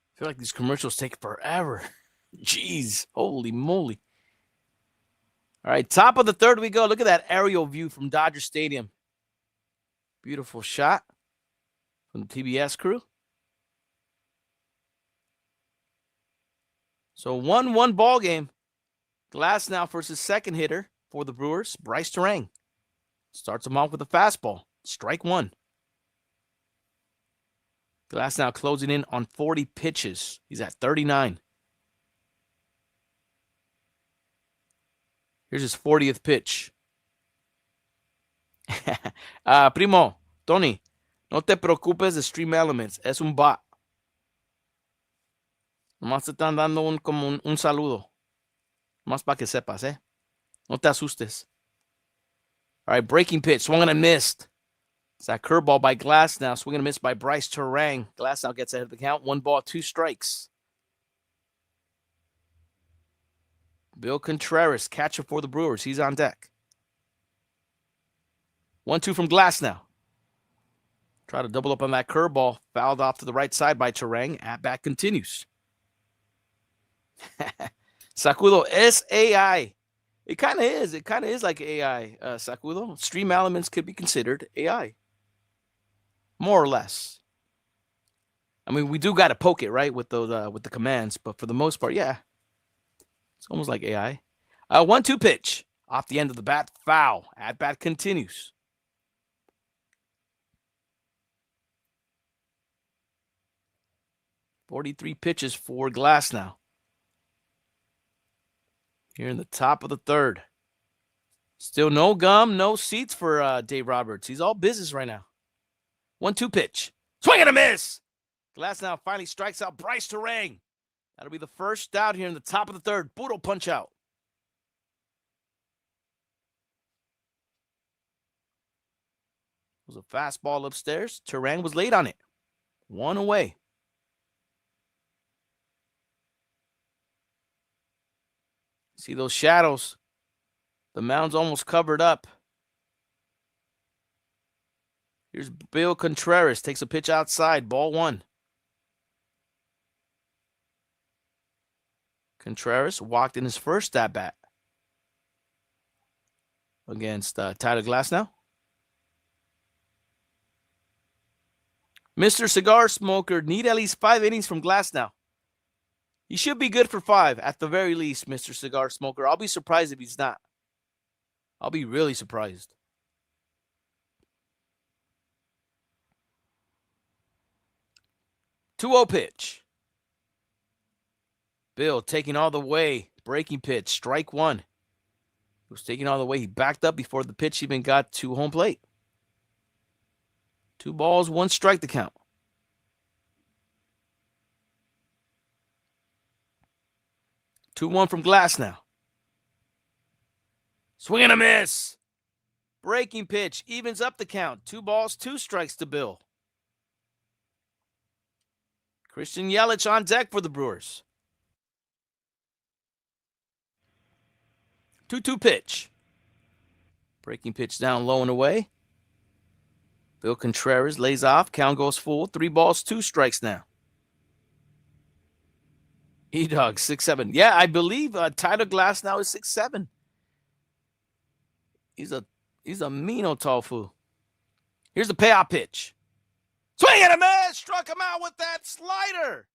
I feel like these commercials take forever. Jeez, holy moly. All right, top of the third we go. Look at that aerial view from Dodger Stadium. Beautiful shot from the TBS crew. So 1-1 ball game. Glass now versus second hitter for the Brewers, Bryce Terang. Starts him off with a fastball. Strike one. Glass now closing in on 40 pitches. He's at 39. Here's his 40th pitch. Primo, Tony, no te preocupes de Stream Elements. Es un bot. Nomás te están dando como un saludo. Nomás para que sepas, eh. No te asustes. All right, breaking pitch. Swung and missed. It's that curveball by Glass now. Swing and miss by Bryce Terang. Glass now gets ahead of the count. 1 ball, 2 strikes. Bill Contreras, catcher for the Brewers. He's on deck. 1-2 from Glass now. Try to double up on that curveball. Fouled off to the right side by Terang. At bat continues. Sacudo es AI. It kind of is. It kind of is like AI, Sacudo. Stream Elements could be considered AI. More or less. I mean, we do got to poke it, right, with those with the commands, but for the most part, yeah. It's almost like AI. 1-2 pitch. Off the end of the bat, foul. At bat continues. .43 pitches for Glass now. Here in the top of the third. Still no gum, no seats for Dave Roberts. He's all business right now. 1-2 pitch. Swing and a miss. Glass now finally strikes out Bryce Terang. That'll be the first out here in the top of the third. Puro punch out. It was a fastball upstairs. Terang was late on it. 1 away. See those shadows? The mound's almost covered up. Here's Bill Contreras. Takes a pitch outside. Ball 1. Contreras walked in his first at-bat against Tyler Glass now. Mr. Cigar Smoker need at least 5 innings from Glass now. He should be good for 5 at the very least, Mr. Cigar Smoker. I'll be surprised if he's not. I'll be really surprised. .2-0 pitch. Bill taking all the way. Breaking pitch. Strike one. He was taking all the way. He backed up before the pitch even got to home plate. 2 balls, 1 strike to count. Two one from Glass now. Swing and a miss. Breaking pitch evens up the count. 2 balls, 2 strikes to Bill. Christian Yelich on deck for the Brewers. 2-2 pitch. Breaking pitch down low and away. Bill Contreras lays off. Count goes full. 3 balls, 2 strikes now. E-Dog, 6'7". Yeah, I believe Tyler Glass now is 6'7". He's a mean tall fool. Here's the payoff pitch. Swing and a miss. Struck him out with that slider.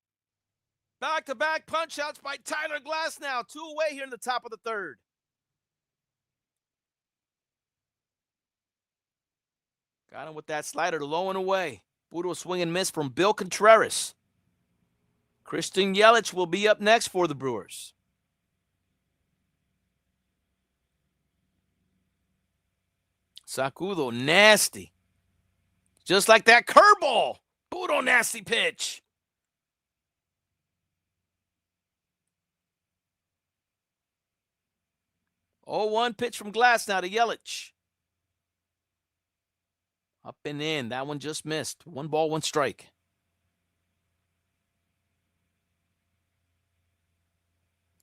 Back-to-back punch-outs by Tyler Glass now. 2 away here in the top of the third. Got him with that slider low and away. Brutal swing and miss from Bill Contreras. Christian Yelich will be up next for the Brewers. Sacudo, nasty. Just like that curveball. Brutal nasty pitch. Oh, 1 pitch from Glass now to Yelich. Up and in. That one just missed. 1 ball, 1 strike.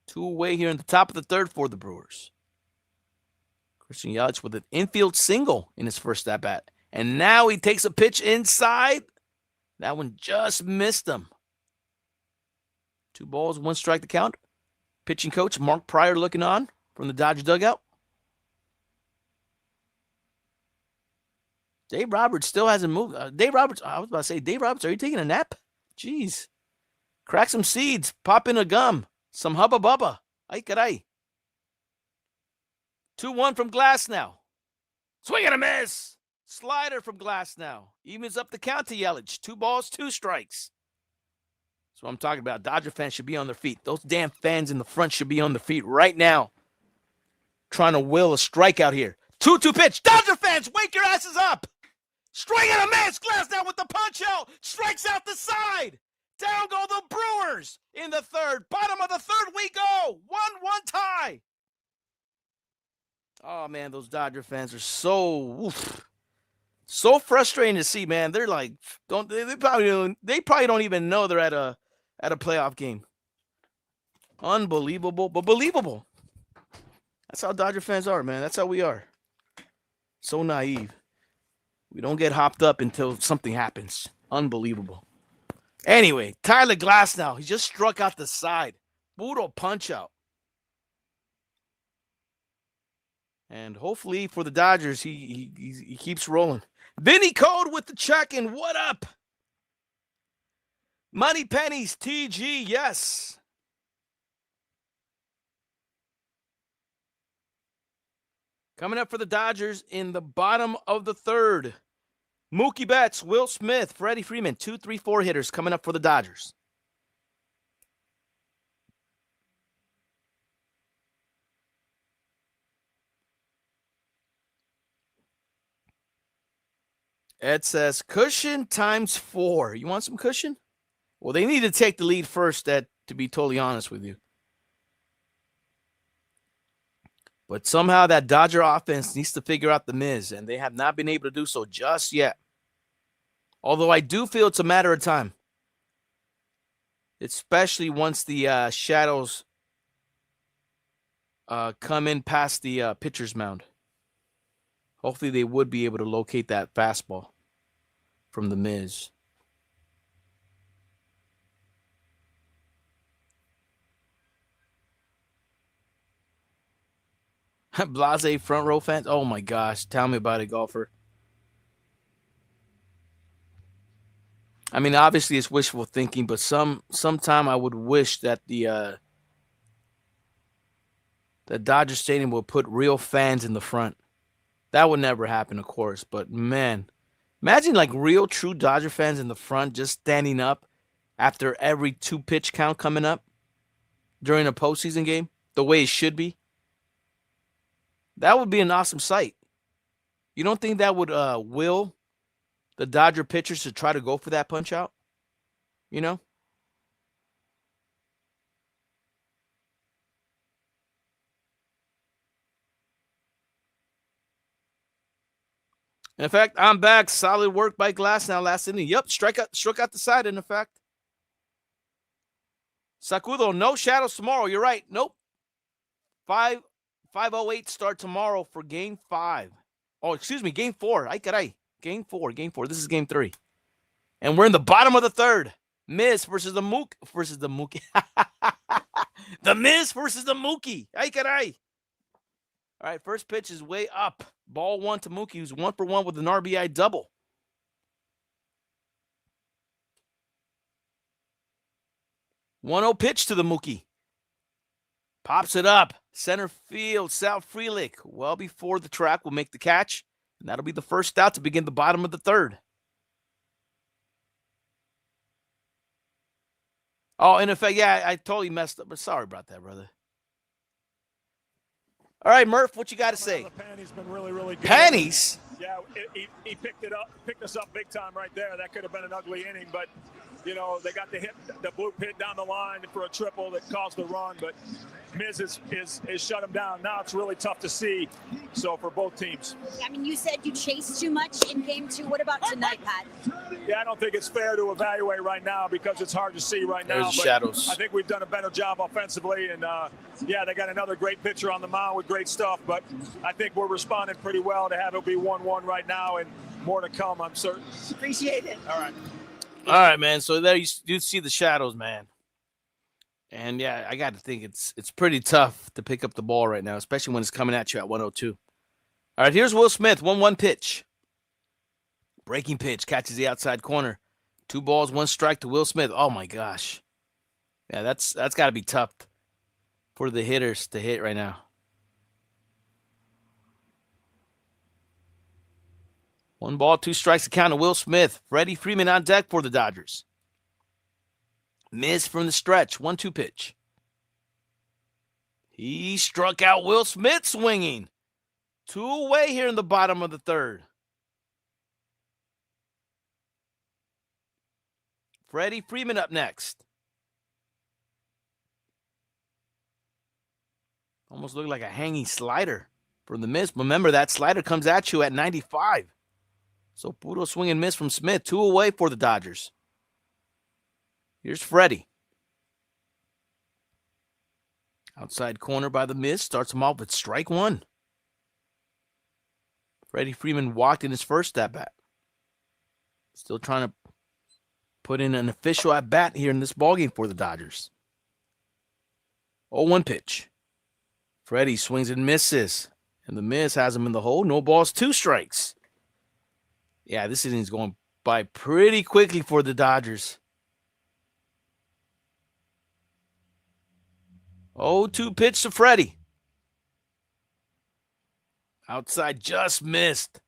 Two away here in the top of the third for the Brewers. Christian Yelich with an infield single in his first at-bat. And now he takes a pitch inside. That one just missed him. 2 balls, 1 strike to count. Pitching coach Mark Pryor looking on from the Dodger dugout. Dave Roberts still hasn't moved. Dave Roberts, I was about to say, Dave Roberts, are you taking a nap? Jeez. Crack some seeds. Pop in a gum. Some hubba bubba. Ay caray. 2-1 from Glass now. Swing and a miss. Slider from Glass now. Evens up the count to Yelich. 2 balls, 2 strikes. That's what I'm talking about. Dodger fans should be on their feet. Those damn fans in the front should be on their feet right now. Trying to will a strikeout here. 2-2 pitch. Dodger fans, wake your asses up. Swing and a miss. Glass now with the punch out. Strikes out the side. Down go the Brewers in the third. Bottom of the third we go. 1-1 tie. Oh, man, those Dodger fans are so frustrating to see, man. They're like, they probably don't even know they're at a playoff game. Unbelievable, but believable. That's how Dodger fans are, man. That's how we are. So naive. We don't get hopped up until something happens. Unbelievable. Anyway, Tyler Glass now. He just struck out the side. Brutal punch out. And hopefully for the Dodgers, he keeps rolling. Vinny Code with the check and what up? Money Pennies, TG, yes. Coming up for the Dodgers in the bottom of the third. Mookie Betts, Will Smith, Freddie Freeman, 2, 3, 4 hitters coming up for the Dodgers. Ed says, cushion times 4. You want some cushion? Well, they need to take the lead first, to be totally honest with you. But somehow that Dodger offense needs to figure out the Miz, and they have not been able to do so just yet. Although I do feel it's a matter of time. Especially once the shadows come in past the pitcher's mound. Hopefully they would be able to locate that fastball from the Miz. Blase front row fans. Oh my gosh. Tell me about it, golfer. I mean, obviously it's wishful thinking, but sometime I would wish that the Dodger Stadium would put real fans in the front. That would never happen, of course, but man, imagine like real true Dodger fans in the front just standing up after every 2 pitch count coming up. during a postseason game, the way it should be. That would be an awesome sight. You don't think that would will the Dodger pitchers to try to go for that punch out? You know? In fact, I'm back. Solid work by Glass now last inning. Yep, struck out the side, in effect. Sakudo, no shadows tomorrow. You're right. Nope. 5:08 start tomorrow for game 5. Oh, excuse me, game 4. Ay, caray. Game 4. This is game 3. And we're in the bottom of the third. Miz versus the Mookie. The Miz versus the Mookie. Ay, caray. All right, first pitch is way up. Ball 1 to Mookie, who's 1 for 1 with an RBI double. One-zero pitch to the Mookie. Pops it up. Center field, Sal Frelick. Well before the track will make the catch. And that'll be the first out to begin the bottom of the third. Oh, in effect, yeah, I totally messed up. But sorry about that, brother. All right, Murph, what you got to say? The panties been really, really good. Panties? Yeah, he picked us up big time right there. That could have been an ugly inning, but you know they got the blue pit down the line for a triple that caused the run. But Miz is shut him down. Now it's really tough to see. So for both teams. I mean, you said you chased too much in game 2. What about tonight, Pat? Yeah, I don't think it's fair to evaluate right now because it's hard to see right now. There's shadows. I think we've done a better job offensively, and yeah, they got another great pitcher on the mound with great stuff. But I think we're responding pretty well to have it be 1-1 right now, and more to come, I'm certain. Appreciate it. All right, man. So there you do see the shadows, man. And yeah, I got to think it's pretty tough to pick up the ball right now, especially when it's coming at you at 102. All right, here's Will Smith, 1-1 pitch. Breaking pitch, catches the outside corner. 2 balls, 1 strike to Will Smith. Oh my gosh. Yeah, that's got to be tough for the hitters to hit right now. 1 ball, 2 strikes to count to Will Smith. Freddie Freeman on deck for the Dodgers. Miz from the stretch, 1-2 pitch. He struck out Will Smith swinging. 2 away here in the bottom of the third. Freddie Freeman up next. Almost looked like a hanging slider from the Miz. Remember, that slider comes at you at 95. So puro swing and miss from Smith. 2 away for the Dodgers. Here's Freddie. Outside corner by the Miz. Starts him off with strike 1. Freddie Freeman walked in his first at-bat. Still trying to put in an official at-bat here in this ballgame for the Dodgers. 0-1 pitch. Freddie swings and misses. And the Miz has him in the hole. No balls, 2 strikes. Yeah, this inning's going by pretty quickly for the Dodgers. 0-2 pitch to Freddie. Outside just missed.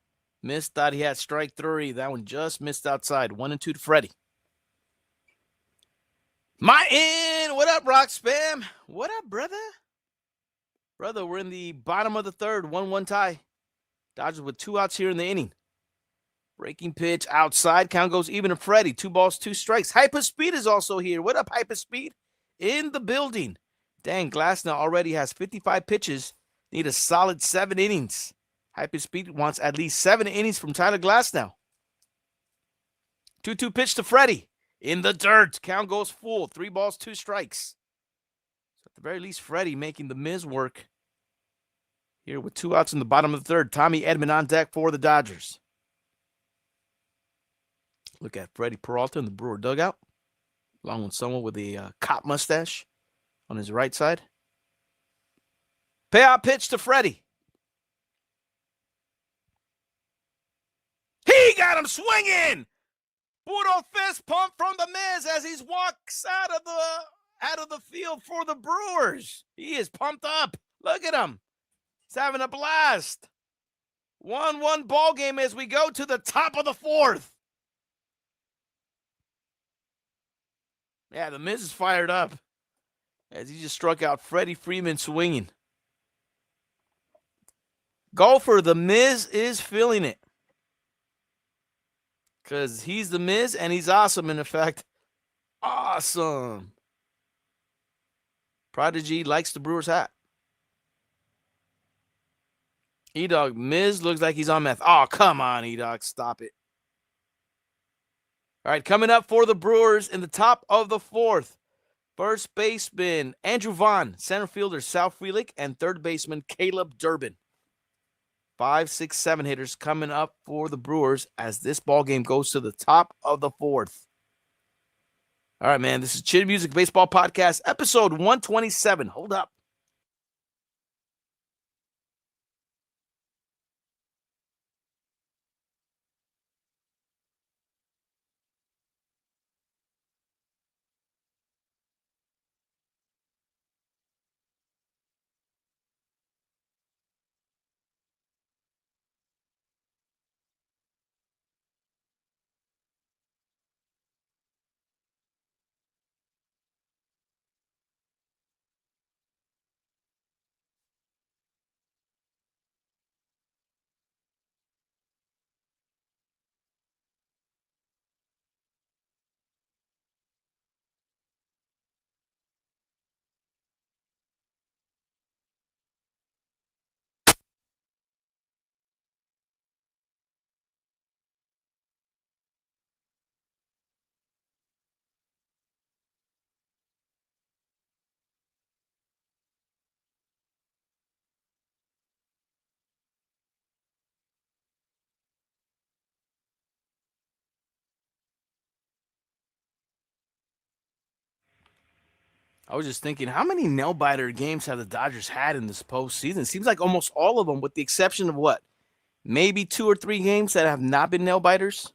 Missed, thought he had strike 3. That one just missed outside. 1-2 to Freddie. Martin, what up, Rock Spam? What up, brother? Brother, we're in the bottom of the third. 1-1 tie. Dodgers with 2 outs here in the inning. Breaking pitch outside. Count goes even to Freddie. 2 balls, 2 strikes. Hyper Speed is also here. What up, Hyper Speed? In the building. Dang, Glasnow already has 55 pitches. Need a solid 7 innings. Hyper Speed wants at least 7 innings from Tyler Glasnow. 2-2 pitch to Freddie. In the dirt. Count goes full. 3 balls, 2 strikes. So at the very least, Freddie making the Miz work here with 2 outs in the bottom of the third. Tommy Edman on deck for the Dodgers. Look at Freddie Peralta in the Brewer dugout, along with someone with a cop mustache on his right side. Payout pitch to Freddie. He got him swinging. Puro fist pump from the Miz as he walks out of the field for the Brewers. He is pumped up. Look at him. He's having a blast. 1-1 ball game as we go to the top of the 4th. Yeah, the Miz is fired up. as he just struck out Freddie Freeman swinging. Golfer, the Miz is feeling it. Because he's the Miz and he's awesome, in effect. Awesome. Prodigy likes the Brewers hat. E-Dog, Miz looks like he's on meth. Oh, come on, E-Dog. Stop it. All right, coming up for the Brewers in the top of the fourth. First baseman, Andrew Vaughn. Center fielder, Sal Frelick. And third baseman, Caleb Durbin. 5, 6, 7 hitters coming up for the Brewers as this ball game goes to the top of the fourth. All right, man. This is Chin Music Baseball Podcast, episode 127. Hold up. I was just thinking, how many nail-biter games have the Dodgers had in this postseason? Seems like almost all of them, with the exception of what? Maybe 2 or 3 games that have not been nail-biters?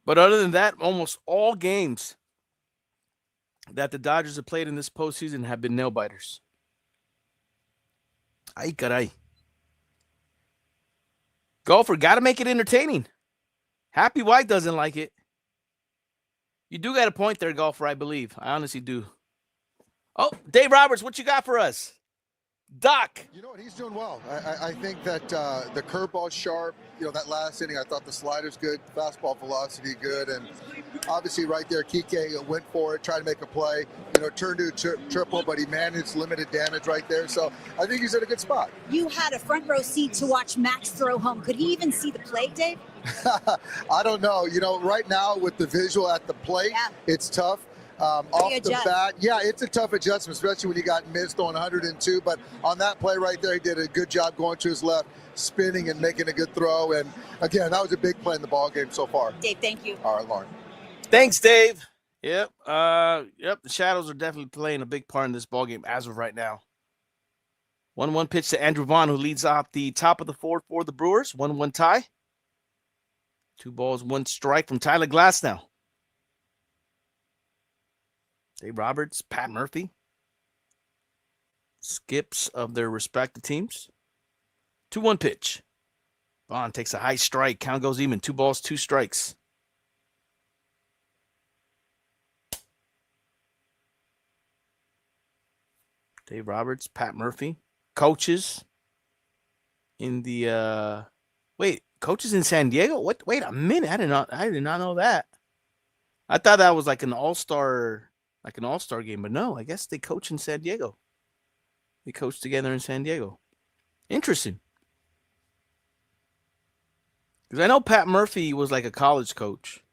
But other than that, almost all games that the Dodgers have played in this postseason have been nail-biters. Ay, caray. Golfer, got to make it entertaining. Happy White doesn't like it. You do got a point there, Golfer, I believe. I honestly do. Oh, Dave Roberts, what you got for us? Doc. You know what? He's doing well. I think that the curveball's sharp. You know, that last inning, I thought the slider's good, fastball velocity good, and obviously right there, Kike went for it, tried to make a play. You know, turned to a triple, but he managed limited damage right there. So I think he's in a good spot. You had a front row seat to watch Max throw home. Could he even see the plate, Dave? I don't know. You know, right now with the visual at the plate, it's tough. Off the bat, it's a tough adjustment, especially when you got Miz throwing 102. But on that play right there, he did a good job going to his left, spinning and making a good throw. And again, that was a big play in the ball game so far. Dave, thank you. All right, Lauren. Thanks, Dave. Yep. The Shadows are definitely playing a big part in this ball game as of right now. 1-1 pitch to Andrew Vaughn, who leads off the top of the fourth for the Brewers. 1-1 tie. 2 balls, 1 strike from Tyler Glasnow. Dave Roberts, Pat Murphy. Skips of their respective teams. 2-1 pitch. Vaughn takes a high strike. Count goes even. 2 balls, 2 strikes. Dave Roberts, Pat Murphy. Coaches in the coaches in San Diego? What? Wait a minute. I did not know that. I thought that was like an all-star game, but no, I guess they coach in San Diego. They coach together in San Diego. Interesting. Because I know Pat Murphy was like a college coach.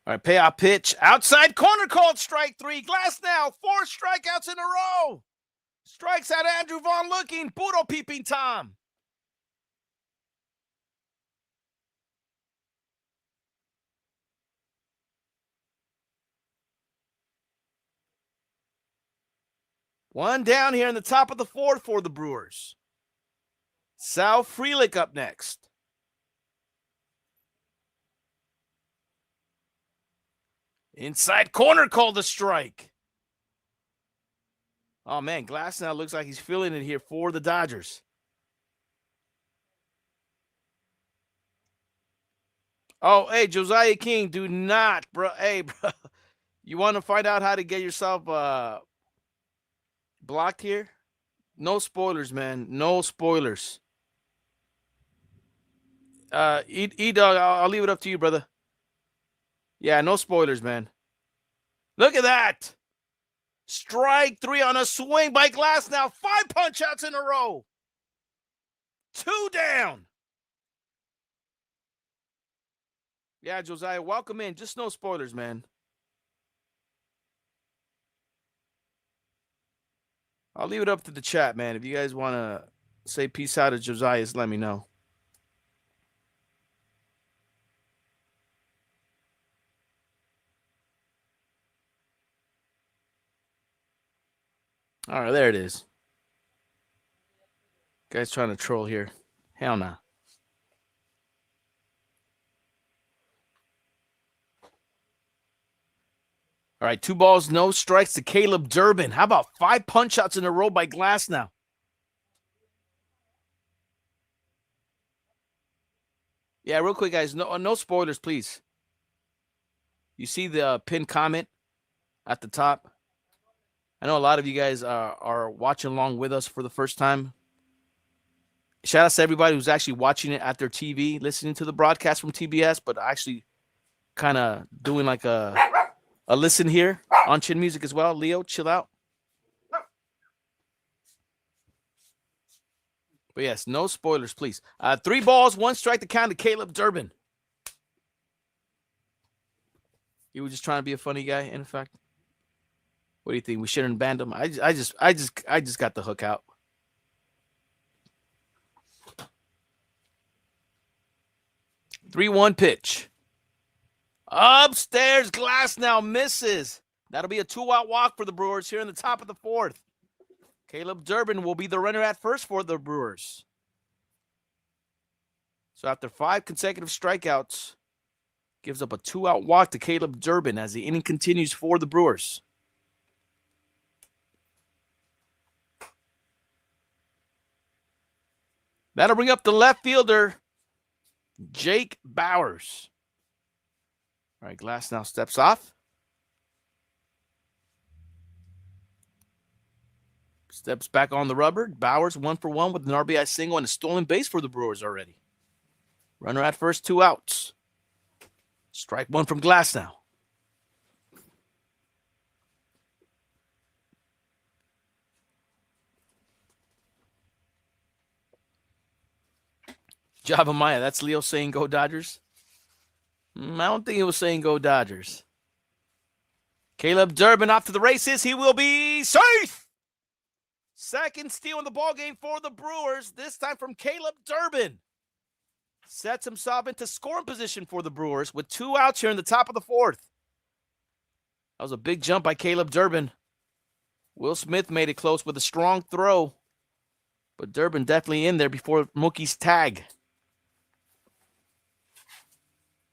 All right, payoff pitch. Outside corner called strike 3. Glasnow, 4 strikeouts in a row. Strikes out Andrew Vaughn looking. Puro peeping Tom. One down here in the top of the fourth for the Brewers. Sal Frelick up next. Inside corner called a strike. Oh, man, Glasnow looks like he's feeling it here for the Dodgers. Oh, hey, Josiah King, do not, bro. Hey, bro. You want to find out how to get yourself blocked here? No spoilers, man. No spoilers. E-Dog, I'll leave it up to you, brother. Yeah, no spoilers, man. Look at that. Strike 3 on a swing by Glass now. 5 punch-outs in a row. 2 down. Yeah, Josiah, welcome in. Just no spoilers, man. I'll leave it up to the chat, man. If you guys want to say peace out to Josiah, just let me know. All right, there it is. Guy's trying to troll here. Hell nah. All right, 2 balls, no strikes to Caleb Durbin. How about 5 punch-outs in a row by Glass now? Yeah, real quick, guys. No spoilers, please. You see the pinned comment at the top? I know a lot of you guys are watching along with us for the first time. Shout out to everybody who's actually watching it at their TV, listening to the broadcast from TBS, but actually kind of doing like a listen here on Chin Music as well. Leo, chill out. But yes, no spoilers, please. 3 balls, 1 strike to count to Caleb Durbin. You were just trying to be a funny guy, in effect. What do you think? We shouldn't have banned him. I just got the hook out. Three-one pitch. Upstairs, Glass now misses. That'll be a 2-out walk for the Brewers here in the top of the 4th. Caleb Durbin will be the runner at first for the Brewers. So after 5 consecutive strikeouts, gives up a 2-out walk to Caleb Durbin as the inning continues for the Brewers. That'll bring up the left fielder, Jake Bowers. All right, Glass now steps off. Steps back on the rubber. Bowers 1 for 1 with an RBI single and a stolen base for the Brewers already. Runner at first, 2 outs. Strike 1 from Glass now. Java Maya, that's Leo saying go Dodgers. I don't think he was saying go Dodgers. Caleb Durbin off to the races. He will be safe. Second steal in the ballgame for the Brewers, this time from Caleb Durbin. Sets himself into scoring position for the Brewers with 2 outs here in the top of the 4th. That was a big jump by Caleb Durbin. Will Smith made it close with a strong throw, but Durbin definitely in there before Mookie's tag.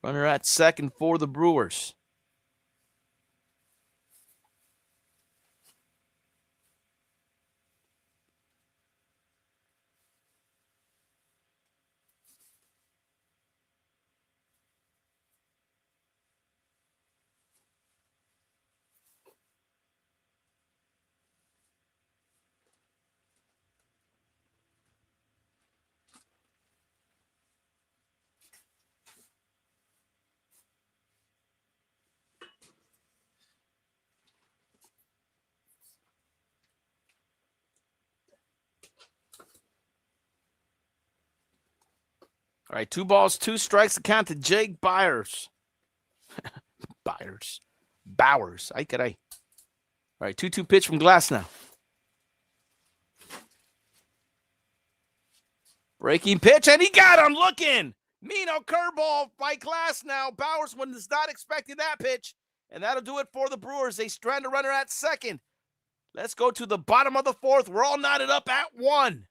Runner at second for the Brewers. All right, 2 balls, 2 strikes to count to Jake Bowers. Bowers. Ay, caray. All right, 2-2 pitch from Glass now. Breaking pitch, and he got him looking. Mino curveball by Glass now. Bowers was not expecting that pitch, and that'll do it for the Brewers. They strand a runner at second. Let's go to the bottom of the 4th. We're all knotted up at 1.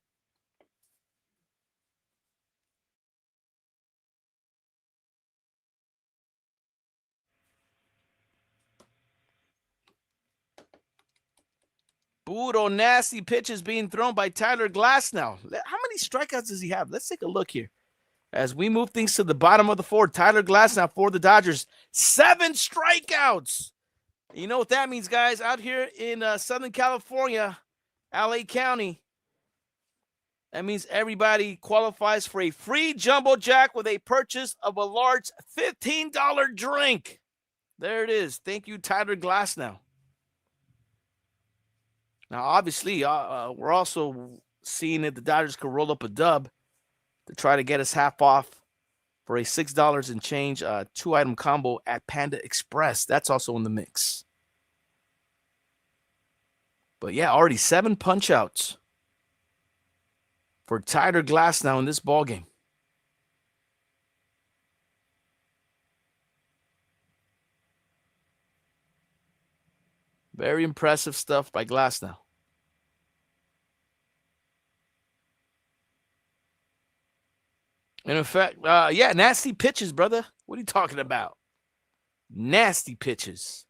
Brutal, nasty pitches being thrown by Tyler Glass now. How many strikeouts does he have? Let's take a look here. As we move things to the bottom of the fourth, Tyler Glasnow for the Dodgers. 7 strikeouts. You know what that means, guys? Out here in Southern California, LA County, that means everybody qualifies for a free Jumbo Jack with a purchase of a large $15 drink. There it is. Thank you, Tyler Glasnow. Now, obviously, we're also seeing if the Dodgers could roll up a dub to try to get us half off for a $6 and change 2-item combo at Panda Express. That's also in the mix. But yeah, already 7 punch-outs for Tyler Glasnow in this ballgame. Very impressive stuff by Glasnow. And in fact, yeah, nasty pitches, brother. What are you talking about? Nasty pitches.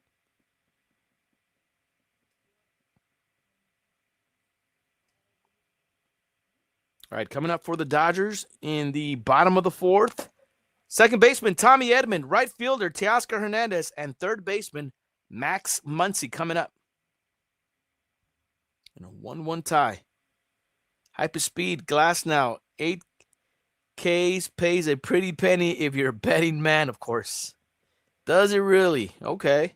All right, coming up for the Dodgers in the bottom of the fourth. Second baseman, Tommy Edman. Right fielder, Teoscar Hernandez. And third baseman, Max Muncy coming up. In a 1-1 tie. Hyperspeed, Glasnow, 8 Ks, pays a pretty penny if you're a betting man, of course. Does it really? Okay.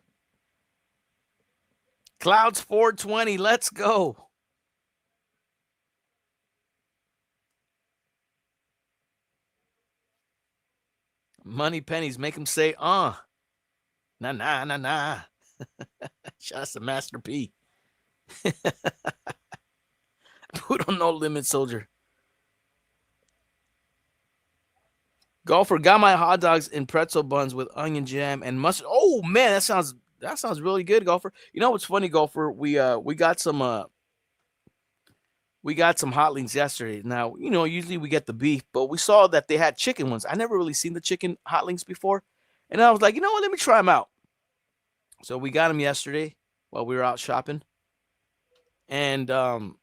Clouds 420, let's go. Money pennies make him say, nah. Shout out to Master P. Put on no limit, soldier. Golfer, got my hot dogs and pretzel buns with onion jam and mustard. Oh man, that sounds really good, Golfer. You know what's funny, Golfer? We got some hot links yesterday. Now, you know, usually we get the beef, but we saw that they had chicken ones. I never really seen the chicken hot links before. And I was like, you know what, let me try them out. So we got them yesterday while we were out shopping. And and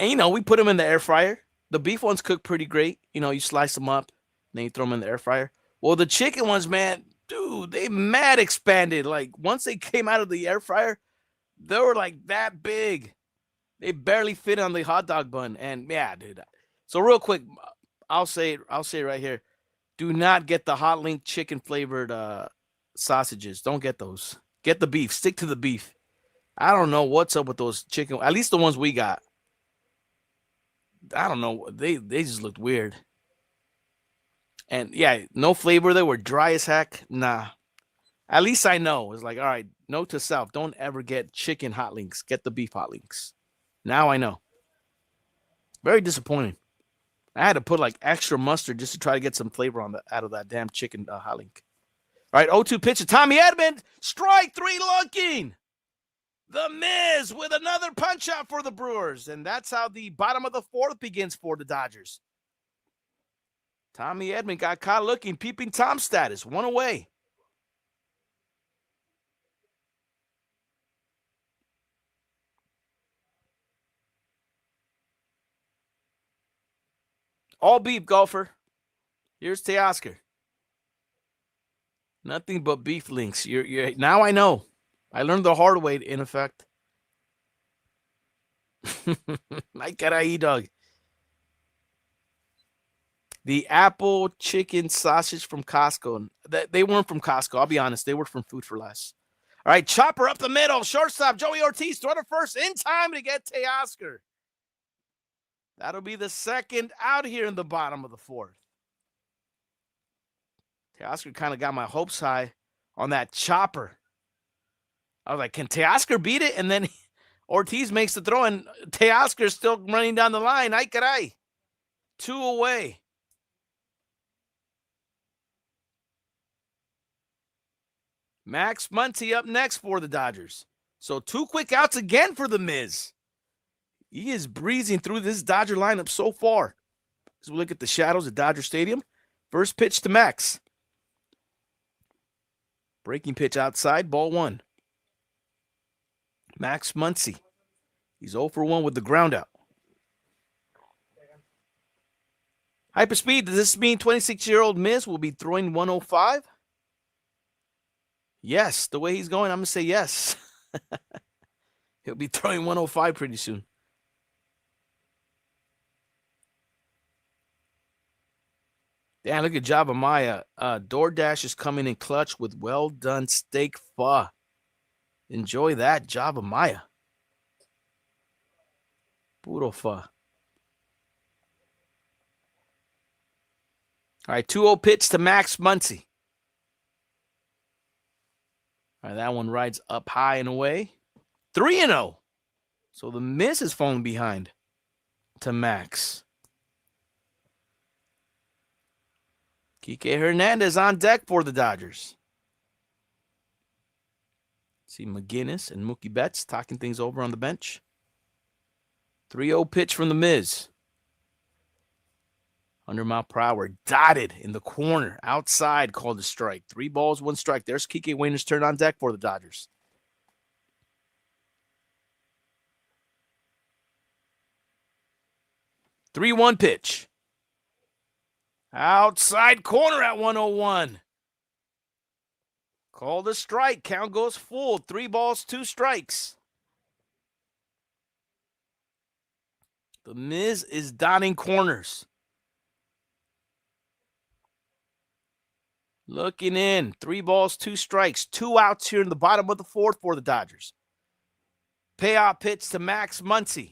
you know, we put them in the air fryer. The beef ones cook pretty great. You know, you slice them up, then you throw them in the air fryer. Well, the chicken ones, man, dude, they mad expanded. Like, once they came out of the air fryer, they were like that big. They barely fit on the hot dog bun. And yeah, dude. So real quick, I'll say it right here. Do not get the hot link chicken flavored sausages. Don't get those. Get the beef. Stick to the beef. I don't know what's up with those chicken. At least the ones we got. I don't know. They just looked weird. And yeah, no flavor. They were dry as heck. Nah. At least I know. It's like, all right, note to self. Don't ever get chicken hot links. Get the beef hot links. Now I know. Very disappointing. I had to put like extra mustard just to try to get some flavor out of that damn chicken hot link. All right, 0-2 pitch to Tommy Edman. Strike 3 looking. The Miz with another punch out for the Brewers. And that's how the bottom of the fourth begins for the Dodgers. Tommy Edman got caught looking, peeping Tom status. 1 away. All beef, Golfer. Here's Teoscar. Nothing but beef links. You're now I know. I learned the hard way, in effect. Ay, caray, dog. The apple chicken sausage from Costco. They weren't from Costco. I'll be honest. They were from Food for Less. All right, chopper up the middle. Shortstop, Joey Ortiz. Throw to first in time to get Teoscar. That'll be the second out here in the bottom of the fourth. Teoscar kind of got my hopes high on that chopper. I was like, can Teoscar beat it? And then Ortiz makes the throw, and Teoscar's still running down the line. Ay, caray. 2 away. Max Muncy up next for the Dodgers. So 2 quick outs again for the Miz. He is breezing through this Dodger lineup so far. As we look at the shadows at Dodger Stadium. First pitch to Max. Breaking pitch outside, ball 1. Max Muncy. He's 0 for 1 with the ground out. Hyperspeed, does this mean 26-year-old Miz will be throwing 105? Yes, the way he's going, I'm going to say yes. He'll be throwing 105 pretty soon. Damn, look at Java Maya. DoorDash is coming in clutch with well-done steak pho. Enjoy that, Java Maya. Puro pho. All right, 2-0 pitch to Max Muncy. All right, that one rides up high and away. 3-0. So the Miz is falling behind to Max. Kike Hernandez on deck for the Dodgers. See McGinnis and Mookie Betts talking things over on the bench. 3-0 pitch from the Miz. 100-mile-per-hour, dotted in the corner, outside, called a strike. 3 balls, 1 strike. There's Kike Wayner's turn on deck for the Dodgers. Three 3-1 pitch. Outside corner at 101. Called a strike. Count goes full. 3 balls, 2 strikes. The Miz is dotting corners. Looking in. 3 balls, 2 strikes. 2 outs here in the bottom of the 4th for the Dodgers. Payoff pitch to Max Muncy.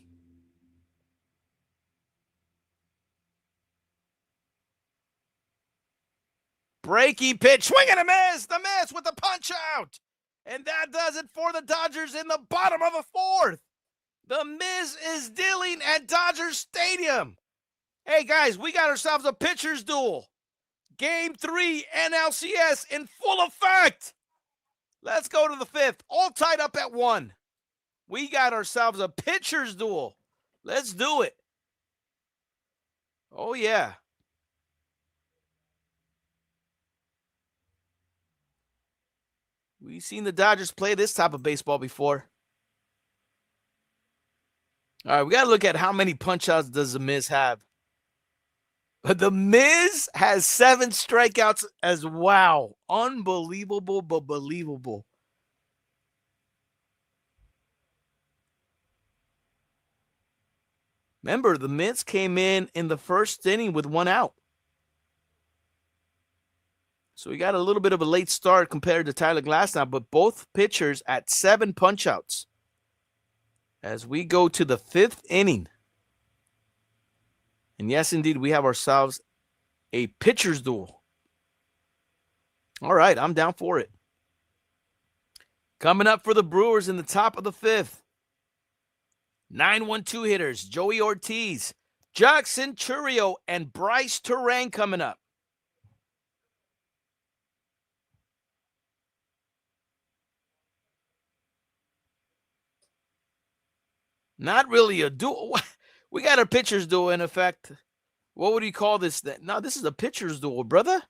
Breaking pitch. Swing and a miss. The Miz with the punch out. And that does it for the Dodgers in the bottom of the 4th. The Miz is dealing at Dodger Stadium. Hey, guys, we got ourselves a pitcher's duel. Game 3 NLCS in full effect. Let's go to the 5th. All tied up at 1. We got ourselves a pitcher's duel. Let's do it. Oh, yeah. We've seen the Dodgers play this type of baseball before. All right, we got to look at how many punch-outs does the Miz have. The Miz has 7 strikeouts as wow. Unbelievable, but believable. Remember, the Miz came in the 1st inning with 1 out. So we got a little bit of a late start compared to Tyler Glasnow, but both pitchers at 7 punch-outs. As we go to the 5th inning. And yes, indeed, we have ourselves a pitcher's duel. All right, I'm down for it. Coming up for the Brewers in the top of the 5th. 9-1-2 hitters, Joey Ortiz, Jackson Chourio, and Bryce Terang coming up. Not really a duel. We got a pitcher's duel in effect. What would you call this? No, this is a pitcher's duel, brother.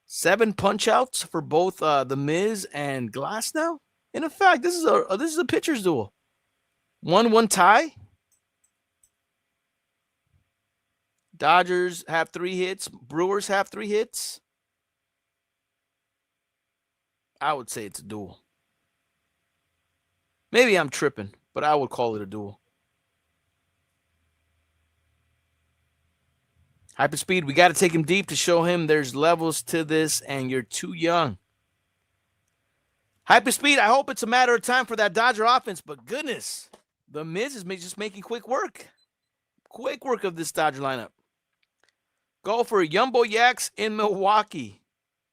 7 punch-outs for both the Miz and Glasnow. In effect, this is a pitcher's duel. 1-1 tie. Dodgers have 3 hits. Brewers have 3 hits. I would say it's a duel. Maybe I'm tripping, but I would call it a duel. Hyperspeed, we got to take him deep to show him there's levels to this, and you're too young. Hyperspeed, I hope it's a matter of time for that Dodger offense, but goodness, the Miz is just making quick work. Quick work of this Dodger lineup. Go for Jumbo Yaks in Milwaukee.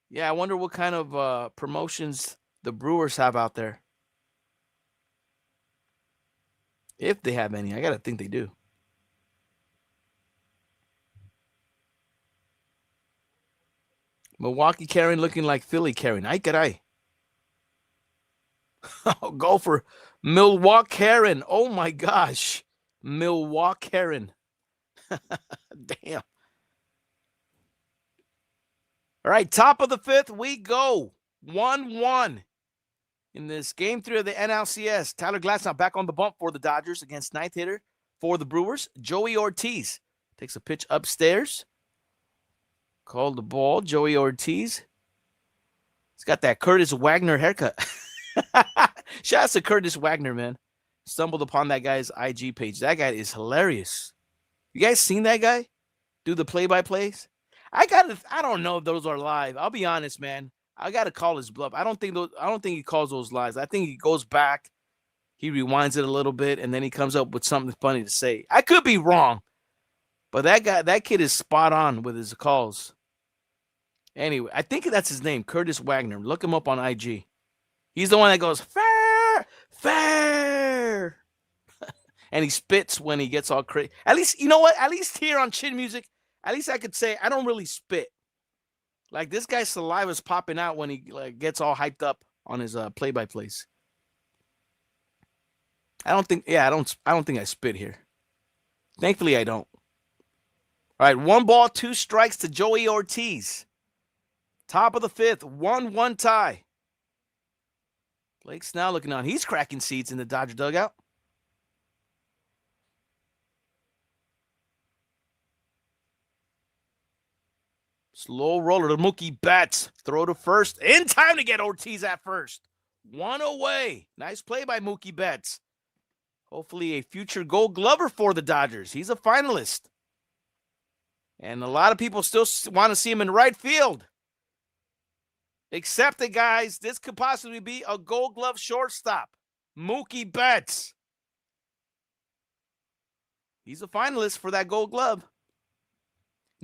Yeah, I wonder what kind of promotions the Brewers have out there. If they have any. I got to think they do. Milwaukee Karen looking like Philly Karen. Ay, caray. Go for Milwaukee Karen. Oh, my gosh. Milwaukee Karen. Damn. All right, top of the 5th, we go. 1-1 in this Game 3 of the NLCS. Tyler Glasnow back on the bump for the Dodgers against 9th hitter for the Brewers, Joey Ortiz. Takes a pitch upstairs. Called the ball. Joey Ortiz. He's got that Curtis Wagner haircut. Shout out to Curtis Wagner, man. Stumbled upon that guy's IG page. That guy is hilarious. You guys seen that guy do the play-by-plays? I don't know if those are live. I'll be honest, man. I gotta call his bluff. I don't think he calls those lives. I think he goes back, he rewinds it a little bit, and then he comes up with something funny to say. I could be wrong, but that kid is spot on with his calls. Anyway, I think that's his name, Curtis Wagner. Look him up on IG. He's the one that goes, fair, fair. And he spits when he gets all crazy. At least, you know what? At least here on Chin Music, at least I could say I don't really spit. Like, this guy's saliva's popping out when he gets all hyped up on his play-by-plays. I don't think I spit here. Thankfully, I don't. All right, 1 ball, 2 strikes to Joey Ortiz. Top of the 5th, 1-1 tie. Blake Snell looking on. He's cracking seats in the Dodger dugout. Slow roller to Mookie Betts. Throw to first. In time to get Ortiz at first. 1 away. Nice play by Mookie Betts. Hopefully a future Gold Glover for the Dodgers. He's a finalist. And a lot of people still want to see him in right field. Accept it, guys. This could possibly be a Gold Glove shortstop. Mookie Betts. He's a finalist for that Gold Glove.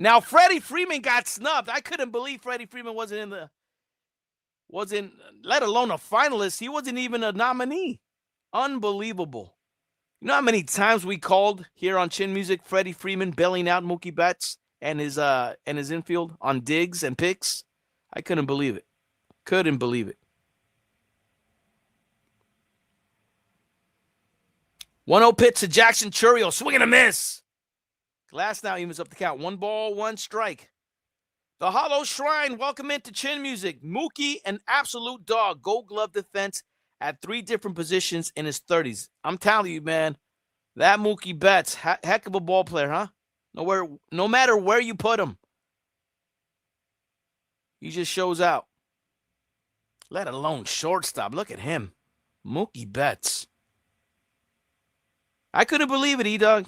Now, Freddie Freeman got snubbed. I couldn't believe Freddie Freeman wasn't, let alone a finalist. He wasn't even a nominee. Unbelievable. You know how many times we called here on Chin Music Freddie Freeman bailing out Mookie Betts and his infield on digs and picks? I couldn't believe it. Couldn't believe it. 1-0 pitch to Jackson Chourio. Swing and a miss. Glass now evens up the count. 1 ball, 1 strike. The Hollow Shrine, welcome into Chin Music. Mookie, an absolute dog. Gold Glove defense at 3 different positions in his 30s. I'm telling you, man, that Mookie Betts, heck of a ball player, huh? No matter where you put him, he just shows out. Let alone shortstop. Look at him. Mookie Betts. I couldn't believe it, E-Dog.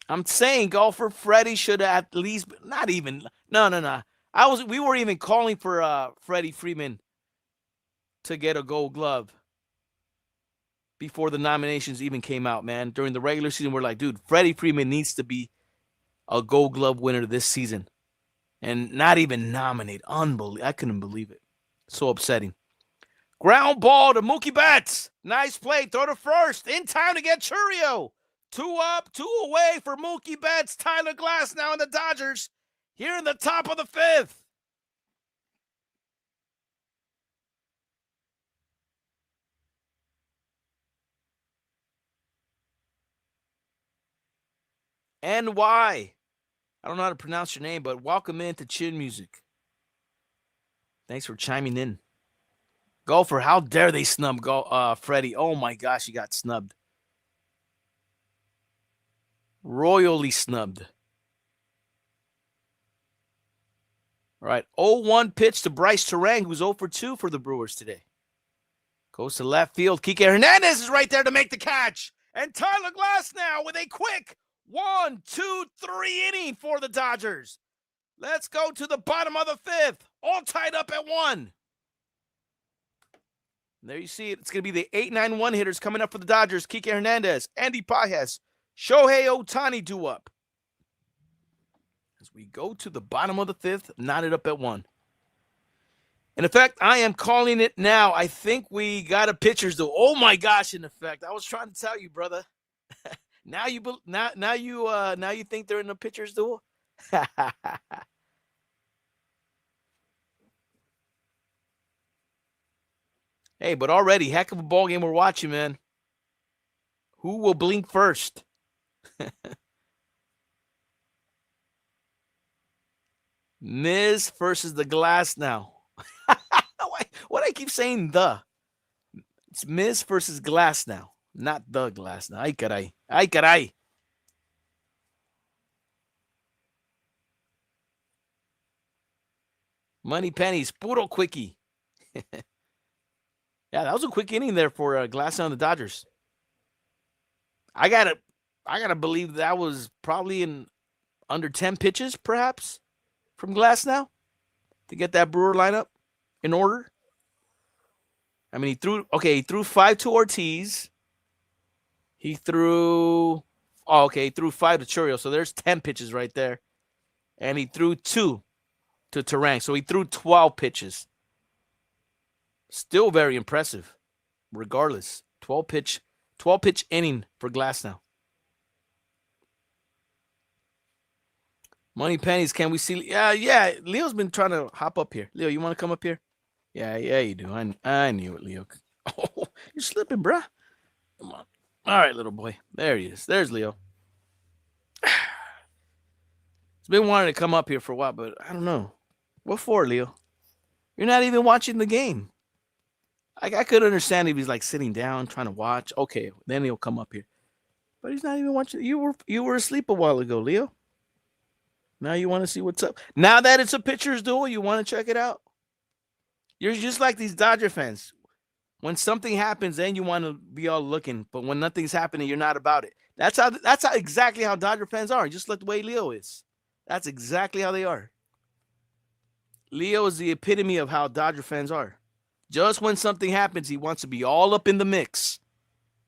I'm saying golfer Freddie should have at least, not even, no. We weren't even calling for Freddie Freeman to get a Gold Glove before the nominations even came out, man. During the regular season, we're like, dude, Freddie Freeman needs to be a Gold Glove winner this season. And not even nominated. Unbelievable. I couldn't believe it. So upsetting. Ground ball to Mookie Betts. Nice play. Throw to first. In time to get Chourio. 2 up, 2 away for Mookie Betts. Tyler Glass now in the Dodgers. Here in the top of the 5th. NY. I don't know how to pronounce your name, but welcome into Chin Music. Thanks for chiming in. Golfer, how dare they snub Freddie? Oh my gosh, he got snubbed. Royally snubbed. All right, 0-1 pitch to Bryce Terang, who's 0 for 2 for the Brewers today. Goes to left field. Kike Hernandez is right there to make the catch. And Tyler Glass now with a quick 1, 2, 3 inning for the Dodgers. Let's go to the bottom of the 5th. All tied up at 1. There you see it. It's going to be the 8-9-1 hitters coming up for the Dodgers. Kike Hernandez, Andy Pages, Shohei Ohtani due up. As we go to the bottom of the 5th, knotted up at 1. In effect, I am calling it now. I think we got a pitcher's duel. Oh my gosh! In effect, I was trying to tell you, brother. Now you think they're in a pitcher's duel. Hey, but already, heck of a ball game we're watching, man. Who will blink first? Miz versus the Glass now. What I keep saying the? It's Miz versus Glass now, not the Glass now. Ay caray. Ay caray. Money pennies, puro quickie. Yeah, that was a quick inning there for Glass on the Dodgers. I gotta believe that was probably in under 10 pitches, perhaps, from Glass now to get that Brewer lineup in order. I mean, he threw 5 to Ortiz. He threw 5 to Churio, so there's 10 pitches right there. And he threw 2 to Terang, so he threw 12 pitches. Still very impressive, regardless. 12 pitch inning for Glass now. Money pennies, can we see? Yeah. Leo's been trying to hop up here. Leo, you want to come up here? Yeah, you do. I knew it, Leo. Oh, you're slipping, bruh. Come on. All right, little boy. There he is. There's Leo. He's been wanting to come up here for a while, but I don't know. What for, Leo? You're not even watching the game. I could understand if he's like sitting down trying to watch. Okay, then he'll come up here. But he's not even watching. You were asleep a while ago, Leo. Now you want to see what's up. Now that it's a pitcher's duel, you want to check it out. You're just like these Dodger fans. When something happens, then you want to be all looking. But when nothing's happening, you're not about it. That's exactly how Dodger fans are. Just like the way Leo is. That's exactly how they are. Leo is the epitome of how Dodger fans are. Just when something happens, he wants to be all up in the mix.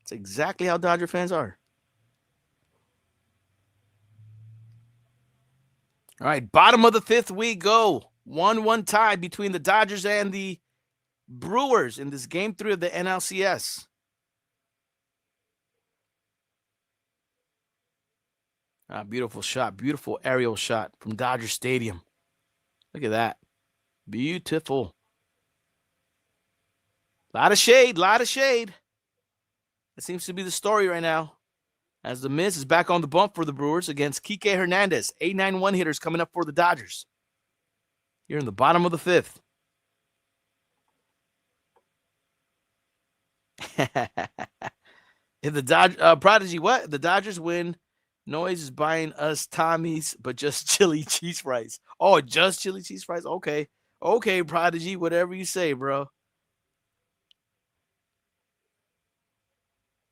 That's exactly how Dodger fans are. All right, bottom of the 5th we go. 1-1 tie between the Dodgers and the Brewers in this Game 3 of the NLCS. Beautiful shot. Beautiful aerial shot from Dodger Stadium. Look at that. Beautiful. Lot of shade. That seems to be the story right now. As the Miz is back on the bump for the Brewers against Kike Hernandez. 8-9-1 hitters coming up for the Dodgers. Here in the bottom of the 5th. If the Prodigy, what? The Dodgers win. Noez is buying us Tommy's, but just chili cheese fries. Oh, just chili cheese fries? Okay. Okay, Prodigy, whatever you say, bro.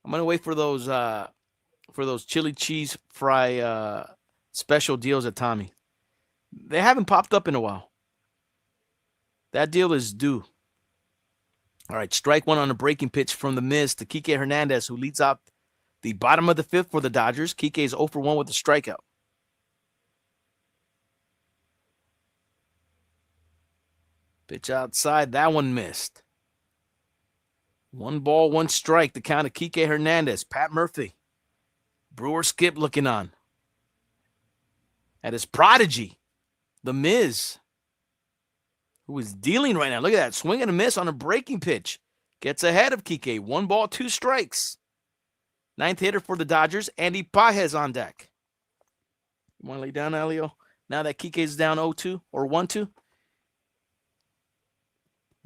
I'm gonna wait for those chili cheese fry special deals at Tommy. They haven't popped up in a while. That deal is due. All right, strike one on a breaking pitch from the Miz to Kike Hernandez, who leads out the bottom of the 5th for the Dodgers. Kike is 0 for 1 with a strikeout. Pitch outside. That one missed. 1 ball, 1 strike. The count of Kike Hernandez. Pat Murphy. Brewer Skip looking on. At his prodigy, the Miz, who is dealing right now. Look at that. Swing and a miss on a breaking pitch. Gets ahead of Kike. 1 ball, 2 strikes. 9th hitter for the Dodgers, Andy Pages on deck. You want to lay down, Elio? Now that Kike is down 0-2 or 1-2?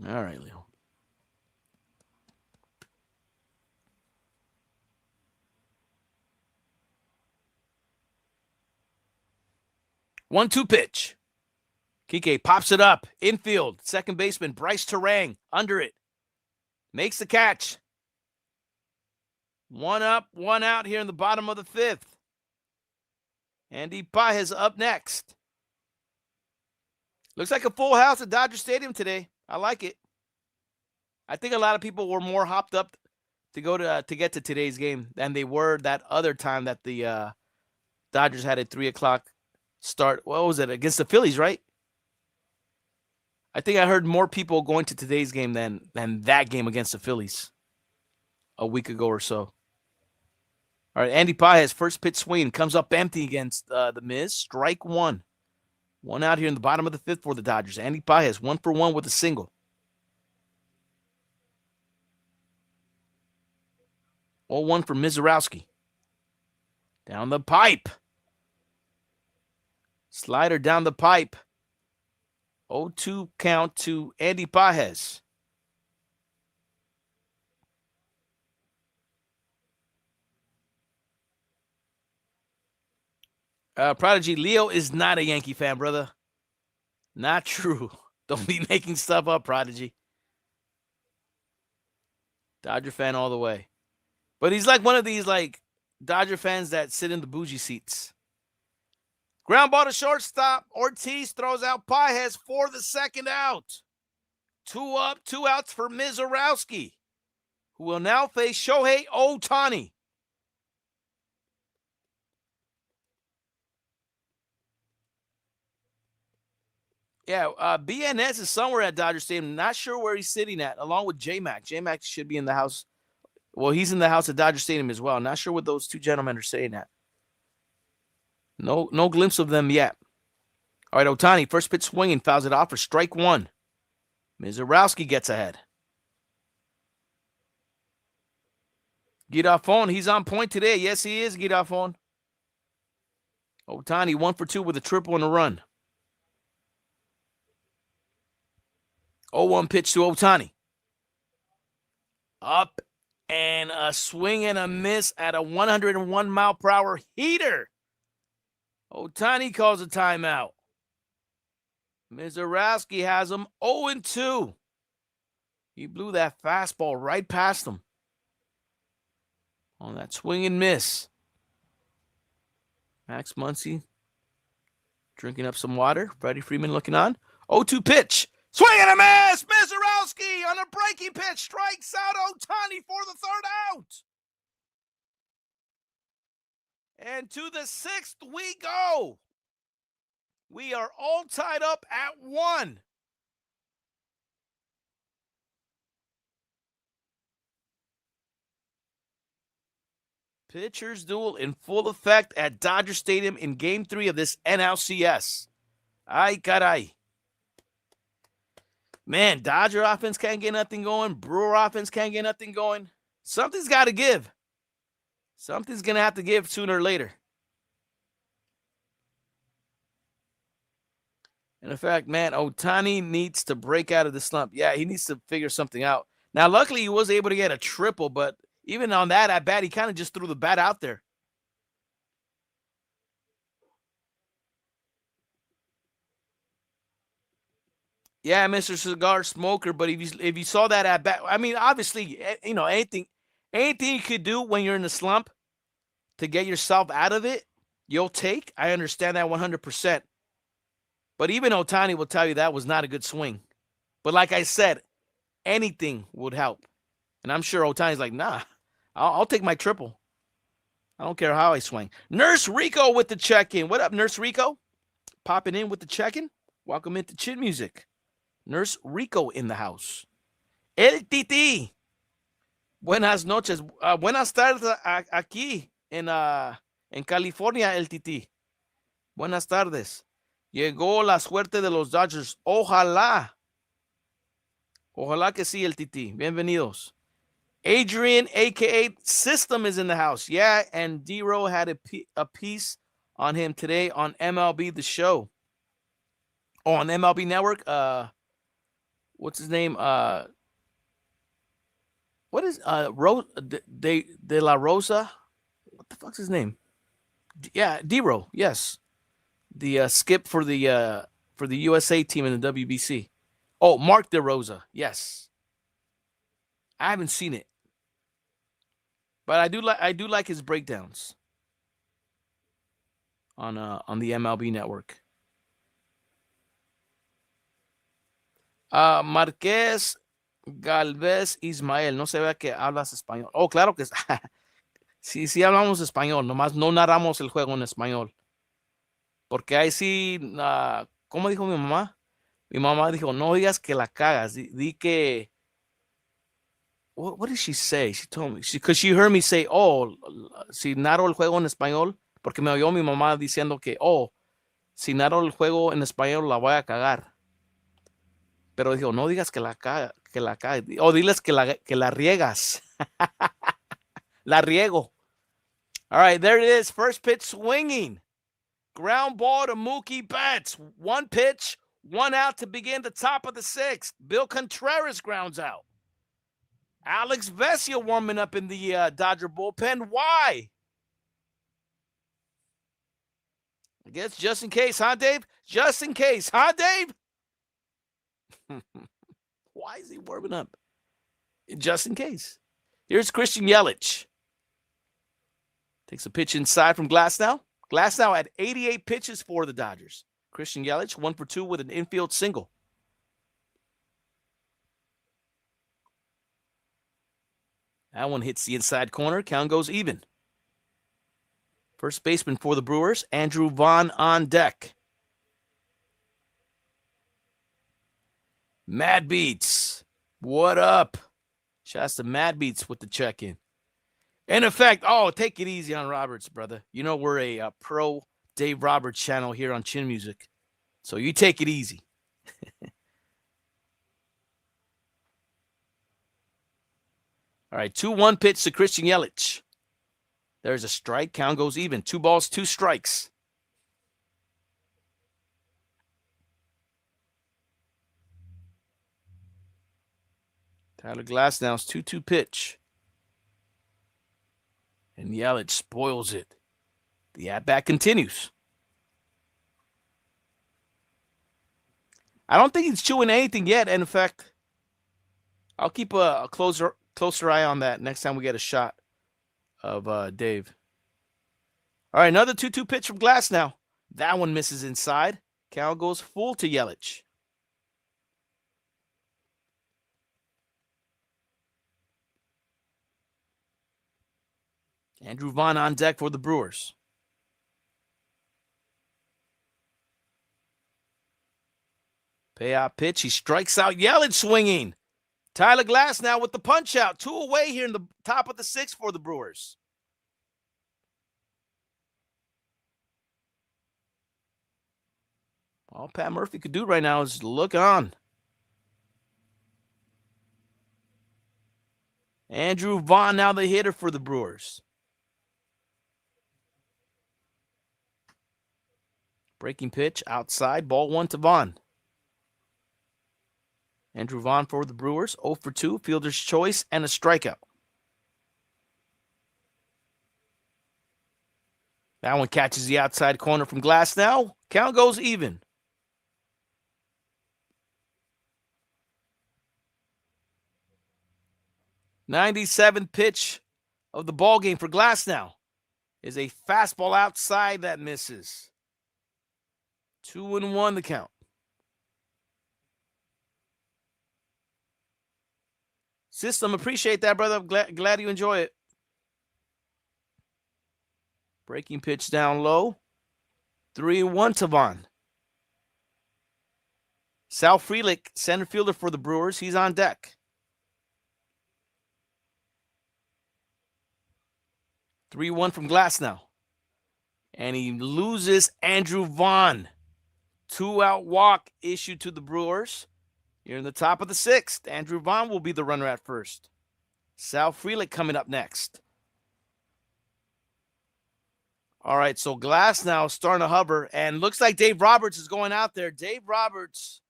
All right, Leo. One-two pitch. Kike pops it up. Infield. Second baseman Bryce Terang under it. Makes the catch. 1 up, 1 out here in the bottom of the 5th. Andy Pages up next. Looks like a full house at Dodger Stadium today. I like it. I think a lot of people were more hopped up to go to get to today's game than they were that other time that the Dodgers had a 3 o'clock start. What was it? Against the Phillies, right? I think I heard more people going to today's game than that game against the Phillies a week ago or so. All right, Andy Pages, first pitch swing, comes up empty against the Miz. Strike 1. 1 out here in the bottom of the 5th for the Dodgers. Andy Pages, 1 for 1 with a single. 0-1 for Mizorowski. Down the pipe. Slider down the pipe. 0-2 count to Andy Pages. Prodigy, Leo is not a Yankee fan, brother. Not true. Don't be making stuff up, Prodigy. Dodger fan all the way. But he's like one of these like Dodger fans that sit in the bougie seats. Ground ball to shortstop. Ortiz throws out Pages for the second out. 2 up, 2 outs for Mizorowski, who will now face Shohei Ohtani. Yeah, BNS is somewhere at Dodger Stadium. Not sure where he's sitting at, along with J-Mac. J-Mac should be in the house. Well, he's in the house at Dodger Stadium as well. Not sure what those two gentlemen are sitting at. No glimpse of them yet. All right, Ohtani, first pitch swinging, fouls it off for strike 1. Mizorowski gets ahead. Girafon, he's on point today. Yes, he is, Girafon. Ohtani 1 for 2 with a triple and a run. 0-1 pitch to Ohtani. Up and a swing and a miss at a 101 mile per hour heater. Ohtani calls a timeout. Mizorowski has him 0-2. He blew that fastball right past him on that swing and miss. Max Muncy drinking up some water. Freddie Freeman looking on. 0-2 pitch. Swing and a miss! Mizorowski on a breaking pitch strikes out Ohtani for the third out. And to the 6th we go. We are all tied up at 1. Pitchers duel in full effect at Dodger Stadium in Game 3 of this NLCS. Ay, caray. Man, Dodger offense can't get nothing going. Brewer offense can't get nothing going. Something's got to give. Something's going to have to give sooner or later. And in fact, man, Ohtani needs to break out of the slump. Yeah, he needs to figure something out. Now, luckily, he was able to get a triple, but even on that at bat, he kind of just threw the bat out there. Yeah, Mr. Cigar Smoker, but if you saw that at bat, I mean, obviously, you know, anything you could do when you're in a slump to get yourself out of it, you'll take. I understand that 100%. But even Ohtani will tell you that was not a good swing. But like I said, anything would help. And I'm sure Ohtani's like, nah, I'll take my triple. I don't care how I swing. Nurse Rico with the check-in. What up, Nurse Rico? Popping in with the check-in. Welcome into Chin Music. Nurse Rico in the house. El Titi. Buenas noches. Buenas tardes aquí en California, El Titi. Buenas tardes. Llegó la suerte de los Dodgers. Ojalá. Ojalá que sí, El Titi. Bienvenidos. Adrian, a.k.a. System, is in the house. Yeah, and D-Row had a piece on him today on MLB The Show. Oh, on MLB Network. What's his name? What is De La Rosa? What the fuck's his name? Yeah, D-Row. Yes, the skip for the USA team in the WBC. Oh, Mark DeRosa. Yes, I haven't seen it, but I do like his breakdowns on the MLB Network. Marqués Galvez Ismael, no se vea que hablas español. Oh, claro que sí hablamos español, nomás no narramos el juego en español. Porque ahí sí, ¿cómo dijo mi mamá? Mi mamá dijo, no digas que la cagas, di que... What did she say? She told me, because she heard me say, oh, si narro el juego en español, porque me oyó mi mamá diciendo que, oh, si narro el juego en español la voy a cagar. Pero dijo, no digas que la caga. O diles que la riegas. La riego. All right, there it is. First pitch swinging. Ground ball to Mookie Betts. 1 pitch, 1 out to begin the top of the 6th. Bill Contreras grounds out. Alex Vesia warming up in the Dodger bullpen. Why? I guess just in case, huh, Dave? Just in case, huh, Dave? Why is he warming up? Just in case. Here's Christian Yelich. Takes a pitch inside from Glasnow. Glasnow had 88 pitches for the Dodgers. Christian Yelich, 1 for 2 with an infield single. That one hits the inside corner. Count goes even. First baseman for the Brewers, Andrew Vaughn on deck. Mad Beats, what up? Shouts to Mad Beats with the check-in. In effect, take it easy on Roberts, brother. You know we're a pro Dave Roberts channel here on Chin Music. So you take it easy. All right, 2-1 pitch to Christian Yelich. There's a strike. Count goes even. 2 balls, 2 strikes. Tyler Glasnow's 2-2 pitch. And Yelich spoils it. The at-bat continues. I don't think he's chewing anything yet. And in fact, I'll keep a closer eye on that next time we get a shot of Dave. All right, another 2-2 pitch from Glasnow. That one misses inside. Count goes full to Yelich. Andrew Vaughn on deck for the Brewers. Payout pitch. He strikes out Yelich swinging. Tyler Glasnow with the punch out. 2 away here in the top of the 6th for the Brewers. All Pat Murphy could do right now is look on. Andrew Vaughn now the hitter for the Brewers. Breaking pitch outside. Ball 1 to Vaughn. Andrew Vaughn for the Brewers. 0 for 2. Fielder's choice and a strikeout. That one catches the outside corner from Glasnow. Count goes even. '97th pitch of the ball game for Glasnow is a fastball outside that misses. 2-1 the count. System, appreciate that, brother. Glad you enjoy it. Breaking pitch down low. 3-1 to Vaughn. Sal Frelick, center fielder for the Brewers. He's on deck. 3-1 from Glasnow. And he loses Andrew Vaughn. 2-out walk issued to the Brewers. You're in the top of the 6th. Andrew Vaughn will be the runner at first. Sal Frelick coming up next. All right, so Glasnow starting to hover. And looks like Dave Roberts is going out there. Dave Roberts,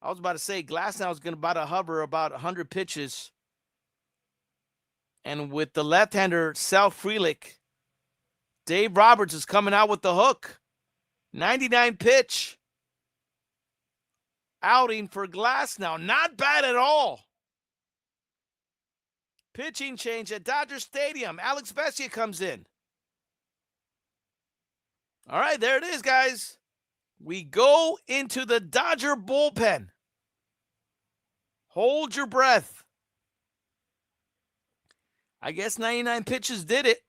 I was about to say, Glasnow is going to hover about 100 pitches. And with the left-hander, Sal Frelick, Dave Roberts is coming out with the hook. 99 pitch outing for Glasnow. Not bad at all. Pitching change at Dodger Stadium. Alex Vesia comes in. All right, there it is, guys. We go into the Dodger bullpen. Hold your breath. I guess 99 pitches did it.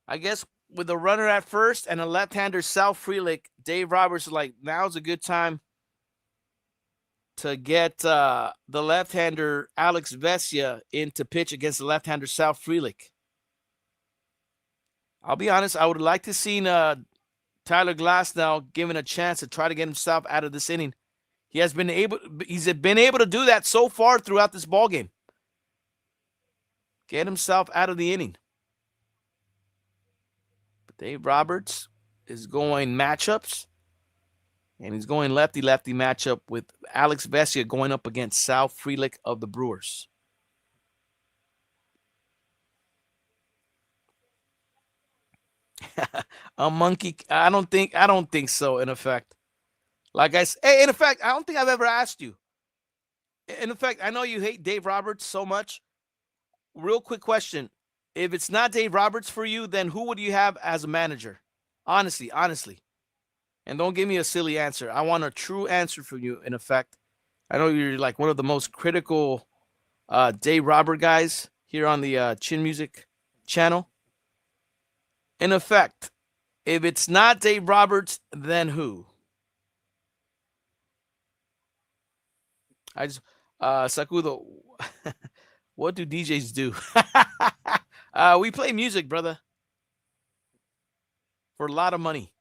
I guess with a runner at first and a left-hander, Sal Frelick, Dave Roberts is like, now's a good time to get the left-hander, Alex Vesia, in to pitch against the left-hander, Sal Frelick. I'll be honest, I would have liked to see Tyler Glasnow given a chance to try to get himself out of this inning. He's been able to do that so far throughout this ballgame. Get himself out of the inning. But Dave Roberts is going matchups. And he's going lefty-lefty matchup with Alex Vesia going up against Sal Frelick of the Brewers. A monkey? I don't think so, in effect. Like I said, hey, in fact, I don't think I've ever asked you. In fact, I know you hate Dave Roberts so much. Real quick question. If it's not Dave Roberts for you, then who would you have as a manager? Honestly. And don't give me a silly answer. I want a true answer from you, in effect. I know you're like one of the most critical Dave Robert guys here on the Chin Music channel. In effect, if it's not Dave Roberts, then who? I just Sakudo, what do DJs do? We play music, brother, for a lot of money.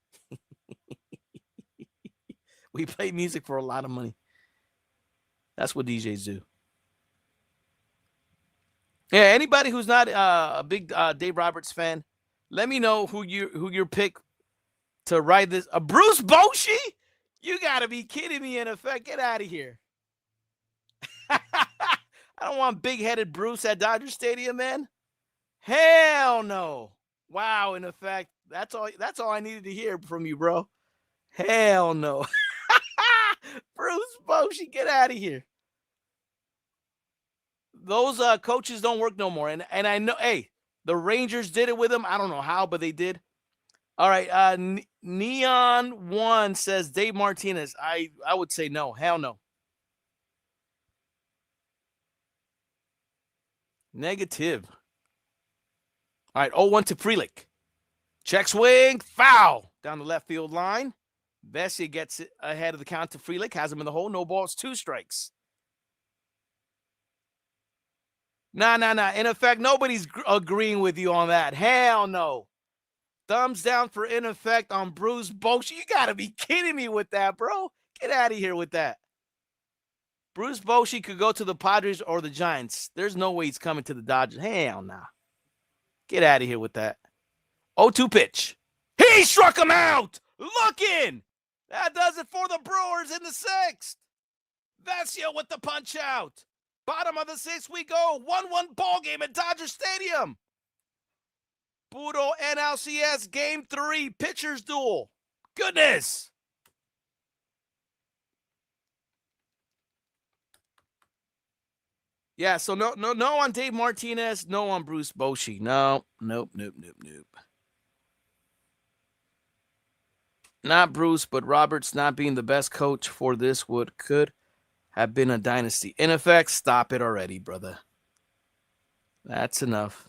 We play music for a lot of money. That's what DJs do. Yeah, anybody who's not a big Dave Roberts fan, let me know who your pick to ride this. Bruce Bochy? You gotta be kidding me! In effect, get out of here. I don't want big-headed Bruce at Dodger Stadium, man. Hell no! Wow, in effect, that's all I needed to hear from you, bro. Hell no. Bruce Bochy, get out of here. Those coaches don't work no more. And I know, hey, the Rangers did it with him. I don't know how, but they did. All right. Neon One says Dave Martinez. I would say no. Hell no. Negative. All right. 0-1 to Frelick. Check swing. Foul. Down the left field line. Vesia gets it ahead of the count to Frelick. Has him in the hole. No balls. 2 strikes. Nah. In effect, nobody's agreeing with you on that. Hell no. Thumbs down for in effect on Bruce Bochy. You got to be kidding me with that, bro. Get out of here with that. Bruce Bochy could go to the Padres or the Giants. There's no way he's coming to the Dodgers. Hell nah. Get out of here with that. 0-2 pitch. He struck him out. Look in. That does it for the Brewers in the 6th. Vesia with the punch out. Bottom of the 6th we go. 1-1 ball game at Dodger Stadium. Puro NLCS Game 3 pitchers duel. Goodness. Yeah, so no on Dave Martinez, no on Bruce Bochy. Nope. Not Bruce, but Roberts not being the best coach for this could have been a dynasty. In effect, stop it already, brother. That's enough.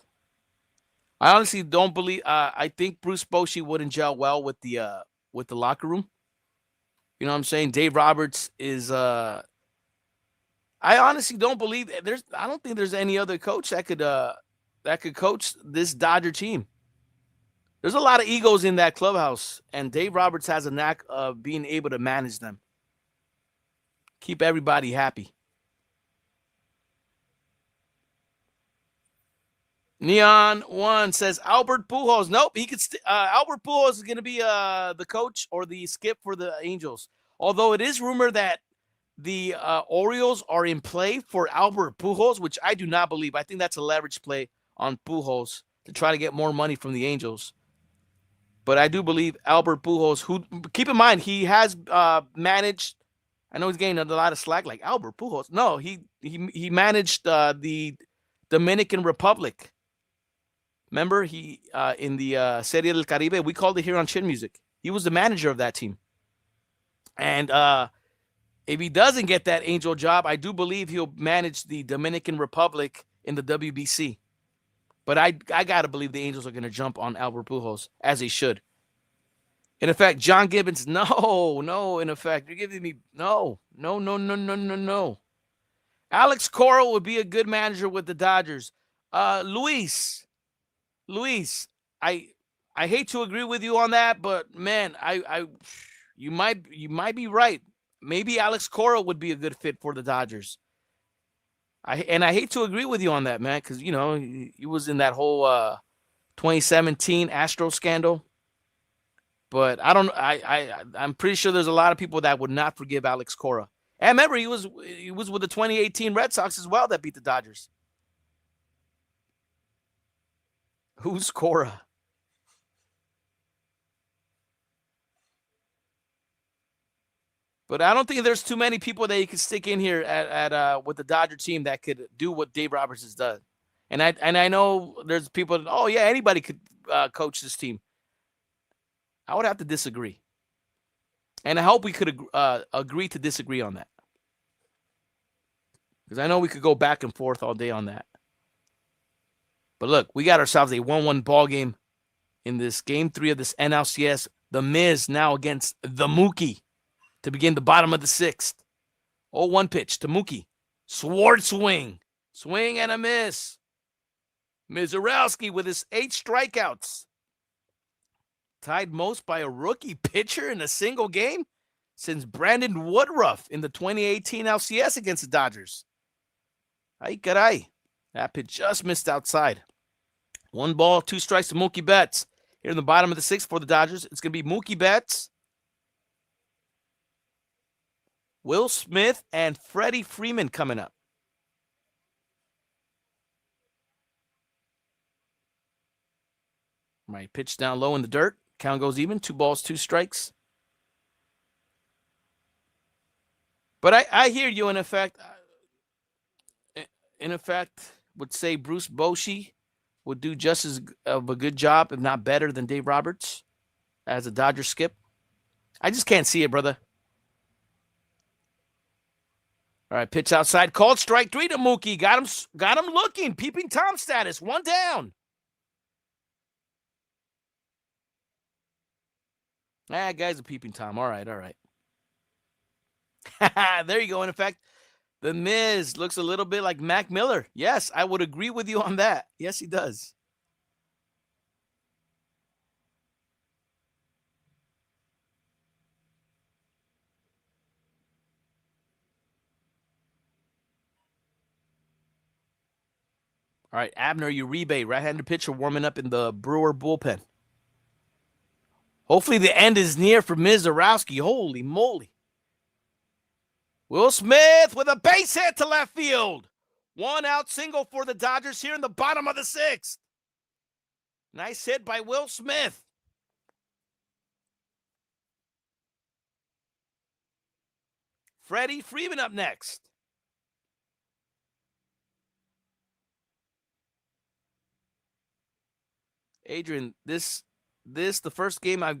I honestly don't believe. I think Bruce Bochy wouldn't gel well with the locker room. You know what I'm saying? Dave Roberts is. I honestly don't believe I don't think there's any other coach that could coach this Dodger team. There's a lot of egos in that clubhouse, and Dave Roberts has a knack of being able to manage them. Keep everybody happy. Neon One says Albert Pujols. Nope, he could. Albert Pujols is going to be the coach or the skip for the Angels. Although it is rumored that the Orioles are in play for Albert Pujols, which I do not believe. I think that's a leverage play on Pujols to try to get more money from the Angels. But I do believe Albert Pujols, who, keep in mind, he has managed. I know he's getting a lot of slack, like Albert Pujols. No, he managed the Dominican Republic. Remember, he in the Serie del Caribe, we called it here on Chin Music. He was the manager of that team. And if he doesn't get that Angel job, I do believe he'll manage the Dominican Republic in the WBC. But I got to believe the Angels are going to jump on Albert Pujols, as they should. In effect, John Gibbons, no, in effect. You're giving me, no. Alex Cora would be a good manager with the Dodgers. Luis, I hate to agree with you on that, but man, you might be right. Maybe Alex Cora would be a good fit for the Dodgers. I hate to agree with you on that, man, because, you know, he was in that whole 2017 Astro scandal. But I'm pretty sure there's a lot of people that would not forgive Alex Cora. And remember, he was with the 2018 Red Sox as well that beat the Dodgers. Who's Cora? But I don't think there's too many people that you can stick in here at with the Dodger team that could do what Dave Roberts has done. And I know there's people that, oh yeah, anybody could coach this team. I would have to disagree. And I hope we could agree to disagree on that. Because I know we could go back and forth all day on that. But look, we got ourselves a 1-1 ball game in this game 3 of this NLCS. The Miz now against the Mookie to begin the bottom of the 6th. 0-1 pitch to Mookie. Sword swing. Swing and a miss. Mizorowski with his 8 strikeouts. Tied most by a rookie pitcher in a single game since Brandon Woodruff in the 2018 LCS against the Dodgers. Ay caray. That pitch just missed outside. 1 ball, 2 strikes to Mookie Betts. Here in the bottom of the 6th for the Dodgers, it's going to be Mookie Betts, Will Smith, and Freddie Freeman coming up. Right, pitch down low in the dirt. Count goes even. 2 balls, 2 strikes. But I hear you, in effect, would say Bruce Bochy would do just as of a good job, if not better, than Dave Roberts as a Dodger skip. I just can't see it, brother. All right, pitch outside. Called strike 3 to Mookie. Got him looking. Peeping Tom status. 1 down. Guy's a peeping Tom. All right. There you go. In effect, the Miz looks a little bit like Mac Miller. Yes, I would agree with you on that. Yes, he does. All right, Abner Uribe, right-handed pitcher, warming up in the Brewer bullpen. Hopefully the end is near for Mizorowski. Holy moly. Will Smith with a base hit to left field. 1 out single for the Dodgers here in the bottom of the 6th. Nice hit by Will Smith. Freddie Freeman up next. Adrian, this the first game I've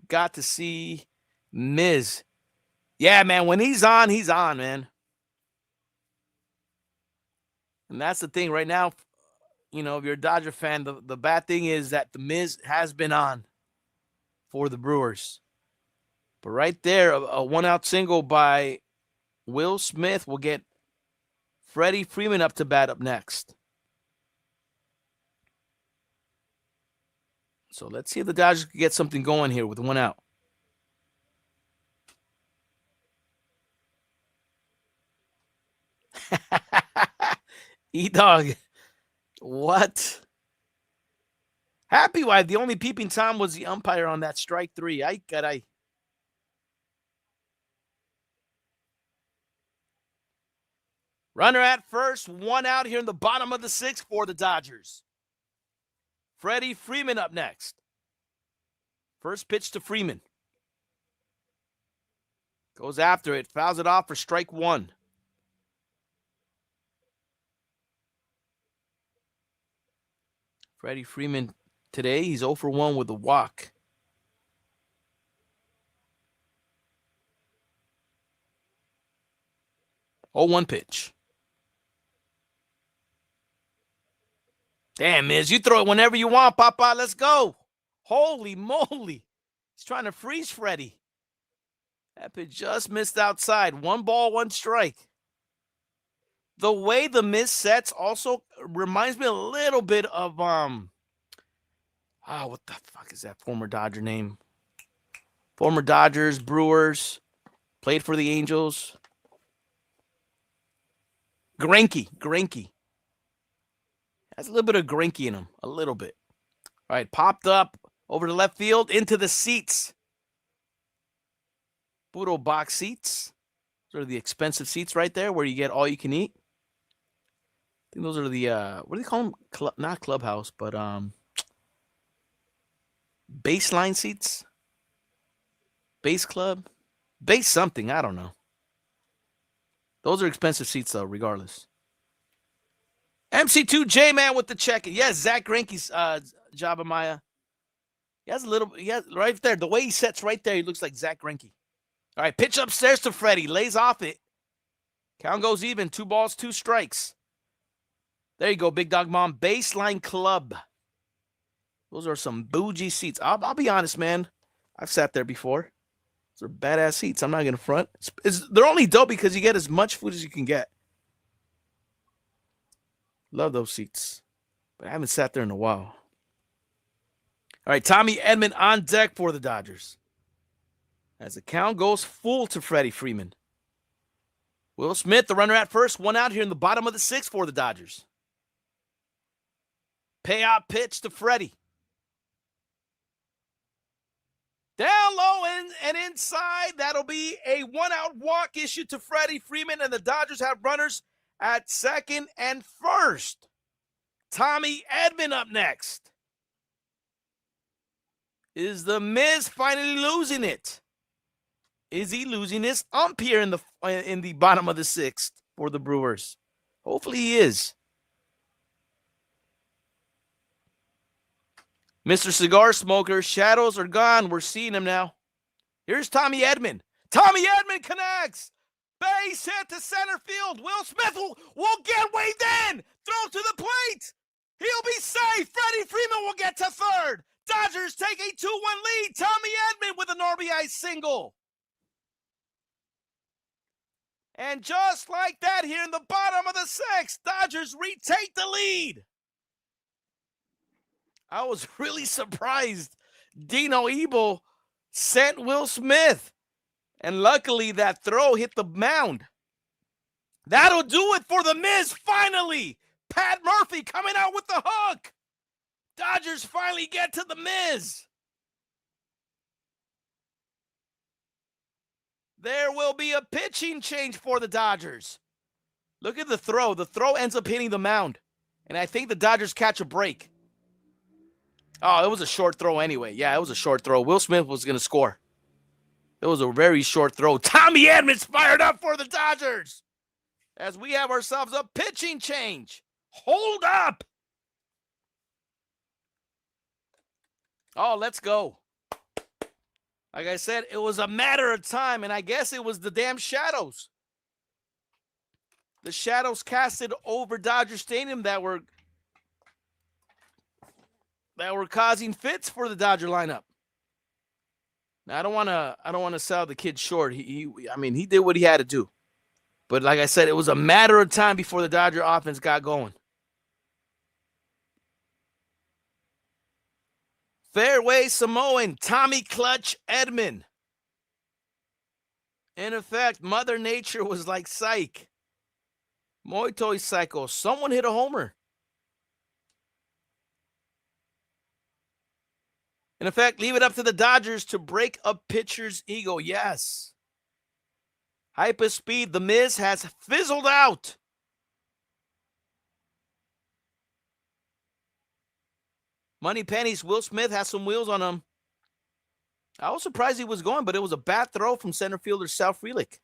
got to see Miz. Yeah, man, when he's on, man. And that's the thing right now, you know, if you're a Dodger fan, the bad thing is that the Miz has been on for the Brewers. But right there, a 1 out single by Will Smith will get Freddie Freeman up to bat up next. So let's see if the Dodgers can get something going here with 1 out. E-Dog. What? Happy Wife, the only peeping Tom was the umpire on that strike 3. Ay, caray. Runner at first, 1 out here in the bottom of the 6th for the Dodgers. Freddie Freeman up next. First pitch to Freeman. Goes after it, fouls it off for strike 1. Freddie Freeman today, he's 0 for 1 with a walk. Oh, 1 pitch. Damn, Miz, you throw it whenever you want, Papa. Let's go. Holy moly. He's trying to freeze Freddie. That pitch just missed outside. 1 ball, 1 strike. The way the Miz sets also reminds me a little bit of what the fuck is that former Dodger name? Former Dodgers, Brewers, played for the Angels. Greinke. Has a little bit of Greinke in him, a little bit. All right, popped up over to left field into the seats. Puro box seats. Those are the expensive seats right there where you get all you can eat. I think those are the what do they call them? Not clubhouse, but baseline seats. Base club. Base something. I don't know. Those are expensive seats, though, regardless. MC2J, man, with the check. Yes, Zach Greinke's Jabamaya. He has right there. The way he sets right there, he looks like Zach Greinke. All right, pitch upstairs to Freddie. Lays off it. Count goes even. 2 balls, 2 strikes. There you go, Big Dog Mom. Baseline Club. Those are some bougie seats. I'll be honest, man. I've sat there before. Those are badass seats. I'm not going to front. They're only dope because you get as much food as you can get. Love those seats. But I haven't sat there in a while. All right, Tommy Edman on deck for the Dodgers. As the count goes full to Freddie Freeman. Will Smith, the runner at first, 1 out here in the bottom of the 6th for the Dodgers. Payout pitch to Freddie. Down low and inside. That'll be a 1-out walk issued to Freddie Freeman, and the Dodgers have runners at 2nd and 1st. Tommy Edman up next. Is the Miz finally losing it? Is he losing his ump here in the bottom of the 6th for the Brewers? Hopefully he is. Mr. Cigar Smoker, shadows are gone. We're seeing him now. Here's Tommy Edman. Tommy Edman connects. Base hit to center field. Will Smith will get waved in. Throw to the plate. He'll be safe. Freddie Freeman will get to 3rd. Dodgers take a 2-1 lead. Tommy Edman with an RBI single. And just like that here in the bottom of the 6th, Dodgers retake the lead. I was really surprised Dino Ebel sent Will Smith. And luckily that throw hit the mound. That'll do it for the Miz finally. Pat Murphy coming out with the hook. Dodgers finally get to the Miz. There will be a pitching change for the Dodgers. Look at the throw. The throw ends up hitting the mound. And I think the Dodgers catch a break. Oh, it was a short throw anyway. Yeah, it was a short throw. Will Smith was going to score. It was a very short throw. Tommy Edman's fired up for the Dodgers. As we have ourselves a pitching change. Hold up. Oh, let's go. Like I said, it was a matter of time, and I guess it was the damn shadows. The shadows casted over Dodger Stadium that were causing fits for the Dodger lineup. Now, I don't want to sell the kid short. He did what he had to do. But like I said, it was a matter of time before the Dodger offense got going. Fairway Samoan, Tommy Clutch Edman. In effect, Mother Nature was like, psych. Moitoi Psycho. Someone hit a homer. In effect, leave it up to the Dodgers to break a pitcher's ego. Yes. Hyper speed. The Miz has fizzled out. Money pennies. Will Smith has some wheels on him. I was surprised he was going, but it was a bad throw from center fielder Sal Frelick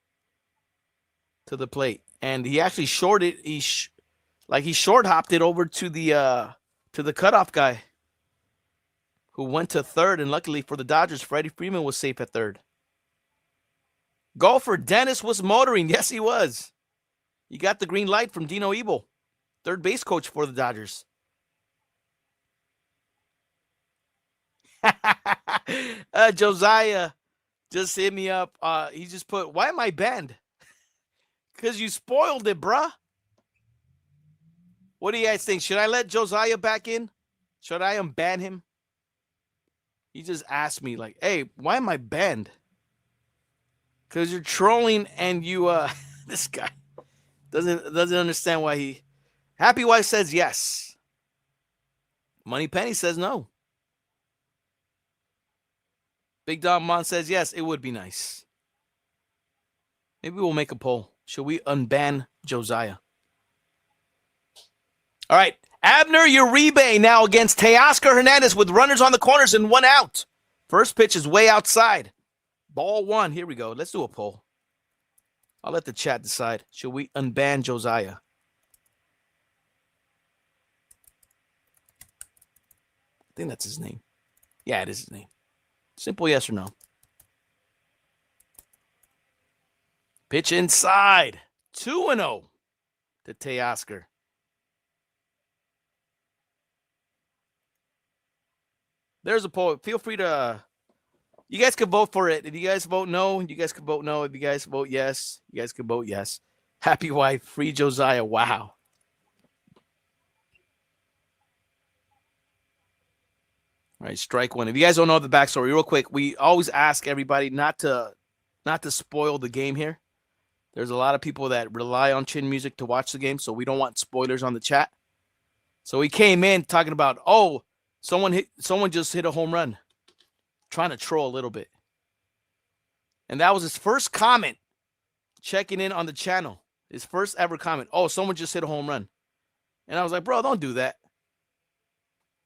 to the plate, and he actually shorted. He short hopped it over to the cutoff guy, who went to 3rd, and luckily for the Dodgers, Freddie Freeman was safe at 3rd. Golfer Dennis was motoring. Yes, he was. He got the green light from Dino Ebel, 3rd base coach for the Dodgers. Josiah just hit me up. He just put, why am I banned? Because you spoiled it, bruh. What do you guys think? Should I let Josiah back in? Should I unban him? He just asked me, like, hey, why am I banned? Because you're trolling and you, this guy doesn't understand why he. Happy Wife says yes. Money Penny says no. Big Dom Mon says yes, it would be nice. Maybe we'll make a poll. Should we unban Josiah? All right. Abner Uribe now against Teoscar Hernandez with runners on the corners and 1 out. First pitch is way outside. Ball 1. Here we go. Let's do a poll. I'll let the chat decide. Should we unban Josiah? I think that's his name. Yeah, it is his name. Simple yes or no. Pitch inside. 2-0 to Teoscar. There's a poll. Feel free to... You guys can vote for it. If you guys vote no, you guys can vote no. If you guys vote yes, you guys can vote yes. Happy wife, free Josiah. Wow. All right, strike one. If you guys don't know the backstory, real quick, we always ask everybody not to spoil the game here. There's a lot of people that rely on Chin Music to watch the game, so we don't want spoilers on the chat. So he came in talking about, oh, someone just hit a home run. Trying to troll a little bit. And that was his first comment checking in on the channel. His first ever comment. Oh, someone just hit a home run. And I was like, bro, don't do that.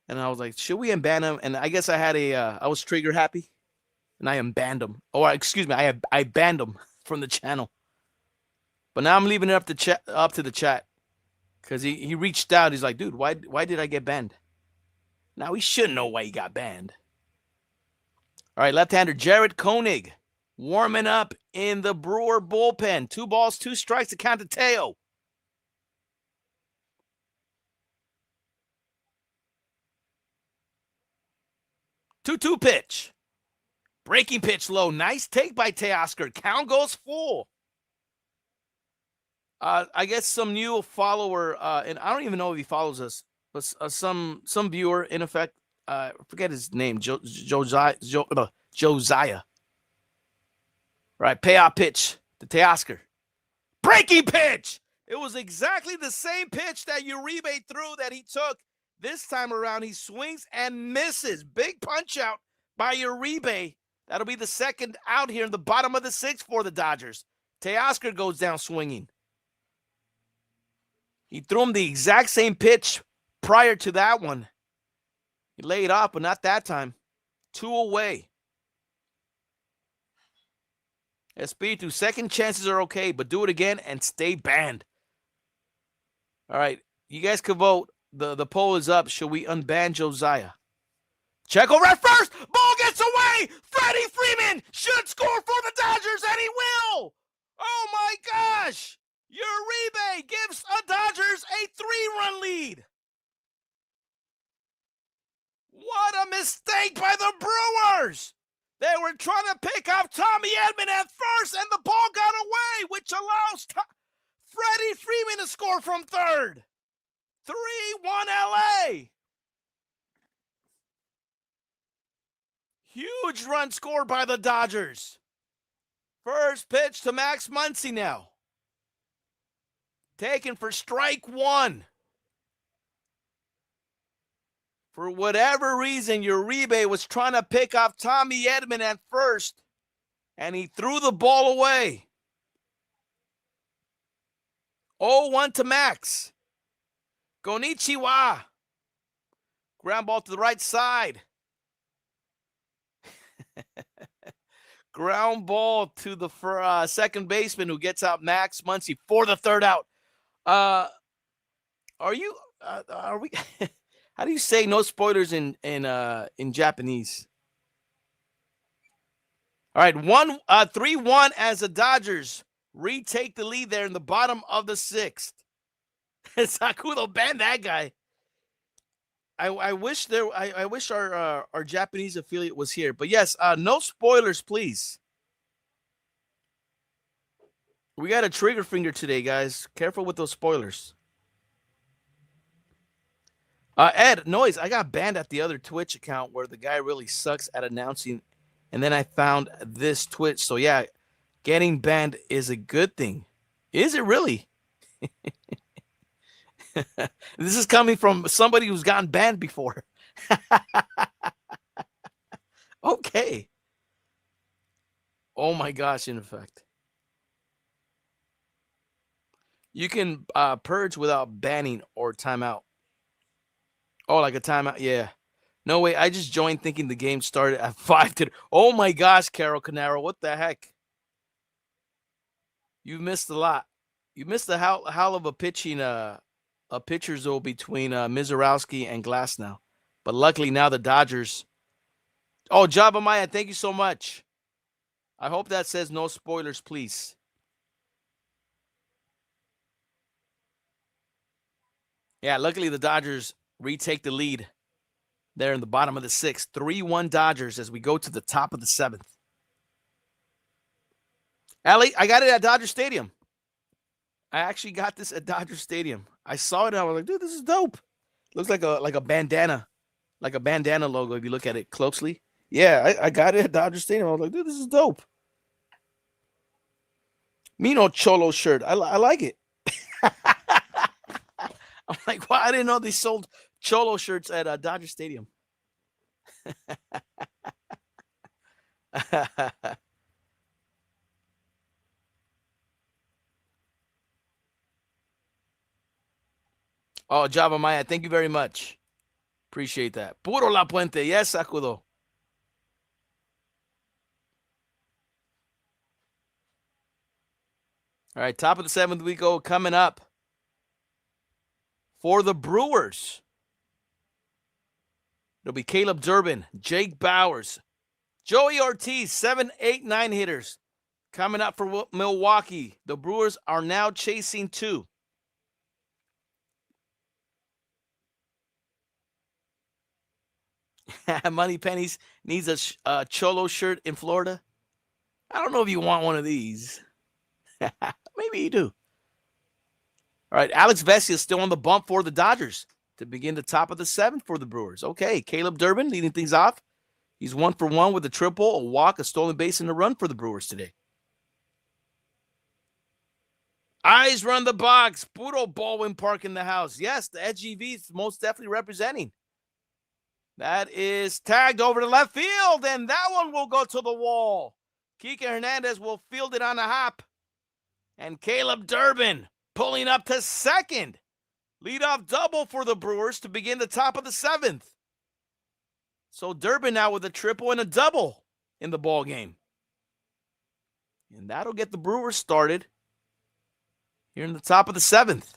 And I was like, should we unban him? And I guess I had I was trigger happy. And I unbanned him. Or excuse me, I banned him from the channel. But now I'm leaving it up to the chat. Because he reached out. He's like, dude, why did I get banned? Now he should know why he got banned. All right, left-hander Jared Koenig warming up in the Brewer bullpen. 2 balls, 2 strikes to count to Teo. Two pitch. Breaking pitch low. Nice take by Teoscar. Count goes full. I guess some new follower, and I don't even know if he follows us, but some viewer, in effect, forget his name, Josiah. Right, payoff pitch to Teoscar. Breaking pitch. It was exactly the same pitch that Uribe threw that he took. This time around, he swings and misses. Big punch out by Uribe. That'll be the second out here in the bottom of the 6th for the Dodgers. Teoscar goes down swinging. He threw him the exact same pitch prior to that one. He laid off, but not that time. 2 away. Espiritu, second chances are okay, but do it again and stay banned. All right, you guys can vote. The poll is up. Should we unban Josiah? Check over at first. Ball gets away. Freddie Freeman should score for the Dodgers, and he will. Oh, my gosh. Uribe gives the Dodgers a 3-run lead. What a mistake by the Brewers. They were trying to pick off Tommy Edman at first, and the ball got away, which allows Freddie Freeman to score from third. 3-1 LA. Huge run scored by the Dodgers. First pitch to Max Muncy now. Taken for strike 1. For whatever reason, Uribe was trying to pick off Tommy Edman at first, and he threw the ball away. 0-1 to Max. Konnichiwa. Ground ball to the right side. Ground ball to the second baseman who gets out Max Muncy for the third out. Are we... How do you say no spoilers in Japanese? All right, 3-1 as the Dodgers retake the lead there in the bottom of the 6th. Sakudo banned that guy. I wish our Japanese affiliate was here, but yes, no spoilers, please. We got a trigger finger today, guys. Careful with those spoilers. Ed, Noez, I got banned at the other Twitch account where the guy really sucks at announcing, and then I found this Twitch. So, yeah, getting banned is a good thing. Is it really? This is coming from somebody who's gotten banned before. Okay. Oh, my gosh, in effect. You can purge without banning or timeout. Oh, like a timeout? Yeah. No way. I just joined thinking the game started at 5. Oh my gosh, Carol Canaro. What the heck? You missed a lot. You missed a hell of a pitcher though between Mizorowski and Glasnow. But luckily now the Dodgers. Oh, Jabba Maya, thank you so much. I hope that says no spoilers, please. Yeah, luckily the Dodgers retake the lead there in the bottom of the 6th. 3-1 Dodgers as we go to the top of the 7th. Allie, I got it at Dodger Stadium. I actually got this at Dodger Stadium. I saw it and I was like, dude, this is dope. Looks like a bandana. Like a bandana logo if you look at it closely. Yeah, I got it at Dodger Stadium. I was like, dude, this is dope. Mino Cholo shirt. I like it. I'm like, wow, I didn't know they sold Cholo shirts at Dodger Stadium. Oh, Java Maya, thank you very much. Appreciate that. Puro La Puente. Yes, Sacudo. All right, top of the 7th we go. Coming up for the Brewers. It'll be Caleb Durbin, Jake Bowers, Joey Ortiz, 7, 8, 9 hitters. Coming up for Milwaukee. The Brewers are now chasing 2. Money Pennies needs a Cholo shirt in Florida. I don't know if you want one of these. Maybe you do. All right, Alex Vesia is still on the bump for the Dodgers to begin the top of the 7th for the Brewers. Okay, Caleb Durbin leading things off. He's 1 for 1 with a triple, a walk, a stolen base, and a run for the Brewers today. Eyes run the box. Puro Baldwin Park in the house. Yes, the SGV is most definitely representing. That is tagged over to left field, and that one will go to the wall. Kike Hernandez will field it on a hop. And Caleb Durbin pulling up to second. Leadoff double for the Brewers to begin the top of the 7th. So Durbin now with a triple and a double in the ball game. And that'll get the Brewers started here in the top of the 7th.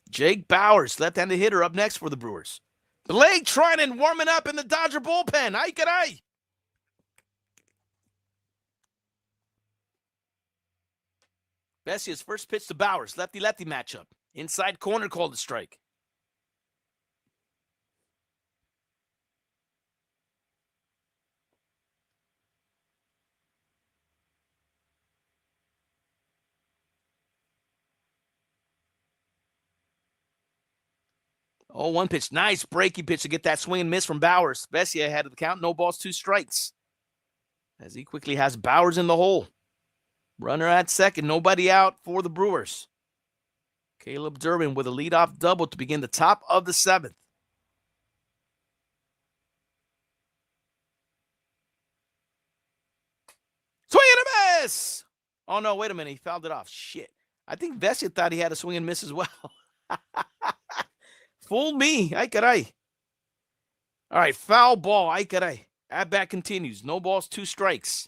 Jake Bowers, left-handed hitter, up next for the Brewers. Blake Trinan warming up in the Dodger bullpen. Ay, caray. Vesia's first pitch to Bowers. Lefty-lefty matchup. Inside corner called a strike. Oh, 1 pitch. Nice breaking pitch to get that swing and miss from Bowers. Vesia ahead of the count. No balls, 2 strikes. As he quickly has Bowers in the hole. Runner at second. Nobody out for the Brewers. Caleb Durbin with a leadoff double to begin the top of the 7th. Swing and a miss! Oh, no, wait a minute. He fouled it off. Shit. I think Vesia thought he had a swing and miss as well. Fooled me. Ay, caray. All right, foul ball. Ay, caray. At bat continues. No balls, 2 strikes.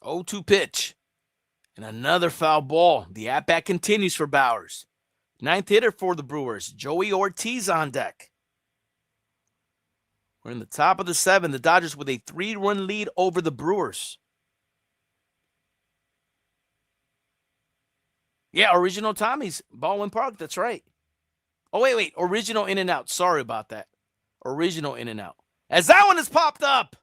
0-2 pitch. And another foul ball. The at-bat continues for Bowers. 9th hitter for the Brewers. Joey Ortiz on deck. We're in the top of the 7th. The Dodgers with a 3-run lead over the Brewers. Yeah, original Tommy's. Baldwin Park, that's right. Oh, wait. Original In and Out. Sorry about that. Original In and Out. As that one has popped up.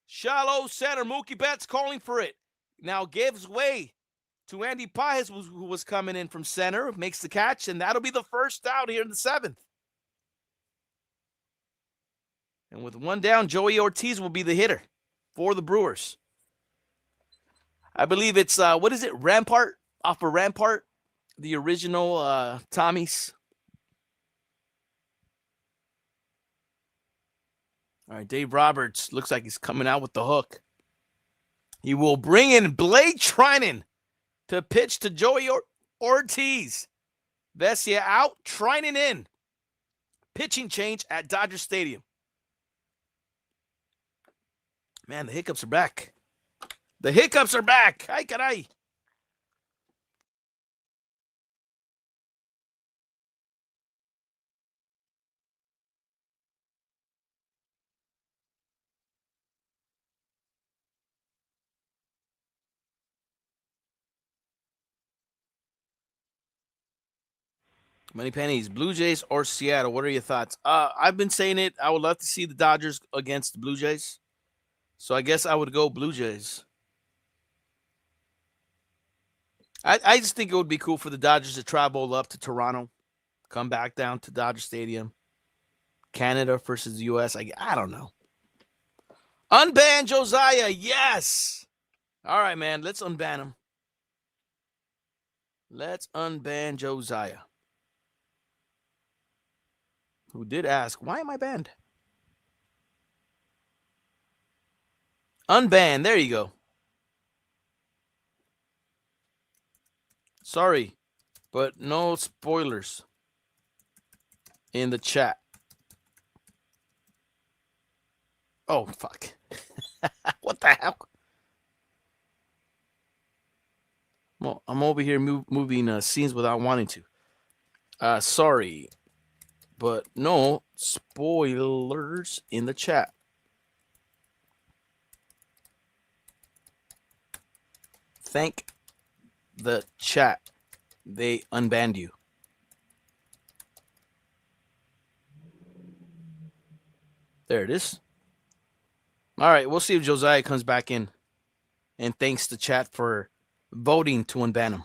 Shallow center. Mookie Betts calling for it. Now gives way to Andy Paez, who was coming in from center. Makes the catch, and that'll be the first out here in the 7th. And with 1 down, Joey Ortiz will be the hitter for the Brewers. I believe it's, what is it, Rampart? Off of Rampart, the original Tommy's. All right, Dave Roberts looks like he's coming out with the hook. He will bring in Blake Treinen to pitch to Joey Ortiz. Vesia out, Treinen in. Pitching change at Dodger Stadium. Man, the hiccups are back. The hiccups are back. Ay, caray. Money pennies, Blue Jays or Seattle? What are your thoughts? I've been saying it. I would love to see the Dodgers against the Blue Jays. So I guess I would go Blue Jays. I just think it would be cool for the Dodgers to travel up to Toronto, come back down to Dodger Stadium, Canada versus the U.S. I don't know. Unban Josiah, yes. All right, man, let's unban him. Let's unban Josiah, who did ask, why am I banned? Unban, there you go. Sorry, but no spoilers in the chat. Oh, fuck. What the hell? Well, I'm over here moving scenes without wanting to. Sorry, but no spoilers in the chat. Thank the chat. They unbanned you. There it is. All right, we'll see if Josiah comes back in. And thanks to chat for voting to unban him.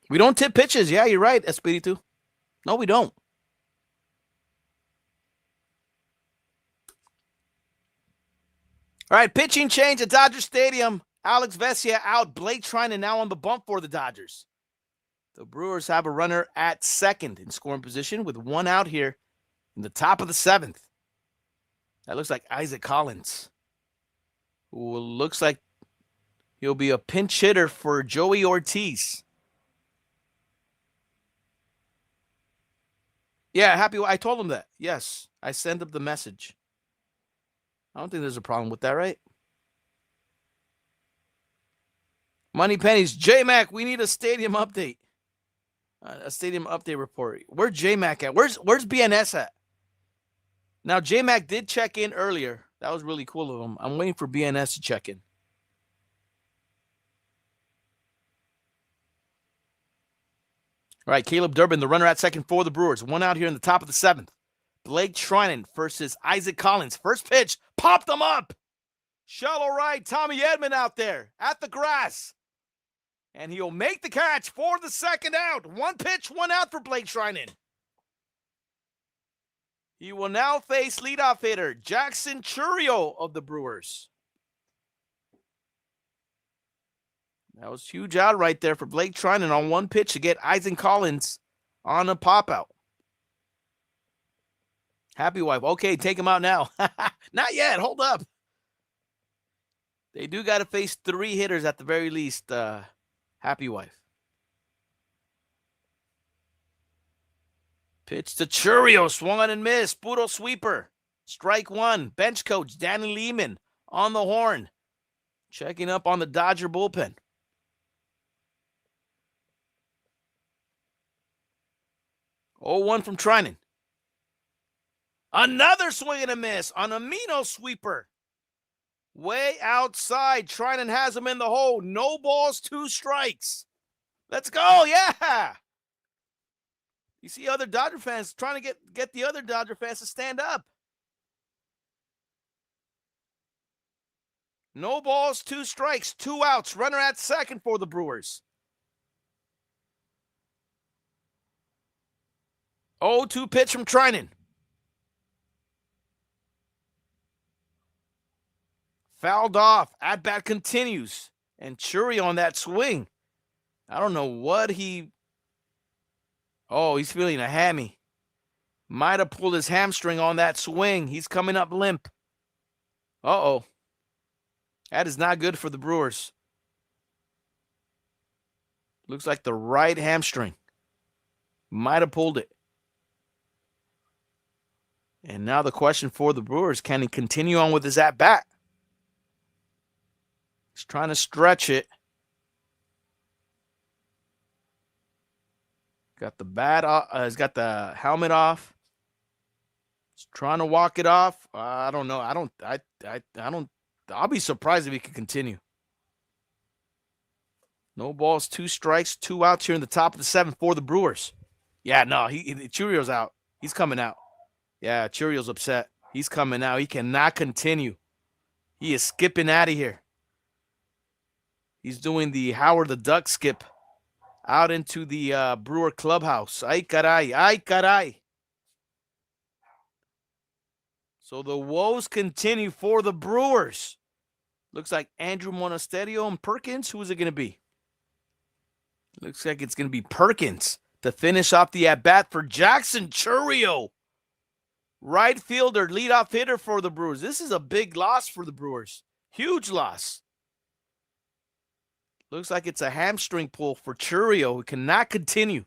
We don't tip pitches. Yeah, you're right, Espiritu. No, we don't. All right, pitching change at Dodger Stadium. Alex Vesia out. Blake Treinen now on the bump for the Dodgers. The Brewers have a runner at second in scoring position with one out here in the top of the seventh. That looks like Isaac Collins, who looks like he'll be a pinch hitter for Joey Ortiz. Yeah, happy. I told him that. Yes, I sent him the message. I don't think there's a problem with that, right? Money pennies. J-Mac, we need a stadium update. A stadium update report. Where's J-Mac at? Where's BNS at? Now, J-Mac did check in earlier. That was really cool of him. I'm waiting for BNS to check in. All right, Caleb Durbin, the runner at second for the Brewers. One out here in the top of the seventh. Blake Treinen versus Isaac Collins. First pitch, popped them up. Shallow right, Tommy Edman out there at the grass. And he'll make the catch for the second out. One pitch, one out for Blake Treinen. He will now face leadoff hitter Jackson Chourio of the Brewers. That was huge out right there for Blake Treinen on one pitch to get Isaac Collins on a pop-out. Happy wife. Okay, take him out now. Not yet. Hold up. They do got to face three hitters at the very least. Happy wife. Pitch to Chourio. Swung on and missed. Puro sweeper. Strike one. Bench coach Danny Lehman on the horn. Checking up on the Dodger bullpen. 0-1 from Treinen. Another swing and a miss on a Mino sweeper. Way outside. Treinen has him in the hole. No balls, 2 strikes. Let's go. Yeah. You see other Dodger fans trying to get the other Dodger fans to stand up. No balls, 2 strikes, 2 outs. Runner at second for the Brewers. 0-2 pitch from Treinen. Fouled off. At-bat continues. And Chourio on that swing. I don't know what he... Oh, he's feeling a hammy. Might have pulled his hamstring on that swing. He's coming up limp. Uh-oh. That is not good for the Brewers. Looks like the right hamstring. Might have pulled it. And now the question for the Brewers, can he continue on with his at-bat? He's trying to stretch it. Got the bat off. He's got the helmet off. He's trying to walk it off. I don't know. I'll be surprised if he can continue. No balls, 2 strikes, 2 outs here in the top of the 7th for the Brewers. Yeah, no, Churio's out. He's coming out. Yeah, Churio's upset. He's coming out. He cannot continue. He is skipping out of here. He's doing the Howard the Duck skip out into the Brewer clubhouse. Ay, caray. Ay, caray. So the woes continue for the Brewers. Looks like Andrew Monasterio and Perkins. Who is it going to be? Looks like it's going to be Perkins to finish off the at-bat for Jackson Chourio. Right fielder, leadoff hitter for the Brewers. This is a big loss for the Brewers. Huge loss. Looks like it's a hamstring pull for Chourio, who cannot continue.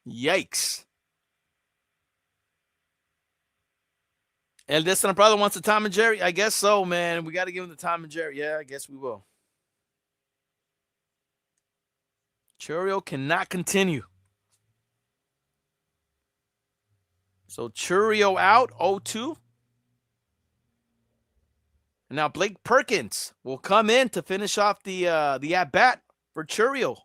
Yikes. El Distant Brother wants the Tom and Jerry. I guess so, man. We got to give him the Tom and Jerry. Yeah, I guess we will. Chourio cannot continue. So Chourio out, 0-2. And now Blake Perkins will come in to finish off the at-bat for Chourio.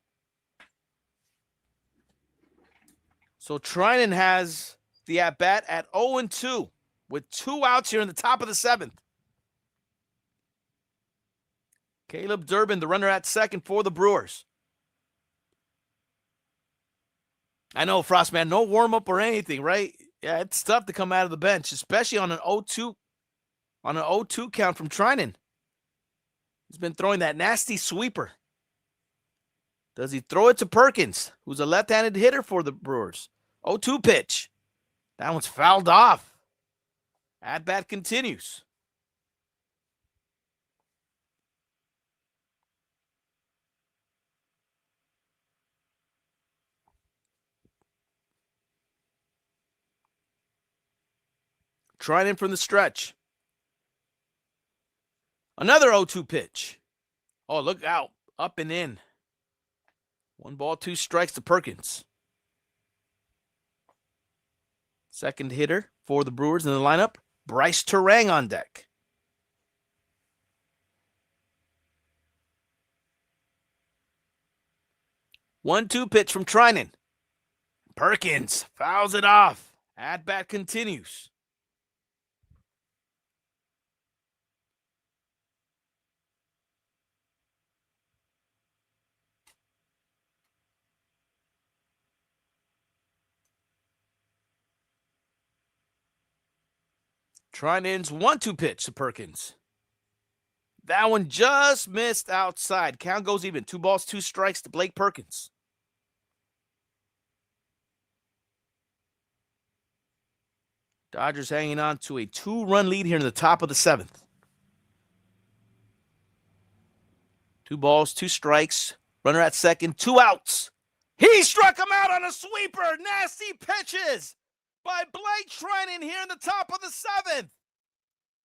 So Trinan has the at-bat at 0-2 with 2 outs here in the top of the 7th. Caleb Durbin, the runner at second for the Brewers. I know, Frostman, no warm-up or anything, right? Yeah, it's tough to come out of the bench, especially on an 0-2 count from Trinan. He's been throwing that nasty sweeper. Does he throw it to Perkins, who's a left-handed hitter for the Brewers? 0-2 pitch. That one's fouled off. At-bat continues. Trying in from the stretch. Another 0-2 pitch. Oh, look out. Up and in. 1 ball, 2 strikes to Perkins. Second hitter for the Brewers in the lineup, Bryce Terang on deck. One-two pitch from Trinan. Perkins fouls it off. At-bat continues. Trinan's 1-2 pitch to Perkins. That one just missed outside. Count goes even. 2 balls, 2 strikes to Blake Perkins. Dodgers hanging on to a 2-run lead here in the top of the 7th. 2 balls, 2 strikes. Runner at second, 2 outs. He struck him out on a sweeper. Nasty pitches by Blake Trinan here in the top of the 7th.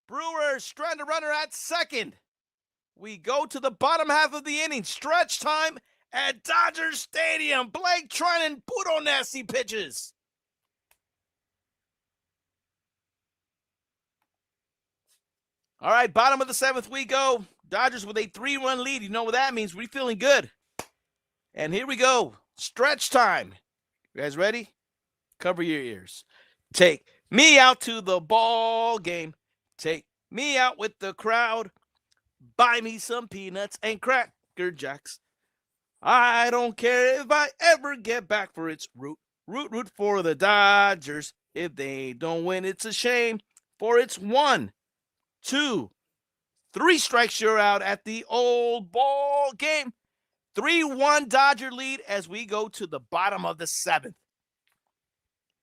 Brewers strand a runner at second. We go to the bottom half of the inning. Stretch time at Dodger Stadium. Blake Trinan put on nasty pitches. All right, bottom of the 7th we go. Dodgers with a 3-run lead. You know what that means. We're feeling good. And here we go. Stretch time. You guys ready? Cover your ears. Take me out to the ball game. Take me out with the crowd. Buy me some peanuts and Cracker Jacks. I don't care if I ever get back, for it's root for the Dodgers. If they don't win, it's a shame, for it's 1, 2, 3 strikes, you're out at the old ball game. 3-1 Dodger lead as we go to the bottom of the 7th.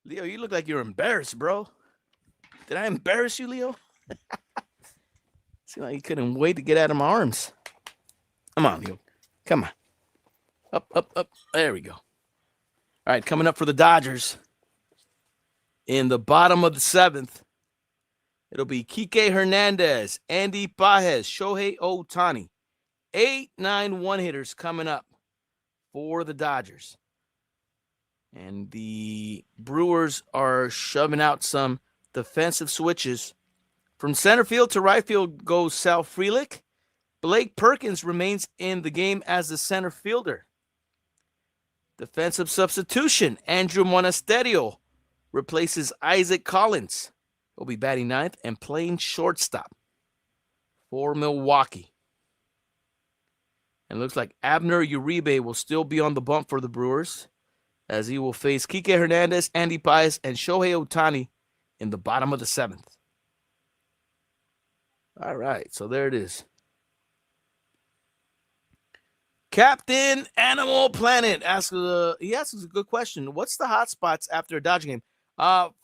Leo, you look like you're embarrassed, bro. Did I embarrass you, Leo? Seemed like you couldn't wait to get out of my arms. Come on, Leo. Come on. Up, up, up. There we go. All right, coming up for the Dodgers. In the bottom of the 7th, it'll be Kike Hernandez, Andy Pages, Shohei Ohtani. 8-9 one-hitters coming up for the Dodgers. And the Brewers are shoving out some defensive switches. From center field to right field goes Sal Frelick. Blake Perkins remains in the game as the center fielder. Defensive substitution, Andrew Monasterio replaces Isaac Collins. He'll be batting 9th and playing shortstop for Milwaukee. And looks like Abner Uribe will still be on the bump for the Brewers, as he will face Kike Hernandez, Andy Pages, and Shohei Ohtani in the bottom of the 7th. All right, so there it is. Captain Animal Planet asks a good question. What's the hot spots after a Dodger game?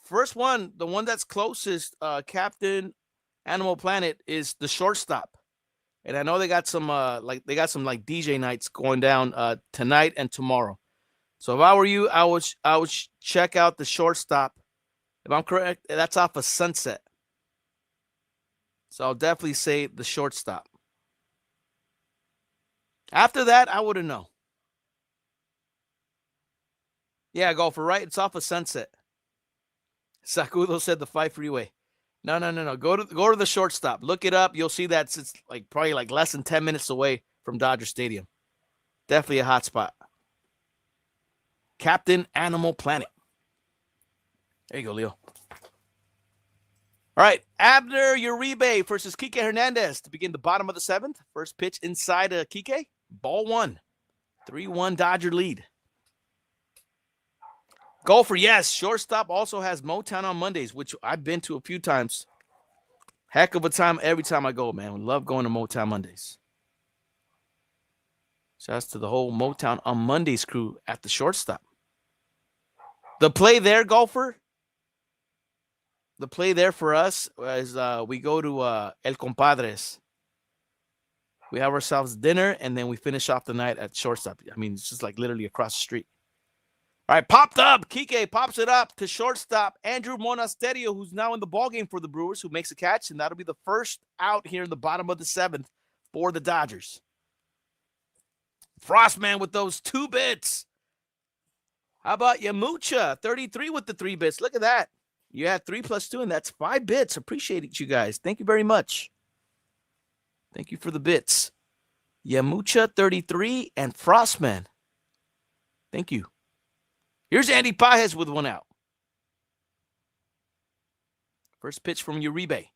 First one, the one that's closest, Captain Animal Planet, is the shortstop. And I know they got some DJ nights going down tonight and tomorrow. So if I were you, I would check out the shortstop. If I'm correct, that's off of Sunset. So I'll definitely say the shortstop. After that, I wouldn't know. Yeah, Golfer, right? It's off of Sunset. Sakudo said the 5 freeway. No. Go to the shortstop. Look it up. You'll see that it's probably less than 10 minutes away from Dodger Stadium. Definitely a hot spot. Captain Animal Planet. There you go, Leo. All right, Abner Uribe versus Kike Hernandez to begin the bottom of the 7th. First pitch inside Kike. Ball 1. 3-1 Dodger lead. Golfer, yes. Shortstop also has Motown on Mondays, which I've been to a few times. Heck of a time every time I go, man. Love going to Motown Mondays. Shouts to the whole Motown on Mondays crew at the shortstop. The play there, Golfer. The play there for us is we go to El Compadres. We have ourselves dinner, and then we finish off the night at shortstop. I mean, it's just literally across the street. All right, popped up. Kike pops it up to shortstop. Andrew Monasterio, who's now in the ballgame for the Brewers, who makes a catch, and that'll be the first out here in the bottom of the 7th for the Dodgers. Frostman with those 2 bits. How about Yamucha? 33 with the 3 bits. Look at that. You had 3 plus 2, and that's 5 bits. Appreciate it, you guys. Thank you very much. Thank you for the bits. Yamucha 33 and Frostman. Thank you. Here's Andy Pages with 1 out. First pitch from Uribe.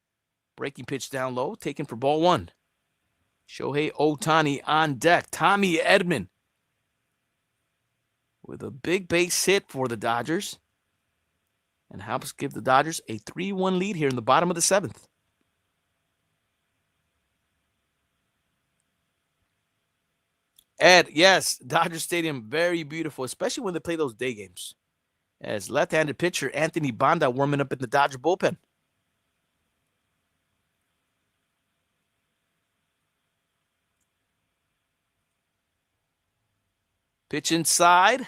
Breaking pitch down low, taken for ball 1. Shohei Ohtani on deck. Tommy Edman with a big base hit for the Dodgers. And helps give the Dodgers a 3-1 lead here in the bottom of the 7th. Ed, yes, Dodger Stadium, very beautiful, especially when they play those day games. As left-handed pitcher Anthony Banda warming up in the Dodger bullpen. Pitch inside.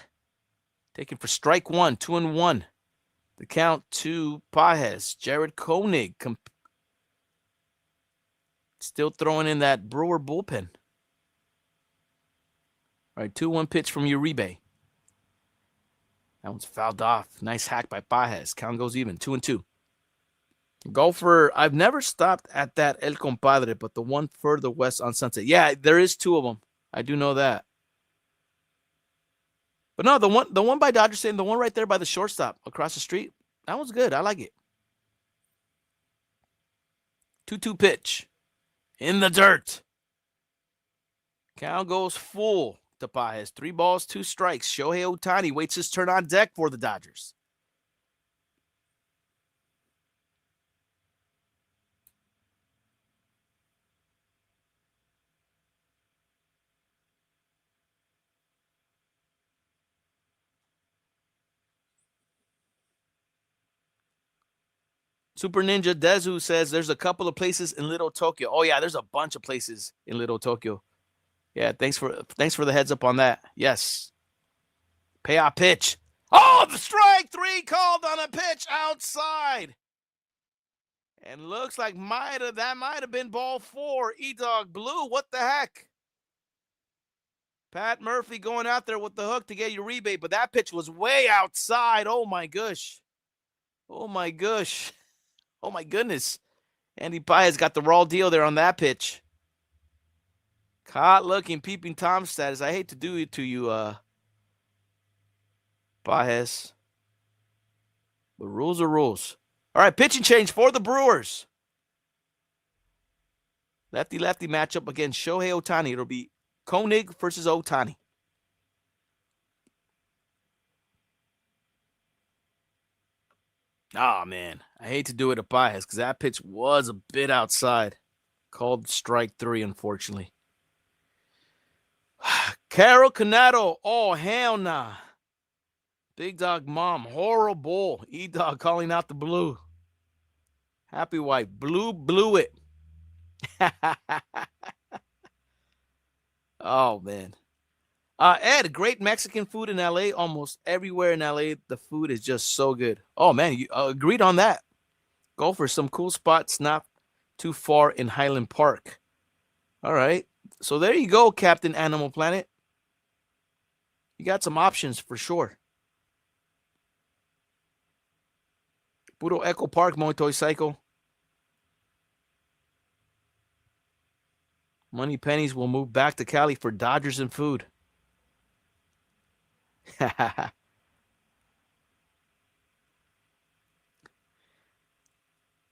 Taken for strike 1, 2-1. The count to Pages. Jared Koenig still throwing in that Brewer bullpen. All right, 2-1 pitch from Uribe. That one's fouled off. Nice hack by Pages. Count goes even, 2-2. Golfer, I've never stopped at that El Compadre, but the one further west on Sunset. Yeah, there is 2 of them. I do know that. But no, the one by Dodger Stadium, the one right there by the shortstop across the street, that one's good. I like it. 2-2 pitch. In the dirt. Count goes full to Pages. 3 balls, 2 strikes. Shohei Ohtani waits his turn on deck for the Dodgers. Super Ninja Dezu says there's a couple of places in Little Tokyo. Oh yeah, there's a bunch of places in Little Tokyo. Yeah, thanks for the heads up on that. Yes. Payoff pitch. Oh, the strike 3 called on a pitch outside. And looks like that might have been ball 4. E-Dog Blue, what the heck? Pat Murphy going out there with the hook to get your rebate, but that pitch was way outside. Oh my gosh. Oh my gosh. Oh my goodness. Andy Paez got the raw deal there on that pitch. Caught looking, peeping Tom status. I hate to do it to you, Paez. But rules are rules. All right, pitching change for the Brewers. Lefty-lefty matchup against Shohei Ohtani. It'll be Koenig versus Ohtani. Oh, man. I hate to do it to Paez because that pitch was a bit outside. Called strike 3, unfortunately. Carol Canado. Oh, hell nah. Big Dog Mom. Horrible. E-Dog calling out the blue. Happy wife. Blue blew it. Oh, man. Ed, great Mexican food in L.A. Almost everywhere in L.A., the food is just so good. Oh, man, you agreed on that. Go for some cool spots not too far in Highland Park. All right. So there you go, Captain Animal Planet. You got some options for sure. Puro Echo Park, Motoy Cycle. Money Pennies will move back to Cali for Dodgers and food.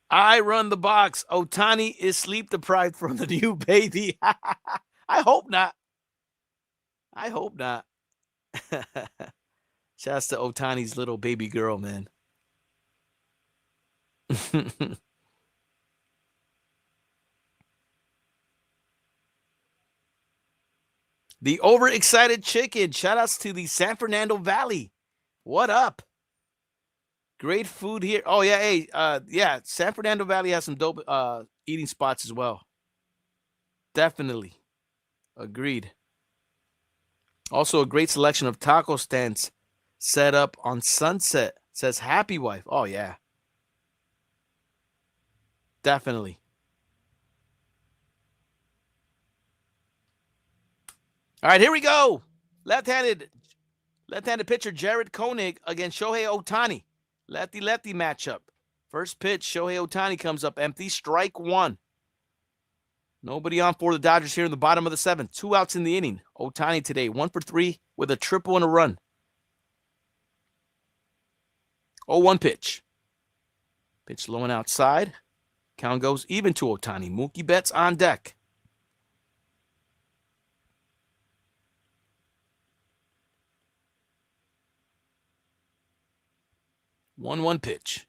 I run the box. Ohtani is sleep deprived from the new baby. I hope not. I hope not. Shouts to Ohtani's little baby girl, man. The overexcited chicken. Shout outs to the San Fernando Valley. What up? Great food here. Oh, yeah. Hey, yeah, San Fernando Valley has some dope eating spots as well. Definitely. Agreed. Also, a great selection of taco stands set up on Sunset. Says Happy Wife. Oh, yeah. Definitely. All right, here we go. Left-handed pitcher Jared Koenig against Shohei Ohtani. Lefty-lefty matchup. First pitch, Shohei Ohtani comes up empty. Strike 1. Nobody on for the Dodgers here in the bottom of the 7th. 2 outs in the inning. Ohtani today, 1 for 3 with a triple and a run. 0-1 pitch. Pitch low and outside. Count goes even to Ohtani. Mookie Betts on deck. One pitch.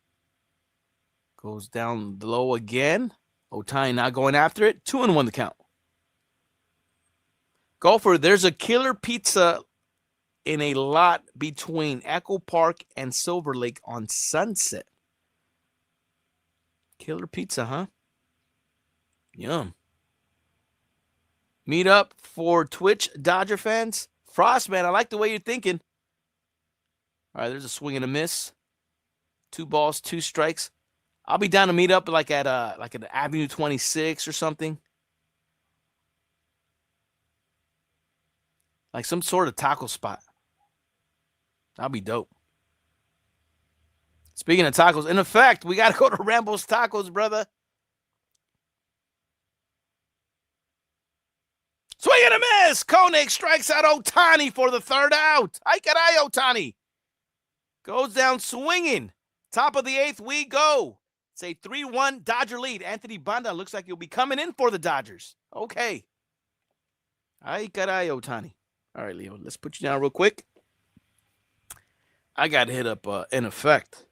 Goes down low again. Ohtani not going after it. 2-1 the count. Golfer, there's a killer pizza in a lot between Echo Park and Silver Lake on Sunset. Killer pizza, huh? Yum. Meet up for Twitch Dodger fans. Frostman, I like the way you're thinking. All right, there's a swing and a miss. 2 balls, 2 strikes. I'll be down to meet up like at Avenue 26 or something. Like some sort of taco spot. That'll be dope. Speaking of tacos, in effect, we got to go to Rambo's Tacos, brother. Swing and a miss. Koenig strikes out Ohtani for the 3rd out. Ay caray, Ohtani. Goes down swinging. Top of the 8th, we go. It's a 3-1 Dodger lead. Anthony Banda looks like he'll be coming in for the Dodgers. Okay. Ay caray, Ohtani. All right, Leo, let's put you down real quick. I got to hit up In Effect.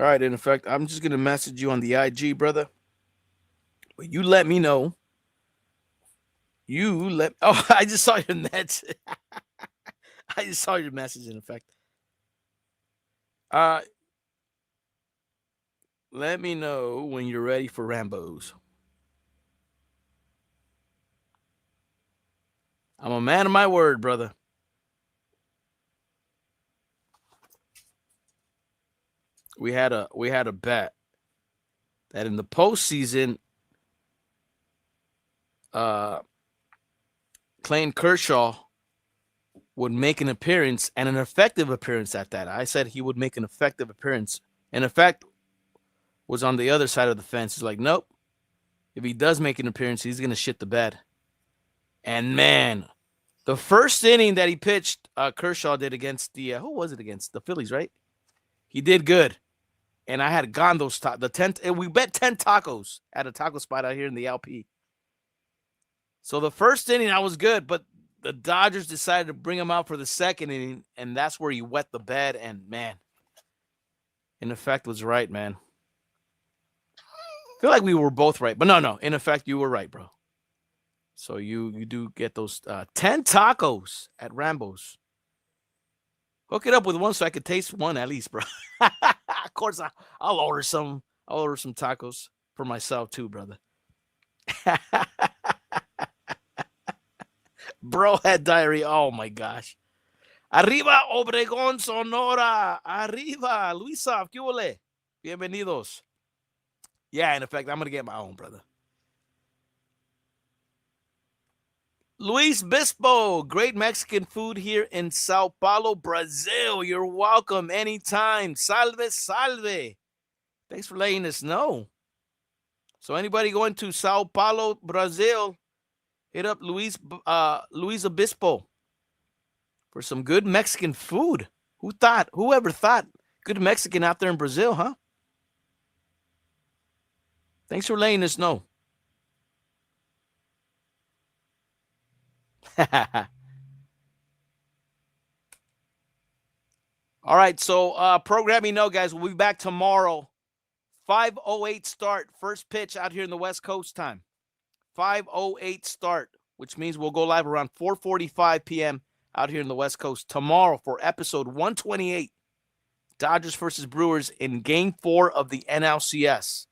All right, In Effect, I'm just going to message you on the IG, brother. But you let me know. Oh, I just saw your message. I just saw your message, In Effect. Let me know when you're ready for Rambos. I'm a man of my word, brother. We had a bet that in the postseason, Clayton Kershaw would make an appearance, and an effective appearance at that. I said he would make an effective appearance. And effect was on the other side of the fence. He's like, nope. If he does make an appearance, he's going to shit the bed. And, man, the first inning that he pitched, Kershaw did against the who was it against? The Phillies, right? He did good. And I had gone those we bet 10 tacos at a taco spot out here in the LP. So the first inning, I was good, but the Dodgers decided to bring him out for the second inning, and that's where he wet the bed. And, man, in effect, was right, man. I feel like we were both right. But no. In effect, you were right, bro. So you do get those 10 tacos at Rambo's. Hook it up with one so I could taste one at least, bro. Of course, I'll order some. I'll order some tacos for myself too, brother. Bro had diarrhea. Oh, my gosh. Arriba, Obregón, Sonora. Arriba, Luisa, ¿qué huele? Bienvenidos. Yeah, in effect, I'm going to get my own, brother. Luis Bispo, great Mexican food here in Sao Paulo, Brazil. You're welcome anytime. Salve, salve. Thanks for letting us know. So anybody going to Sao Paulo, Brazil, hit up Luis Obispo for some good Mexican food. Whoever thought good Mexican out there in Brazil, huh? Thanks for letting us know. All right, so programming, guys, we'll be back tomorrow. 5:08 start, first pitch out here in the West Coast time. 5:08 start, which means we'll go live around 4:45 p.m. out here in the West Coast tomorrow for episode 128, Dodgers versus Brewers in Game 4 of the NLCS.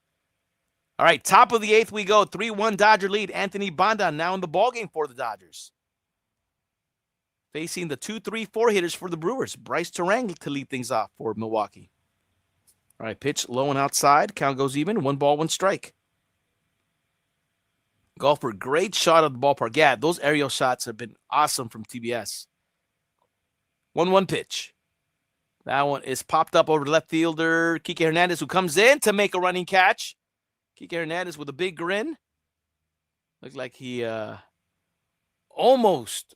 All right, top of the 8th we go. 3-1 Dodger lead. Anthony Banda now in the ballgame for the Dodgers. Facing the 2-3-4 hitters for the Brewers. Bryce Terang to lead things off for Milwaukee. All right, pitch low and outside. Count goes even. 1 ball, 1 strike. Golfer, great shot of the ballpark. Yeah, those aerial shots have been awesome from TBS. 1-1 pitch. That one is popped up over the left fielder, Kike Hernandez, who comes in to make a running catch. Kike Hernandez with a big grin. Looked like he almost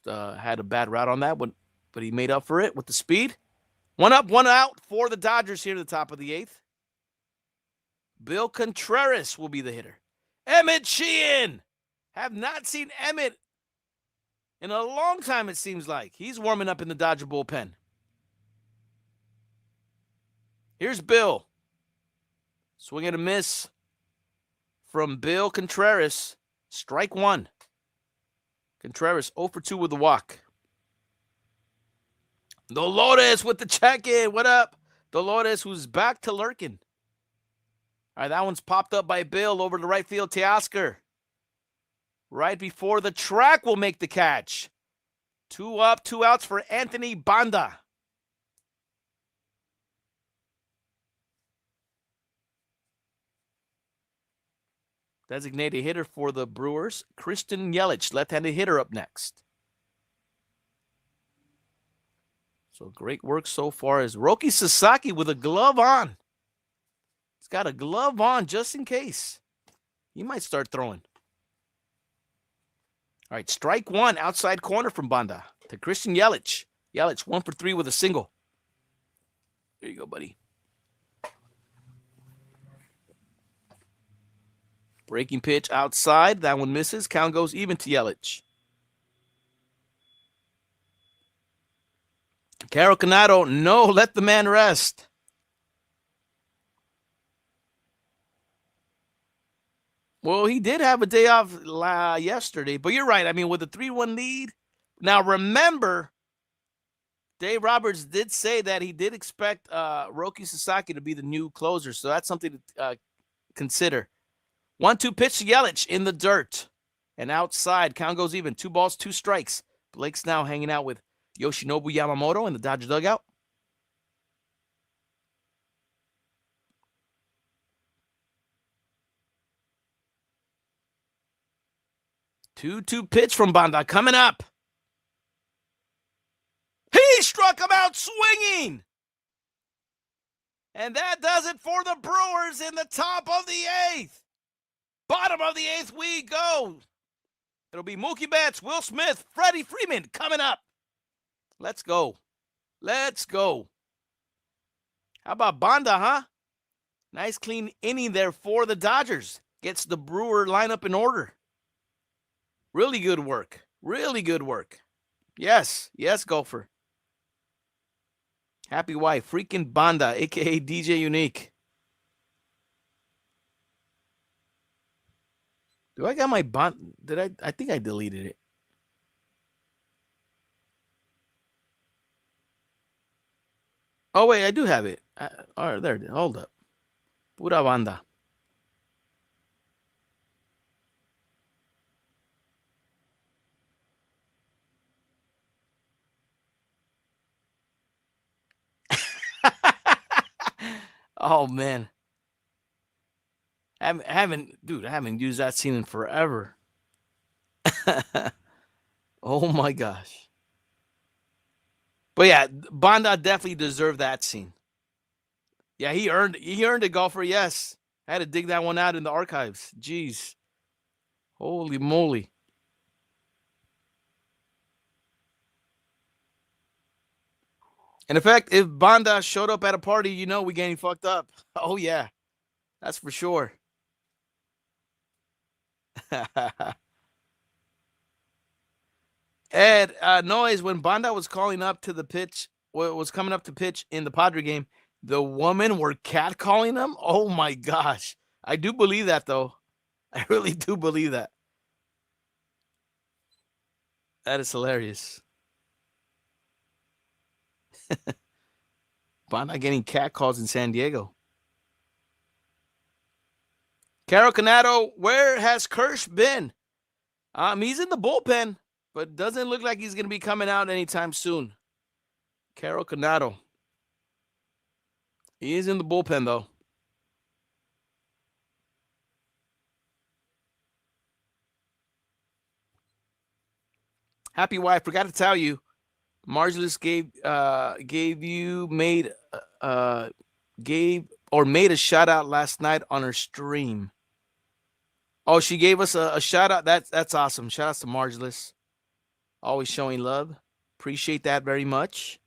had a bad route on that one, but he made up for it with the speed. 1 up, 1 out for the Dodgers here at the top of the 8th. Bill Contreras will be the hitter. Emmett Sheehan. Have not seen Emmett in a long time, it seems like. He's warming up in the Dodger bullpen. Here's Bill. Swing and a miss from Bill Contreras. Strike 1. Contreras 0 for 2 with the walk. Dolores with the check-in. What up? Dolores, who's back to lurking. All right, that one's popped up by Bill over to right field. Teoscar. Right before the track will make the catch. 2 up, 2 outs for Anthony Banda. Designated hitter for the Brewers, Christian Yelich, left-handed hitter up next. So great work so far as Roki Sasaki with a glove on. He's got a glove on just in case. He might start throwing. All right, strike 1, outside corner from Banda to Christian Yelich. Yelich 1 for 3 with a single. There you go, buddy. Breaking pitch outside. That one misses. Count goes even to Yelich. Carol Canado, no, let the man rest. Well, he did have a day off yesterday, but you're right. I mean, with a 3-1 lead. Now, remember, Dave Roberts did say that he did expect Roki Sasaki to be the new closer, so that's something to consider. 1-2 pitch to Yelich in the dirt. And outside, count goes even. 2 balls, 2 strikes. Blake's now hanging out with Yoshinobu Yamamoto in the Dodger dugout. Two pitch from Banda coming up. He struck him out swinging. And that does it for the Brewers in the top of the 8th. Bottom of the 8th we go. It'll be Mookie Betts, Will Smith, Freddie Freeman coming up. Let's go. Let's go. How about Banda, huh? Nice clean inning there for the Dodgers. Gets the Brewer lineup in order. Really good work. Really good work. Yes. Yes, Gopher. Happy wife. Freaking Banda, a.k.a. DJ Unique. Do I got my bond? I think I deleted it. Oh, wait, I do have it. All right, there it is. Hold up. Pura Banda. Oh, man. I haven't used that scene in forever. Oh my gosh. But yeah, Banda definitely deserved that scene. Yeah, he earned it, Golfer. Yes. I had to dig that one out in the archives. Jeez. Holy moly. And in fact, if Banda showed up at a party, you know we getting fucked up. Oh yeah. That's for sure. Ed, Noez, when Banda was calling up to the pitch, was coming up to pitch in the Padre game, the women were catcalling him? Oh my gosh. I do believe that though. I really do believe that. That is hilarious. Banda getting catcalls in San Diego. Carol Canado, where has Kirsch been? He's in the bullpen, but doesn't look like he's going to be coming out anytime soon. Carol Canado. He is in the bullpen, though. Happy wife, forgot to tell you, Marjolis made a shout out last night on her stream. Oh, she gave us a shout out. That's awesome. Shout outs to Marjolis. Always showing love. Appreciate that very much.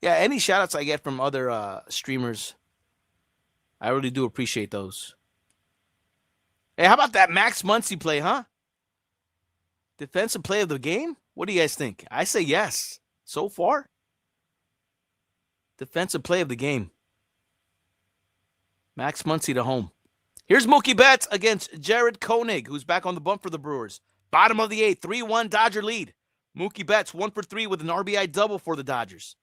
Yeah, any shout outs I get from other streamers, I really do appreciate those. Hey, how about that Max Muncy play, huh? Defensive play of the game? What do you guys think? I say yes. So far, defensive play of the game. Max Muncy to home. Here's Mookie Betts against Jared Koenig, who's back on the bump for the Brewers. Bottom of the 8th, 3-1 Dodger lead. Mookie Betts 1 for 3 with an RBI double for the Dodgers.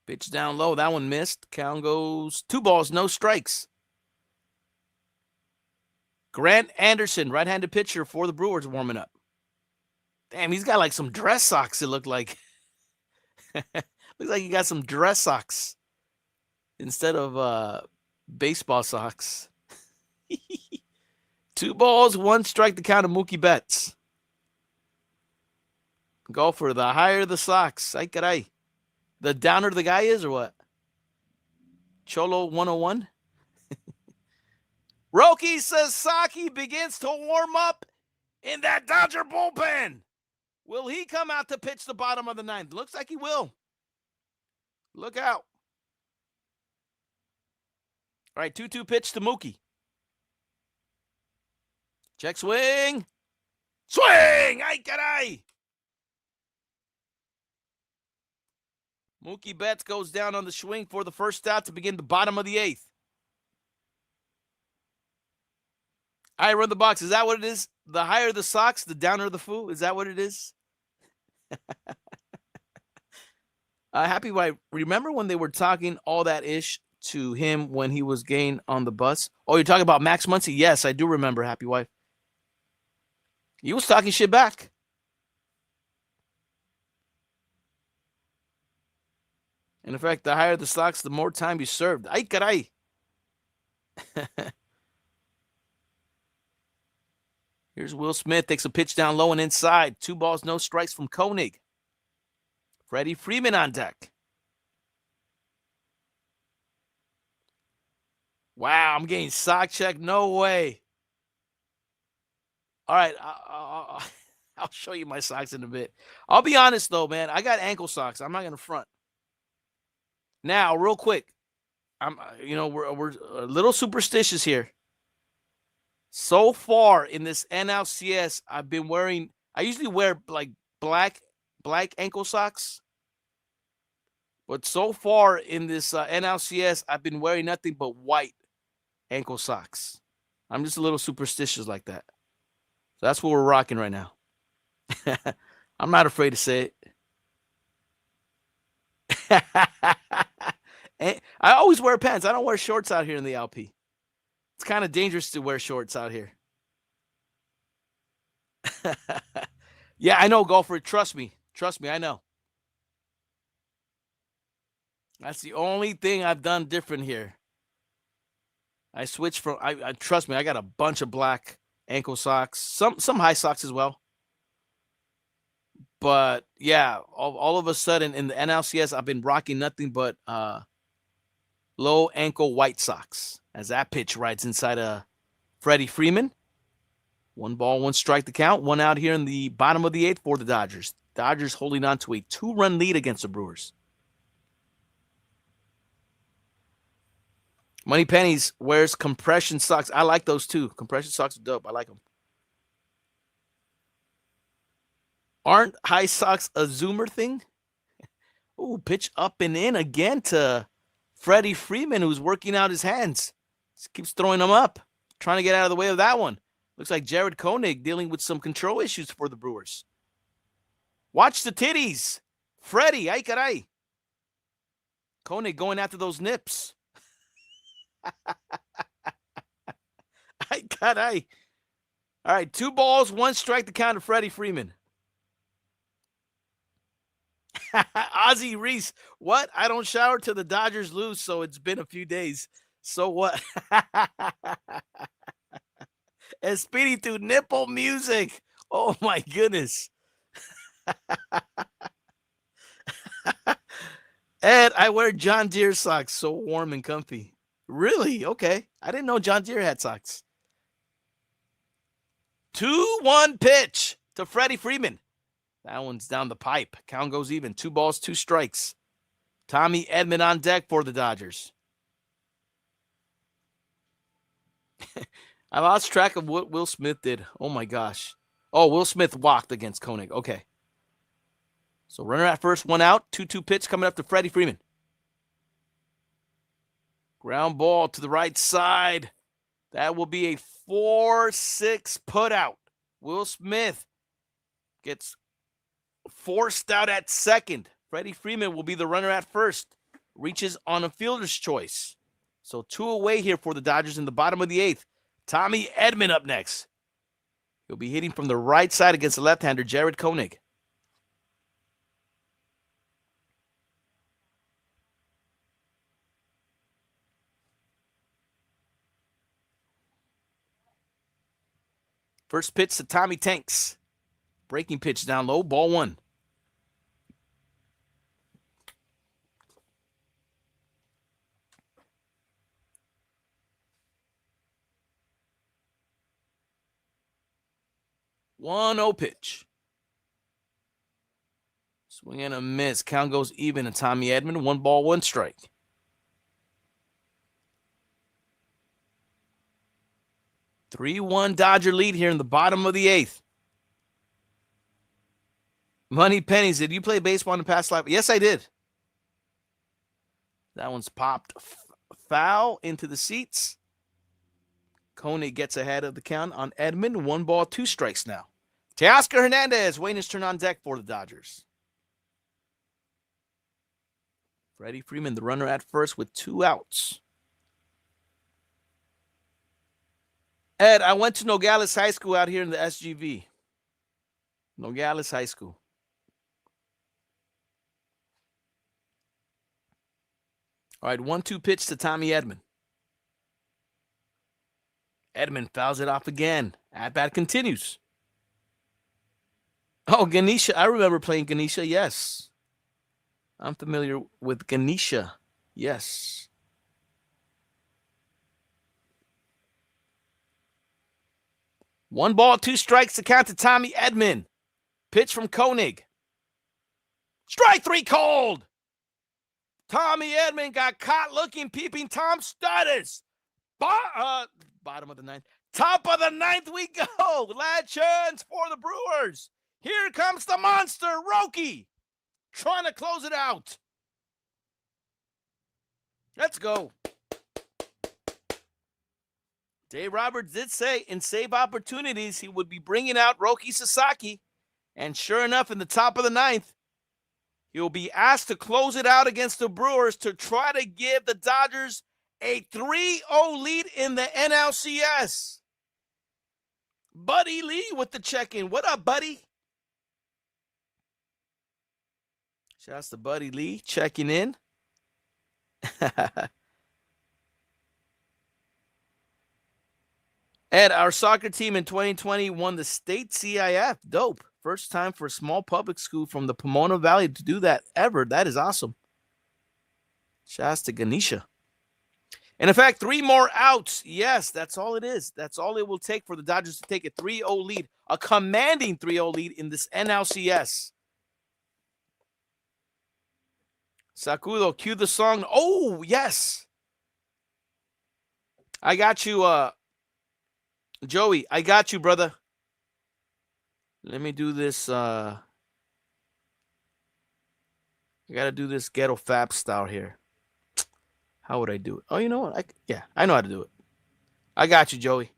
Pitch down low. That one missed. Count goes 2 balls, no strikes. Grant Anderson, right-handed pitcher for the Brewers, warming up. Damn, he's got like some dress socks, it looked like. Looks like he got some dress socks instead of baseball socks. 2 balls, 1 strike to count of Mookie Betts. Golfer, the higher the socks. Ay caray. The downer the guy is, or what? Cholo 101? Roki Sasaki begins to warm up in that Dodger bullpen. Will he come out to pitch the bottom of the 9th? Looks like he will. Look out. All right, 2-2 pitch to Mookie. Check swing. Swing! Ay caray! Mookie Betts goes down on the swing for the first out to begin the bottom of the 8th. I run the box. Is that what it is? The higher the socks, the downer the foo? Is that what it is? Happy Wife, remember when they were talking all that ish to him when he was gaying on the bus? Oh, you're talking about Max Muncy? Yes, I do remember, Happy Wife. He was talking shit back. And in fact, the higher the stocks, the more time you served. Ay, caray. Here's Will Smith. Takes a pitch down low and inside. 2 balls, no strikes from Koenig. Freddie Freeman on deck. Wow, I'm getting sock check. No way. All right, I'll show you my socks in a bit. I'll be honest, though, man. I got ankle socks. I'm not going to front. Now, real quick, we're a little superstitious here. So far in this NLCS, I've been wearing. I usually wear like black ankle socks, but so far in this NLCS, I've been wearing nothing but white ankle socks. I'm just a little superstitious like that. So that's what we're rocking right now. I'm not afraid to say it. I always wear pants. I don't wear shorts out here in the LP. It's kind of dangerous to wear shorts out here. Yeah, I know, golfer. Trust me. Trust me, I know. That's the only thing I've done different here. I switched from, I trust me, I got a bunch of black ankle socks, some high socks as well. But yeah, all of a sudden in the NLCS, I've been rocking nothing but low ankle white socks as that pitch rides inside Freddie Freeman. 1 ball, 1 strike to count. 1 out here in the bottom of the 8th for the Dodgers. Dodgers holding on to a 2-run lead against the Brewers. Money Pennies wears compression socks. I like those too. Compression socks are dope. I like them. Aren't high socks a zoomer thing? Ooh, pitch up and in again to Freddie Freeman, who's working out his hands. Just keeps throwing them up, trying to get out of the way of that one. Looks like Jared Koenig dealing with some control issues for the Brewers. Watch the titties. Freddie, ay caray. Koenig going after those nips. Ay caray. All right, 2 balls, 1 strike to count to Freddie Freeman. Ozzie Reese, what? I don't shower till the Dodgers lose, so it's been a few days. So what? Espiritu nipple music. Oh my goodness. Ed, I wear John Deere socks, so warm and comfy. Really? Okay. I didn't know John Deere had socks. 2-1 pitch to Freddie Freeman. That one's down the pipe. Count goes even. 2 balls, 2 strikes. Tommy Edman on deck for the Dodgers. I lost track of what Will Smith did. Oh, my gosh. Oh, Will Smith walked against Koenig. Okay. So runner at first, 1 out. 2-2 pitch coming up to Freddie Freeman. Ground ball to the right side. That will be a 4-6 put out. Will Smith gets forced out at second. Freddie Freeman will be the runner at first. Reaches on a fielder's choice. So 2 away here for the Dodgers in the bottom of the 8th. Tommy Edman up next. He'll be hitting from the right side against the left-hander, Jared Koenig. First pitch to Tommy Tanks. Breaking pitch down low, ball 1. One 0 pitch. Swing and a miss. Count goes even to Tommy Edman. 1 ball, 1 strike. Three-1 Dodger lead here in the bottom of the 8th. Money Pennies, did you play baseball in the past life? Yes, I did. That one's popped foul into the seats. Koenig gets ahead of the count on Edman. 1 ball, 2 strikes now. Teoscar Hernandez waiting his turn on deck for the Dodgers. Freddie Freeman, the runner at first with 2 outs. Ed, I went to Nogales High School out here in the SGV. Nogales High School. All right, 1-2 pitch to Tommy Edman. Edman fouls it off again. At-bat continues. Oh, Ganesha. I remember playing Ganesha, yes. I'm familiar with Ganesha, yes. One ball, 2 strikes to count to Tommy Edman. Pitch from Koenig. Strike 3 called. Tommy Edman got caught looking, peeping Tom Studders. Bottom of the 9th. Top of the 9th we go. Lad chance for the Brewers. Here comes the monster, Roki. Trying to close it out. Let's go. Dave Roberts did say in save opportunities he would be bringing out Roki Sasaki. And sure enough, in the top of the 9th, he will be asked to close it out against the Brewers to try to give the Dodgers a 3-0 lead in the NLCS. Buddy Lee with the check-in. What up, buddy? Shouts to Buddy Lee checking in. Ed, our soccer team in 2020 won the state CIF. Dope. First time for a small public school from the Pomona Valley to do that ever. That is awesome. Shouts to Ganesha. And in fact, 3 more outs. Yes, that's all it is. That's all it will take for the Dodgers to take a 3-0 lead, a commanding 3-0 lead in this NLCS. Sakudo, cue the song. Oh, yes. I got you, Joey. I got you, brother. Let me do this. I got to do this ghetto fab style here. How would I do it? Oh, you know what? I know how to do it. I got you, Joey.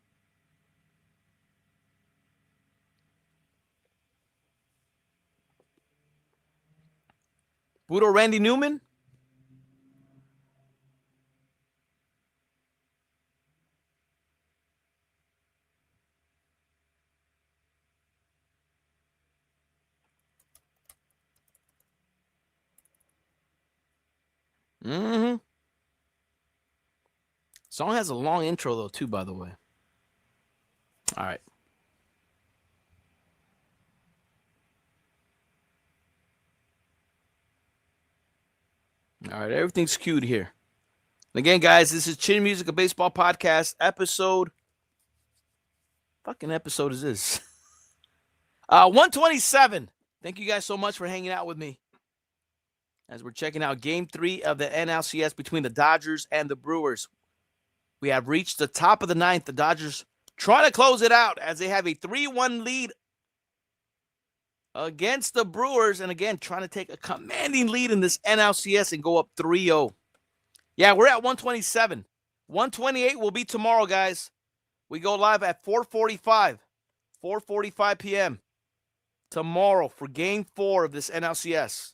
Budo Randy Newman. Mm-hmm. Song has a long intro, though, too, by the way. All right. All right, everything's queued here. And again, guys, this is Chin Music, a baseball podcast episode. Fucking episode is this? 127. Thank you guys so much for hanging out with me as we're checking out Game 3 of the NLCS between the Dodgers and the Brewers. We have reached the top of the 9th. The Dodgers trying to close it out as they have a 3-1 lead against the Brewers. And again, trying to take a commanding lead in this NLCS and go up 3-0. Yeah, we're at 127. 128 will be tomorrow, guys. We go live at 4:45 p.m. tomorrow for Game 4 of this NLCS.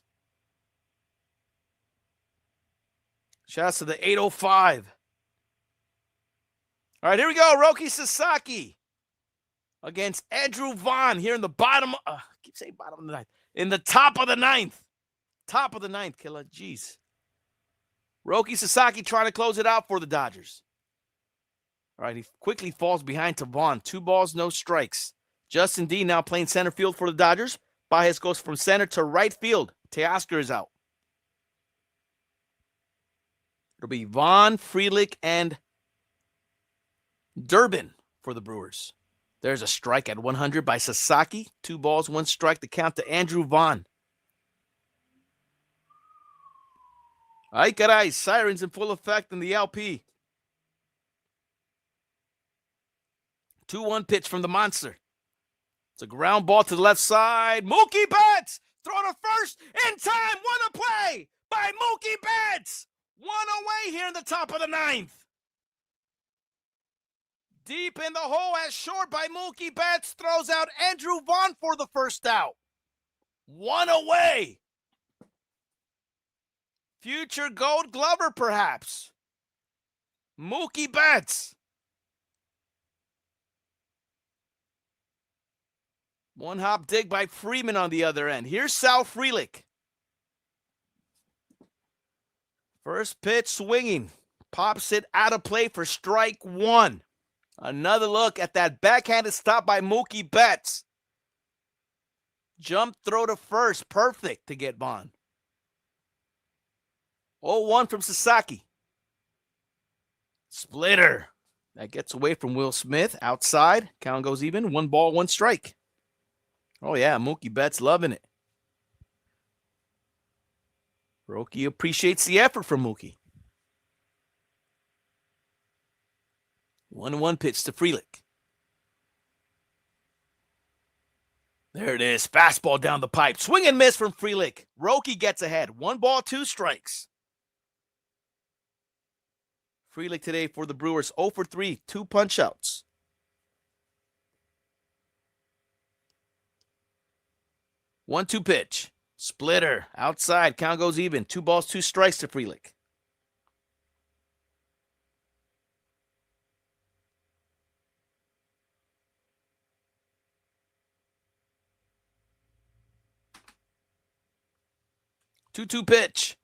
Shouts to the 805. All right, here we go. Roki Sasaki against Andrew Vaughn here in the bottom. I keep saying bottom of the 9th. In the top of the 9th. Top of the 9th, Killah. Jeez. Roki Sasaki trying to close it out for the Dodgers. All right, he quickly falls behind to Vaughn. 2 balls, no strikes. Justin D now playing center field for the Dodgers. Baez goes from center to right field. Teoscar is out. It'll be Vaughn, Frelick, and Durbin for the Brewers. There's a strike at 100 by Sasaki. 2 balls, 1 strike to count to Andrew Vaughn. Ay caray, sirens in full effect in the LP. 2-1 pitch from the monster. It's a ground ball to the left side. Mookie Betts throw to first in time. What a play by Mookie Betts. 1 away here in the top of the 9th. Deep in the hole as short by Mookie Betts throws out Andrew Vaughn for the first out. One away. Future Gold Glover, perhaps. Mookie Betts. One hop dig by Freeman on the other end. Here's Sal Frelick. First pitch swinging. Pops it out of play for strike one. Another look at that backhanded stop by Mookie Betts. Jump throw to first. Perfect to get Vaughn. 0-1 from Sasaki. Splitter. That gets away from Will Smith. Outside. Count goes even. 1 ball, 1 strike. Oh, yeah. Mookie Betts loving it. Roki appreciates the effort from Mookie. 1-1 pitch to Frelick. There it is. Fastball down the pipe. Swing and miss from Frelick. Roki gets ahead. 1 ball, 2 strikes. Frelick today for the Brewers. 0 for 3. 2 punch outs. One-two pitch. Splitter. Outside. Count goes even. 2 balls, 2 strikes to Frelick. Two-two pitch.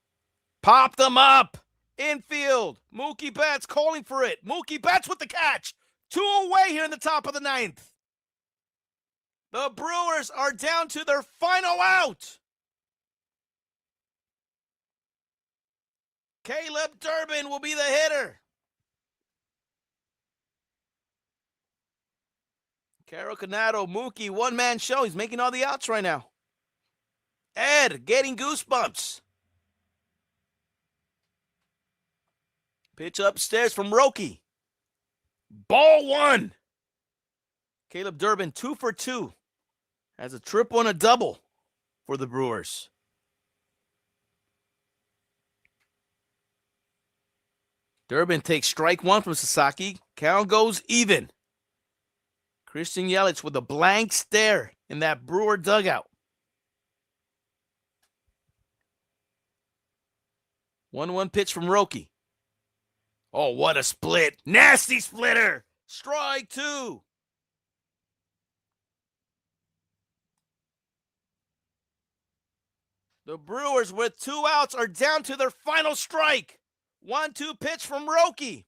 Pop them up. Infield. Mookie Betts calling for it. Mookie Betts with the catch. 2 away here in the top of the 9th. The Brewers are down to their final out. Caleb Durbin will be the hitter. Caro Canato, Mookie, one-man show. He's making all the outs right now. Ed getting goosebumps. Pitch upstairs from Roki. Ball 1. Caleb Durbin 2 for 2. Has a triple and a double for the Brewers. Durbin takes strike 1 from Sasaki. Count goes even. Christian Yelich with a blank stare in that Brewer dugout. 1-1 pitch from Roki. Oh, what a split. Nasty splitter. Strike 2. The Brewers with 2 outs are down to their final strike. 1-2 pitch from Roki.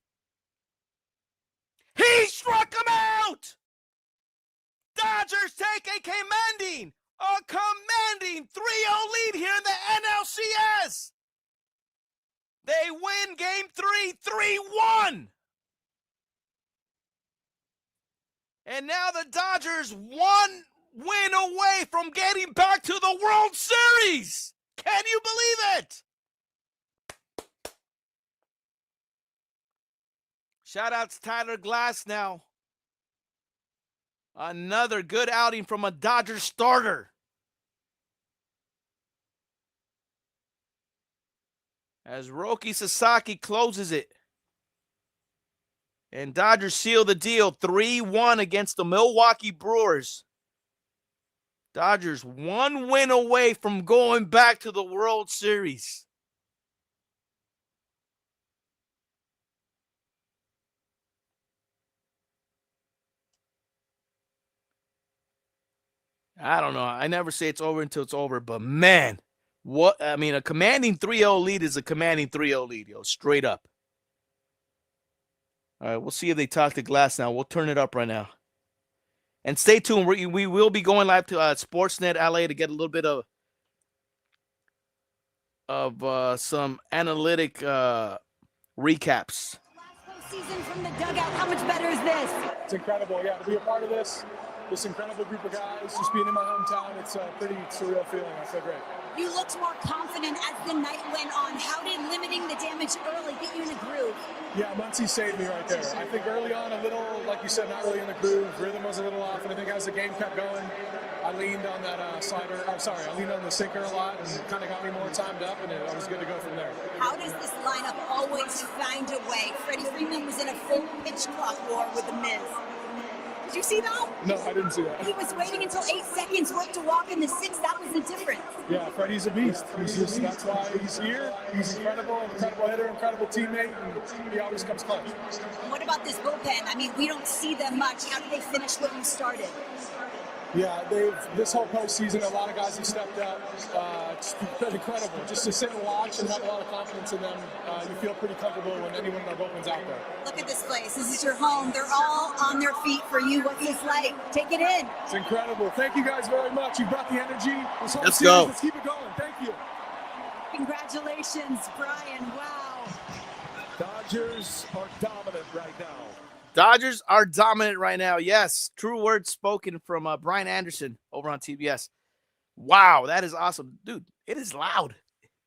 He struck him out! Dodgers take a commanding 3-0 lead here in the NLCS. They win game 3, 3-1. And now the Dodgers 1 win away from getting back to the World Series. Can you believe it? Shout out to Tyler Glass now. Another good outing from a Dodgers starter. As Roki Sasaki closes it. And Dodgers seal the deal 3-1 against the Milwaukee Brewers. Dodgers 1 win away from going back to the World Series. I don't know. I never say it's over until it's over, but man, a commanding 3-0 lead is a commanding 3-0 lead, straight up. All right, we'll see if they talk to Glass now. We'll turn it up right now. And stay tuned. We will be going live to Sportsnet LA to get a little bit of some analytic recaps. Season from the dugout. How much better is this? It's incredible, yeah, to be a part of this incredible group of guys, just being in my hometown, it's a pretty surreal feeling. I feel great. You looked more confident as the night went on. How did limiting the damage early get you in a groove? Yeah, Muncy saved me right there. I think early on a little, like you said, not really in the groove. Rhythm was a little off, and I think as the game kept going, I leaned on that slider. I leaned on the sinker a lot and kind of got me more timed up, and I was good to go from there. How does this lineup always find a way? Freddie Freeman was in a full pitch clock war with The Miz. Did you see that? No, I didn't see that. He was waiting until 8 seconds worked to walk in the 6th. That was the difference. Yeah, Freddie's a beast. That's why he's here. He's incredible hitter, incredible teammate, and he always comes clutch. What about this bullpen? I mean, we don't see them much. How did they finish what you started? Yeah, this whole postseason, a lot of guys have stepped up. It's been incredible. Just to sit and watch and have a lot of confidence in them, you feel pretty comfortable when anyone in our bullpen's out there. Look at this place. This is your home. They're all on their feet for you. What's this like? Take it in. It's incredible. Thank you guys very much. You brought the energy. Let's go. Let's keep it going. Thank you. Congratulations, Brian. Wow. Dodgers are dominant right now. Dodgers are dominant right now. Yes, true words spoken from Brian Anderson over on TBS. Wow, that is awesome. Dude, it is loud.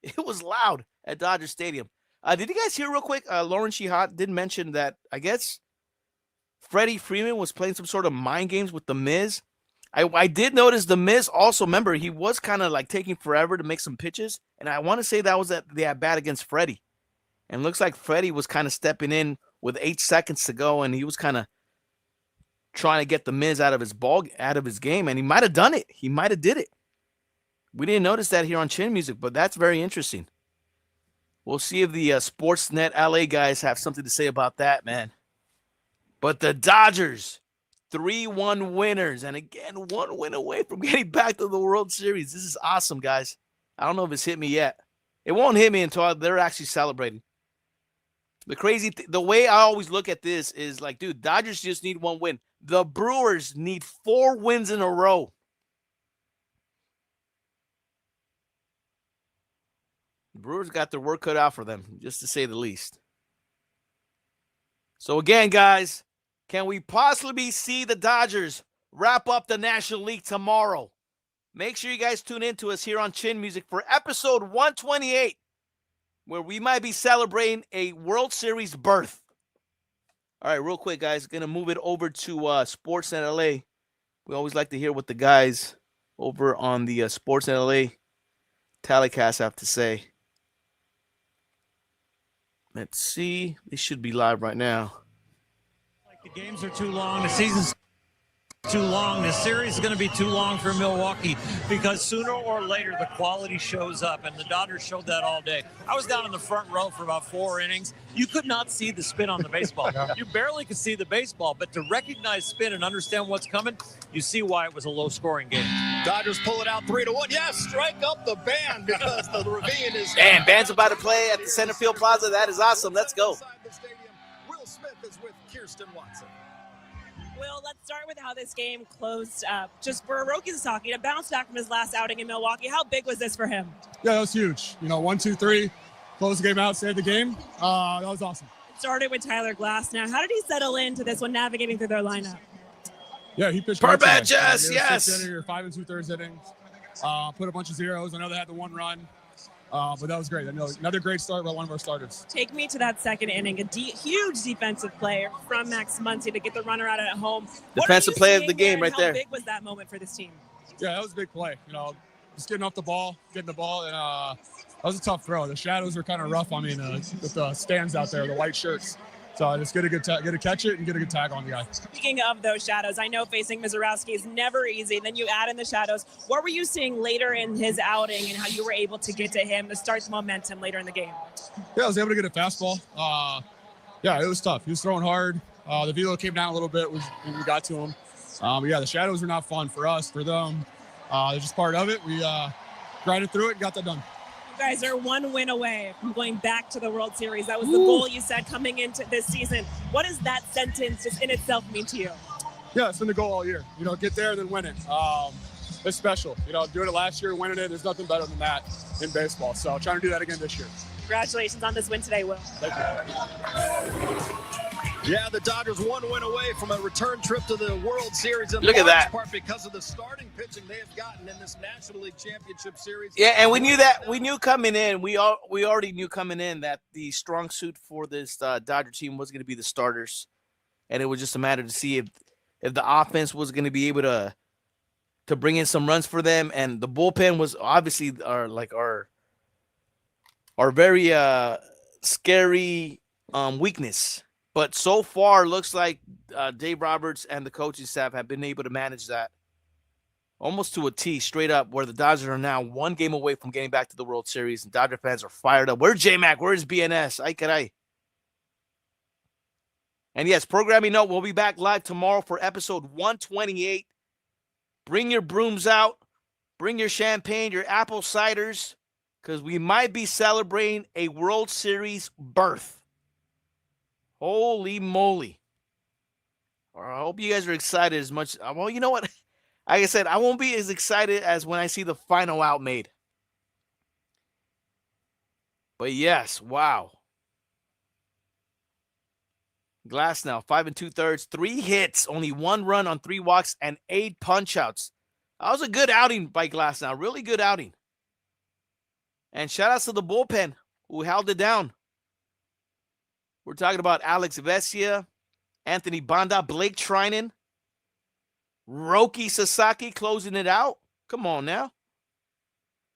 It was loud at Dodger Stadium. Did you guys hear real quick? Lauren Shihat did mention that, I guess, Freddie Freeman was playing some sort of mind games with The Miz. I did notice The Miz also, remember, he was kind of like taking forever to make some pitches. And I want to say that was at the at-bat against Freddie. And it looks like Freddie was kind of stepping in with 8 seconds to go, and he was kind of trying to get The Miz out of his game, and he might have done it. He might have did it. We didn't notice that here on Chin Music, but that's very interesting. We'll see if the Sportsnet LA guys have something to say about that, man. But the Dodgers, 3-1 winners, and again, 1 win away from getting back to the World Series. This is awesome, guys. I don't know if it's hit me yet. It won't hit me until they're actually celebrating. The way I always look at this is like, dude, Dodgers just need 1 win. The Brewers need 4 wins in a row. The Brewers got their work cut out for them, just to say the least. So again, guys, can we possibly see the Dodgers wrap up the National League tomorrow? Make sure you guys tune in to us here on Chin Music for episode 128. Where we might be celebrating a World Series berth. All right, real quick, guys. Going to move it over to Sportsnet LA. We always like to hear what the guys over on the Sportsnet LA telecast have to say. Let's see. They should be live right now. Like the games are too long. The season's too long. The series is going to be too long for Milwaukee because sooner or later the quality shows up, and the Dodgers showed that all day. I was down in the front row for about 4 innings. You could not see the spin on the baseball. You barely could see the baseball, but to recognize spin and understand what's coming, you see why it was a low-scoring game. Dodgers pull it out 3-1. Yes, strike up the band because the ravine is. And band's about to play at the center field plaza. That is awesome. Let's go. Will Smith is with Kirsten Watson. Will, let's start with how this game closed up. Just for Roki's talking, to bounce back from his last outing in Milwaukee, how big was this for him? Yeah, that was huge. 1, 2, 3, close the game out, save the game. That was awesome. It started with Tyler Glass. Now, how did he settle into this one, navigating through their lineup? Yeah, he pitched. Yes, yes. 5 2/3 innings. Put a bunch of zeros. I know they had the 1 run. But that was great. Another great start by one of our starters. Take me to that second inning. Huge defensive play from Max Muncy to get the runner out at home. Defensive play of the game right there. How big was that moment for this team? Yeah, that was a big play. Just getting off the ball, getting the ball, and that was a tough throw. The shadows were kind of rough on me with the stands out there, the white shirts. So just get to catch it and get a good tag on the guy. Speaking of those shadows, I know facing Mizorowski is never easy. Then you add in the shadows. What were you seeing later in his outing and how you were able to get to him to start the momentum later in the game? Yeah, I was able to get a fastball. Yeah, it was tough. He was throwing hard. The velo came down a little bit when we got to him. But yeah, the shadows were not fun for us, for them. They're just part of it. We grinded through it and got that done. You guys are 1 win away from going back to the World Series. That was the goal you said coming into this season. What does that sentence just in itself mean to you? Yeah, it's been the goal all year. Get there and then win it. It's special. Doing it last year, winning it, there's nothing better than that in baseball. So trying to do that again this year. Congratulations on this win today, Will. Thank you. Yeah, the Dodgers 1 win away from a return trip to the World Series. In Look at that. Part because of the starting pitching they have gotten in this National League Championship Series. Yeah, and we knew that. We knew coming in. We already knew coming in that the strong suit for this Dodger team was going to be the starters, and it was just a matter to see if the offense was going to be able to to bring in some runs for them. And the bullpen was obviously our very scary weakness. But so far, looks like Dave Roberts and the coaching staff have been able to manage that almost to a T, straight up, where the Dodgers are now one game away from getting back to the World Series, and Dodger fans are fired up. Where's J-Mac? Where's BNS? Ay, caray. And yes, programming note, we'll be back live tomorrow for episode 128. Bring your brooms out. Bring your champagne, your apple ciders, because we might be celebrating a World Series berth. Holy moly. I hope you guys are excited as much. Well, you know what? Like I said, I won't be as excited as when I see the final out made. But yes, wow. Glass now, 5 2/3, 3 hits, only 1 run on 3 walks, and 8 punch-outs. That was a good outing by Glass now, really good outing. And shout-outs to the bullpen who held it down. We're talking about Alex Vesia, Anthony Banda, Blake Trinan, Roki Sasaki closing it out. Come on now.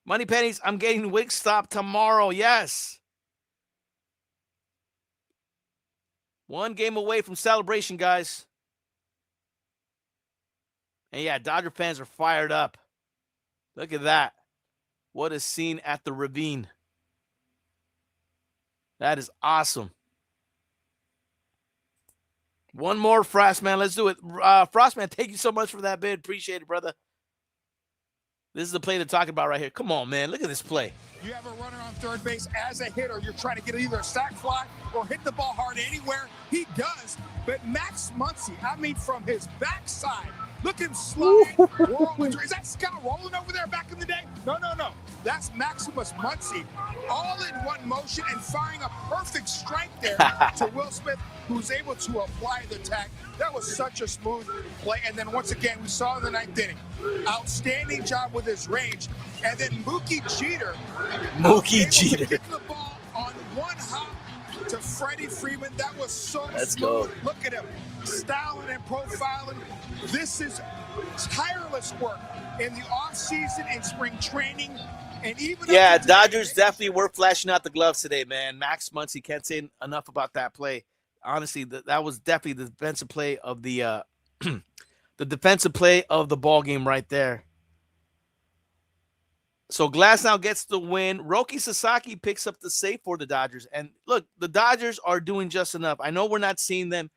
Money Pennies, I'm getting Wingstop tomorrow. Yes. 1 game away from celebration, guys. And yeah, Dodger fans are fired up. Look at that. What a scene at the Ravine. That is awesome. One more, Frostman. Let's do it. Frostman, thank you so much for that bid. Appreciate it, brother. This is the play they're talking about right here. Come on, man. Look at this play. You have a runner on third base as a hitter. You're trying to get either a sac fly or hit the ball hard anywhere. He does. But Max Muncy, I mean, from his backside, look at him slide. Is that Scott Rowland over there back in the day? No. That's Maximus Muncy, all in one motion and firing a perfect strike there to Will Smith, who's able to apply the tag. That was such a smooth play. And then once again, we saw in the 9th inning, outstanding job with his range. And then Mookie Jeter kick the ball on 1 hop to Freddie Freeman. That was so Let's smooth. go. Look at him, styling and profiling. This is tireless work in the offseason, in spring training, and even Dodgers definitely were flashing out the gloves today, man. Max Muncy, can't say enough about that play. Honestly, that was definitely the defensive play of the the defensive play of the ball game right there. So Glass now gets the win. Roki Sasaki picks up the save for the Dodgers. And look, the Dodgers are doing just enough. I know we're not seeing them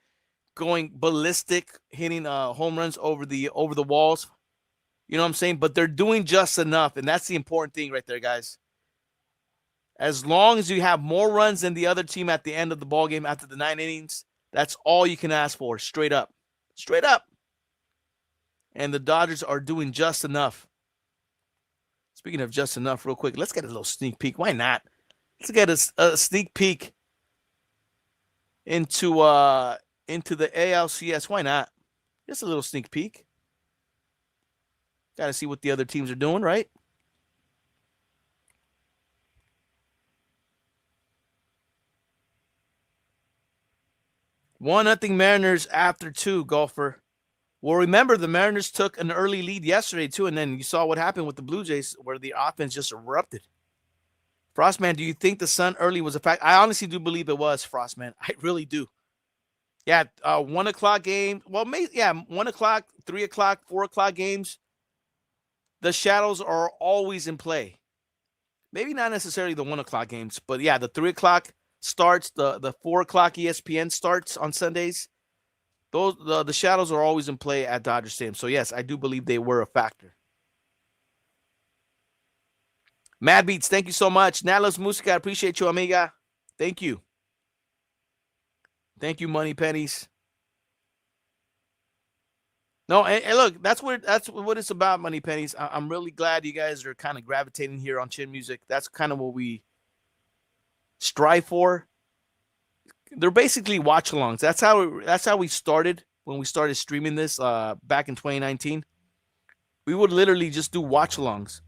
going ballistic, hitting home runs over the walls. You know what I'm saying? But they're doing just enough, and that's the important thing right there, guys. As long as you have more runs than the other team at the end of the ball game after the 9 innings, that's all you can ask for, straight up. Straight up. And the Dodgers are doing just enough. Speaking of just enough, real quick, let's get a little sneak peek. Why not? Let's get a sneak peek into the ALCS. Why not? Just a little sneak peek. Got to see what the other teams are doing, right? One nothing Mariners after 2, golfer. Well, remember, the Mariners took an early lead yesterday, too, and then you saw what happened with the Blue Jays, where the offense just erupted. Frostman, do you think the sun early was a fact? I honestly do believe it was, Frostman. I really do. Yeah, 1 o'clock game. Well, 1 o'clock, 3 o'clock, 4 o'clock games. The shadows are always in play. Maybe not necessarily the 1 o'clock games, but yeah, the 3 o'clock starts, the 4 o'clock ESPN starts on Sundays. The shadows are always in play at Dodger Stadium. So yes, I do believe they were a factor. Mad Beats, thank you so much. Nalos Musica, I appreciate you, amiga. Thank you. Thank you, Money Pennies. No, and look, that's what it's about, Money Pennies. I'm really glad you guys are kind of gravitating here on Chin Music. That's kind of what we strive for. They're basically watch-alongs. That's how we started when we started streaming this back in 2019. We would literally just do watch-alongs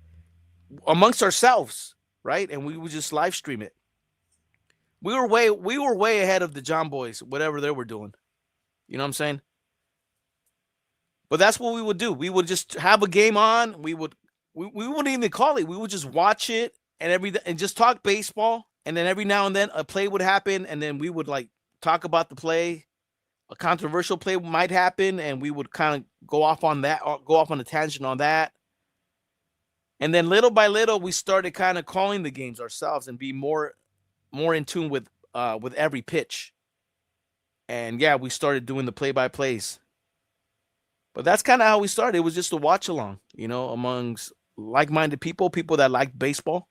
amongst ourselves, right? And we would just live stream it. We were way ahead of the John Boys, whatever they were doing. You know what I'm saying? But that's what we would do. We would just have a game on. We wouldn't even call it. We would just watch it and just talk baseball. And then every now and then a play would happen, and then we would like talk about the play. A controversial play might happen, and we would kind of go off on a tangent on that. And then little by little, we started kind of calling the games ourselves and be more in tune with every pitch. And yeah, we started doing the play-by-plays. But that's kind of how we started. It was just a watch along, amongst like-minded people that like baseball.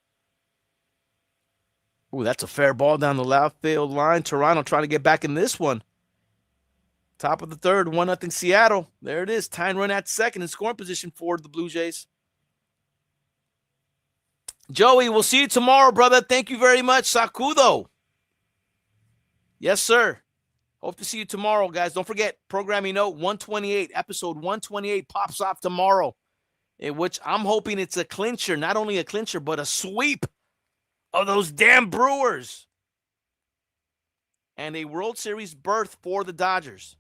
Ooh, that's a fair ball down the left field line. Toronto trying to get back in this one. Top of the third, 1-0 Seattle. There it is. Tying run at second in scoring position for the Blue Jays. Joey, we'll see you tomorrow, brother. Thank you very much. Sakudo. Yes, sir. Hope to see you tomorrow, guys. Don't forget, programming note 128, episode 128 pops off tomorrow, in which I'm hoping it's a clincher, not only a clincher, but a sweep of those damn Brewers. And a World Series berth for the Dodgers.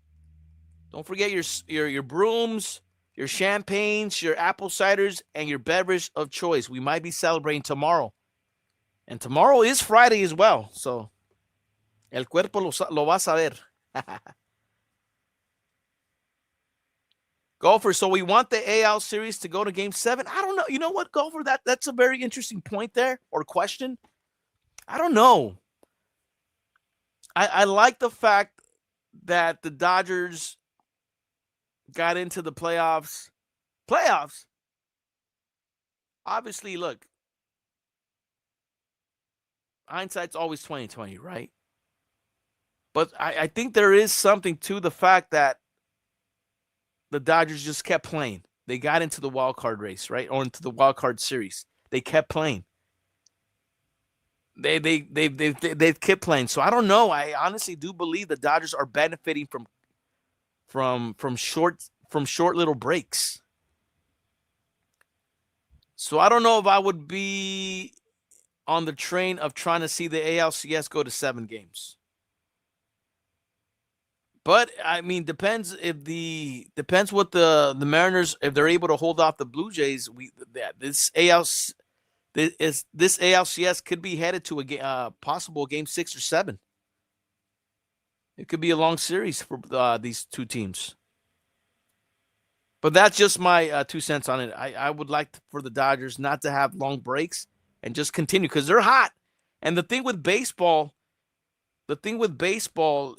Don't forget your brooms, your champagnes, your apple ciders, and your beverage of choice. We might be celebrating tomorrow. And tomorrow is Friday as well. So, el cuerpo lo va a saber. Golfer, so we want the AL series to go to Game 7? I don't know. You know what, Golfer? That's a very interesting point there, or question. I don't know. I like the fact that the Dodgers got into the playoffs. Obviously, look, hindsight's always 20/20, right? But I think there is something to the fact that the Dodgers just kept playing. They got into the wild card race, right? Or into the wild card series. They kept playing. They kept playing. So I don't know. I honestly do believe the Dodgers are benefiting from short little breaks. So I don't know if I would be on the train of trying to see the ALCS go to 7 games. But I mean, depends what the Mariners, if they're able to hold off the Blue Jays. This ALCS could be headed to a possible Game 6 or 7. It could be a long series for these two teams. But that's just my 2 cents on it. I would like for the Dodgers not to have long breaks and just continue because they're hot. And the thing with baseball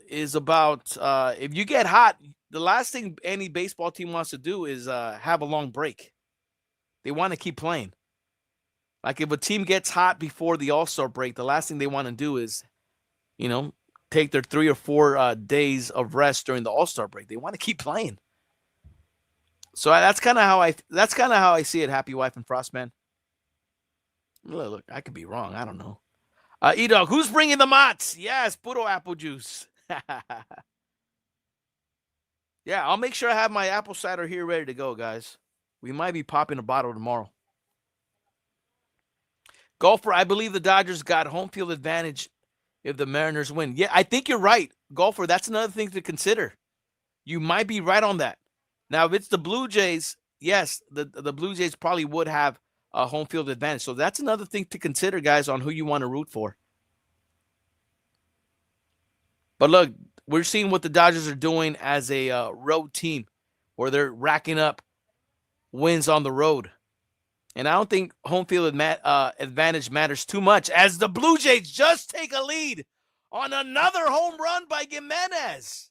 is about if you get hot, the last thing any baseball team wants to do is have a long break. They want to keep playing. Like if a team gets hot before the All-Star break, the last thing they want to do is, take their 3 or 4 days of rest during the All-Star break. They want to keep playing. So that's kind of how I see it. Happy Wife and Frostman. Look, I could be wrong. I don't know. E-Dog, who's bringing the Mott's? Yes, puro apple juice. Yeah, I'll make sure I have my apple cider here ready to go, guys. We might be popping a bottle tomorrow. Golfer, I believe the Dodgers got home field advantage if the Mariners win. Yeah, I think you're right. Golfer, that's another thing to consider. You might be right on that. Now, if it's the Blue Jays, yes, the Blue Jays probably would have a home field advantage. So that's another thing to consider, guys, on who you want to root for. But look, we're seeing what the Dodgers are doing as a road team where they're racking up wins on the road. And I don't think home field advantage matters too much as the Blue Jays just take a lead on another home run by Jimenez.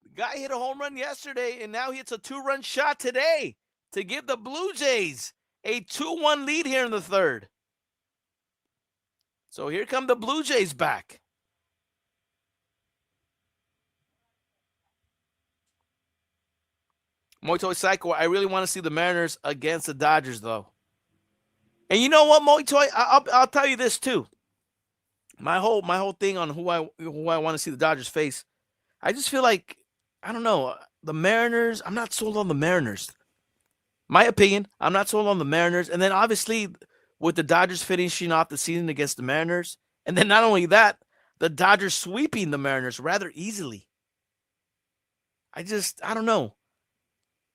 The guy hit a home run yesterday, and now he hits a 2-run shot today to give the Blue Jays a 2-1 lead here in the third. So here come the Blue Jays back. Moitoy Psycho, I really want to see the Mariners against the Dodgers, though. And you know what, Moitoy? I'll tell you this, too. My whole thing on who I want to see the Dodgers face, I just feel like, I don't know, the Mariners, I'm not sold on the Mariners. My opinion, I'm not sold on the Mariners. And then obviously with the Dodgers finishing off the season against the Mariners, and then not only that, the Dodgers sweeping the Mariners rather easily. I don't know.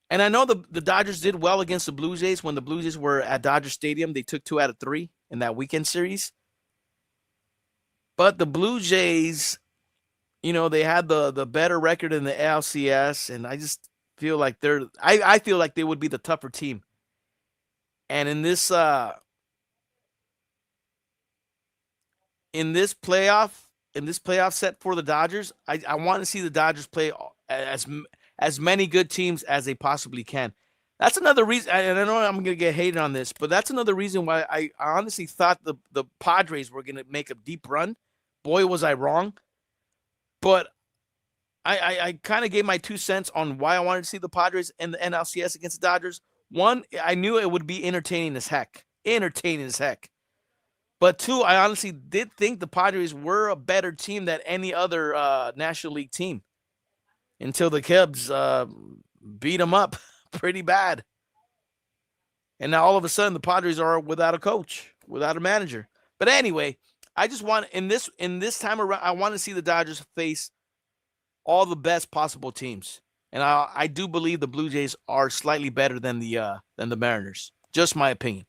And I know the Dodgers did well against the Blue Jays when the Blue Jays were at Dodger Stadium. They took 2 out of 3 in that weekend series. But the Blue Jays, they had the better record in the NLCS, and I just feel like I feel like they would be the tougher team. And in this playoff set for the Dodgers, I want to see the Dodgers play as many good teams as they possibly can. That's another reason, and I know I'm going to get hated on this, but that's another reason why I honestly thought the Padres were going to make a deep run. Boy, was I wrong. But I kind of gave my 2 cents on why I wanted to see the Padres in the NLCS against the Dodgers. One, I knew it would be entertaining as heck. But 2, I honestly did think the Padres were a better team than any other National League team until the Cubs beat them up pretty bad. And now all of a sudden the Padres are without a coach, without a manager. But anyway, I just want in this time around, I want to see the Dodgers face all the best possible teams. And I do believe the Blue Jays are slightly better than the Mariners. Just my opinion.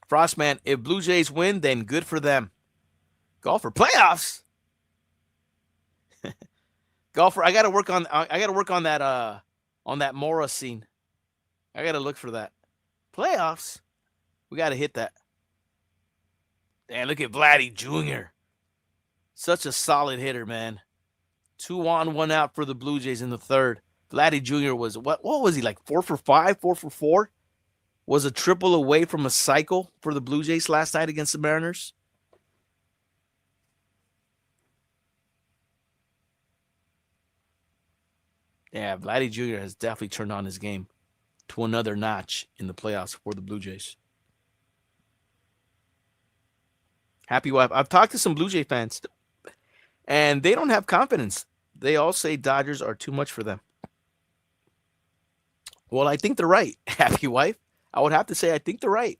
Frostman, if Blue Jays win, then good for them. Golfer playoffs. Golfer, I gotta work on that Mora scene. I gotta look for that. Playoffs. We gotta hit that. Damn, look at Vladdy Jr. Such a solid hitter, man. 2 on, 1 out for the Blue Jays in the 3rd. Vladdy Jr. was what was he, like 4 for 5, 4 for 4? Was a triple away from a cycle for the Blue Jays last night against the Mariners. Yeah, Vladdy Jr. has definitely turned on his game to another notch in the playoffs for the Blue Jays. Happy wife. I've talked to some Blue Jay fans, and they don't have confidence. They all say Dodgers are too much for them. Well, I think they're right. Happy wife. I would have to say I think they're right.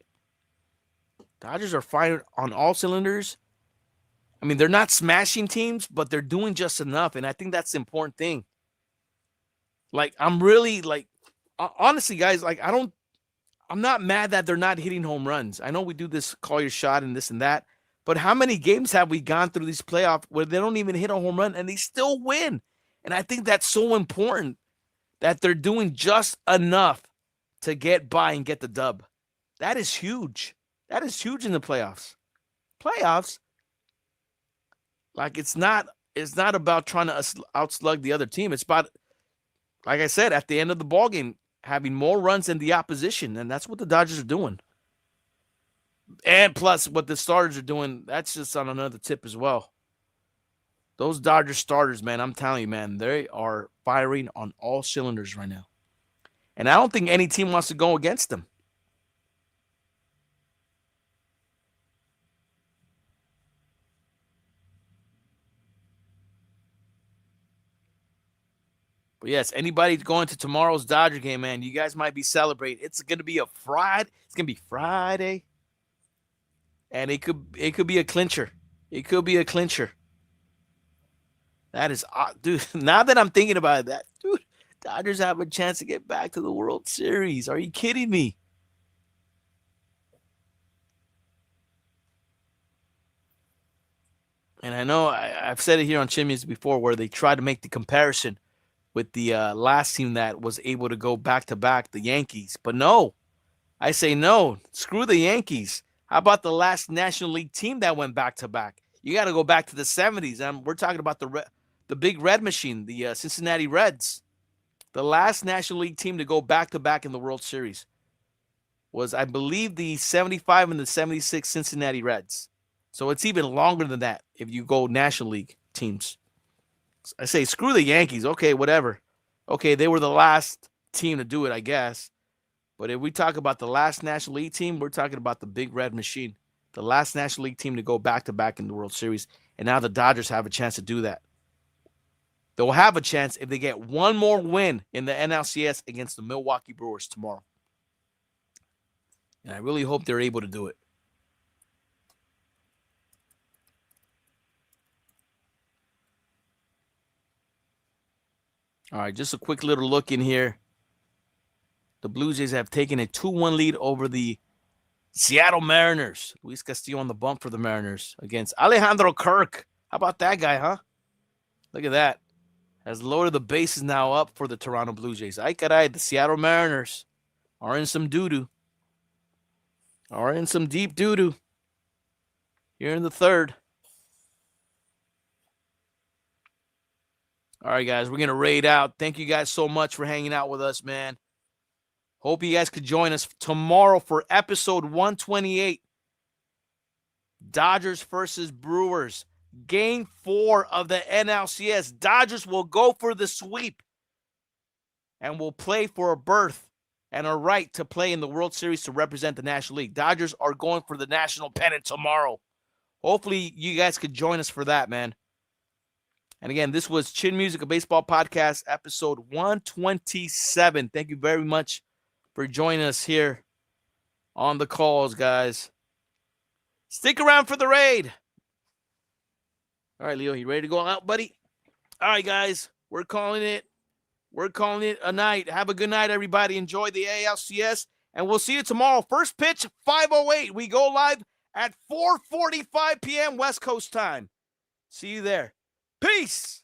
Dodgers are firing on all cylinders. I mean, they're not smashing teams, but they're doing just enough, and I think that's the important thing. Like, I'm really, like, honestly, guys, like, I'm not mad that they're not hitting home runs. I know we do this call your shot and this and that, but how many games have we gone through these playoffs where they don't even hit a home run and they still win? And I think that's so important that they're doing just enough to get by and get the dub. That is huge. That is huge in the playoffs. Playoffs, like, it's not about trying to outslug the other team. It's about, like I said, at the end of the ballgame, having more runs than the opposition, and that's what the Dodgers are doing. And plus, what the starters are doing, that's just on another tip as well. Those Dodgers starters, man, I'm telling you, man, they are firing on all cylinders right now. And I don't think any team wants to go against them. But yes, anybody going to tomorrow's Dodger game, man, you guys might be celebrating. It's going to be a Friday. It's going to be Friday. And it could be a clincher. It could be a clincher. That is, dude, now that I'm thinking about that, dude, Dodgers have a chance to get back to the World Series. Are you kidding me? And I know I've said it here on Chimneys before where they tried to make the comparison with the last team that was able to go back-to-back, the Yankees. But no, I say no. Screw the Yankees. How about the last National League team that went back-to-back? You got to go back to the 70s. We're talking about the big red machine, the Cincinnati Reds. The last National League team to go back-to-back in the World Series was, I believe, the 75 and the 76 Cincinnati Reds. So it's even longer than that if you go National League teams. I say, screw the Yankees. Okay, whatever. Okay, they were the last team to do it, I guess. But if we talk about the last National League team, we're talking about the big red machine. The last National League team to go back-to-back in the World Series. And now the Dodgers have a chance to do that. They'll have a chance if they get one more win in the NLCS against the Milwaukee Brewers tomorrow. And I really hope they're able to do it. All right, just a quick little look in here. The Blue Jays have taken a 2-1 lead over the Seattle Mariners. Luis Castillo on the bump for the Mariners against Alejandro Kirk. How about that guy, huh? Look at that. Has lowered the bases now up for the Toronto Blue Jays. Ay caray, the Seattle Mariners are in some doo-doo. Are in some deep doo-doo. Here in the third. All right, guys, we're going to raid out. Thank you guys so much for hanging out with us, man. Hope you guys could join us tomorrow for episode 128. Dodgers versus Brewers. Game 4 of the NLCS. Dodgers will go for the sweep and will play for a berth and a right to play in the World Series to represent the National League. Dodgers are going for the national pennant tomorrow. Hopefully you guys could join us for that, man. And again, this was Chin Music, a baseball podcast, episode 127. Thank you very much for joining us here on the calls, guys. Stick around for the raid. All right, Leo, you ready to go out, buddy? All right, guys, we're calling it a night. Have a good night, everybody. Enjoy the ALCS, and we'll see you tomorrow. First pitch, 5:08. We go live at 4:45 p.m. West Coast time. See you there. Peace.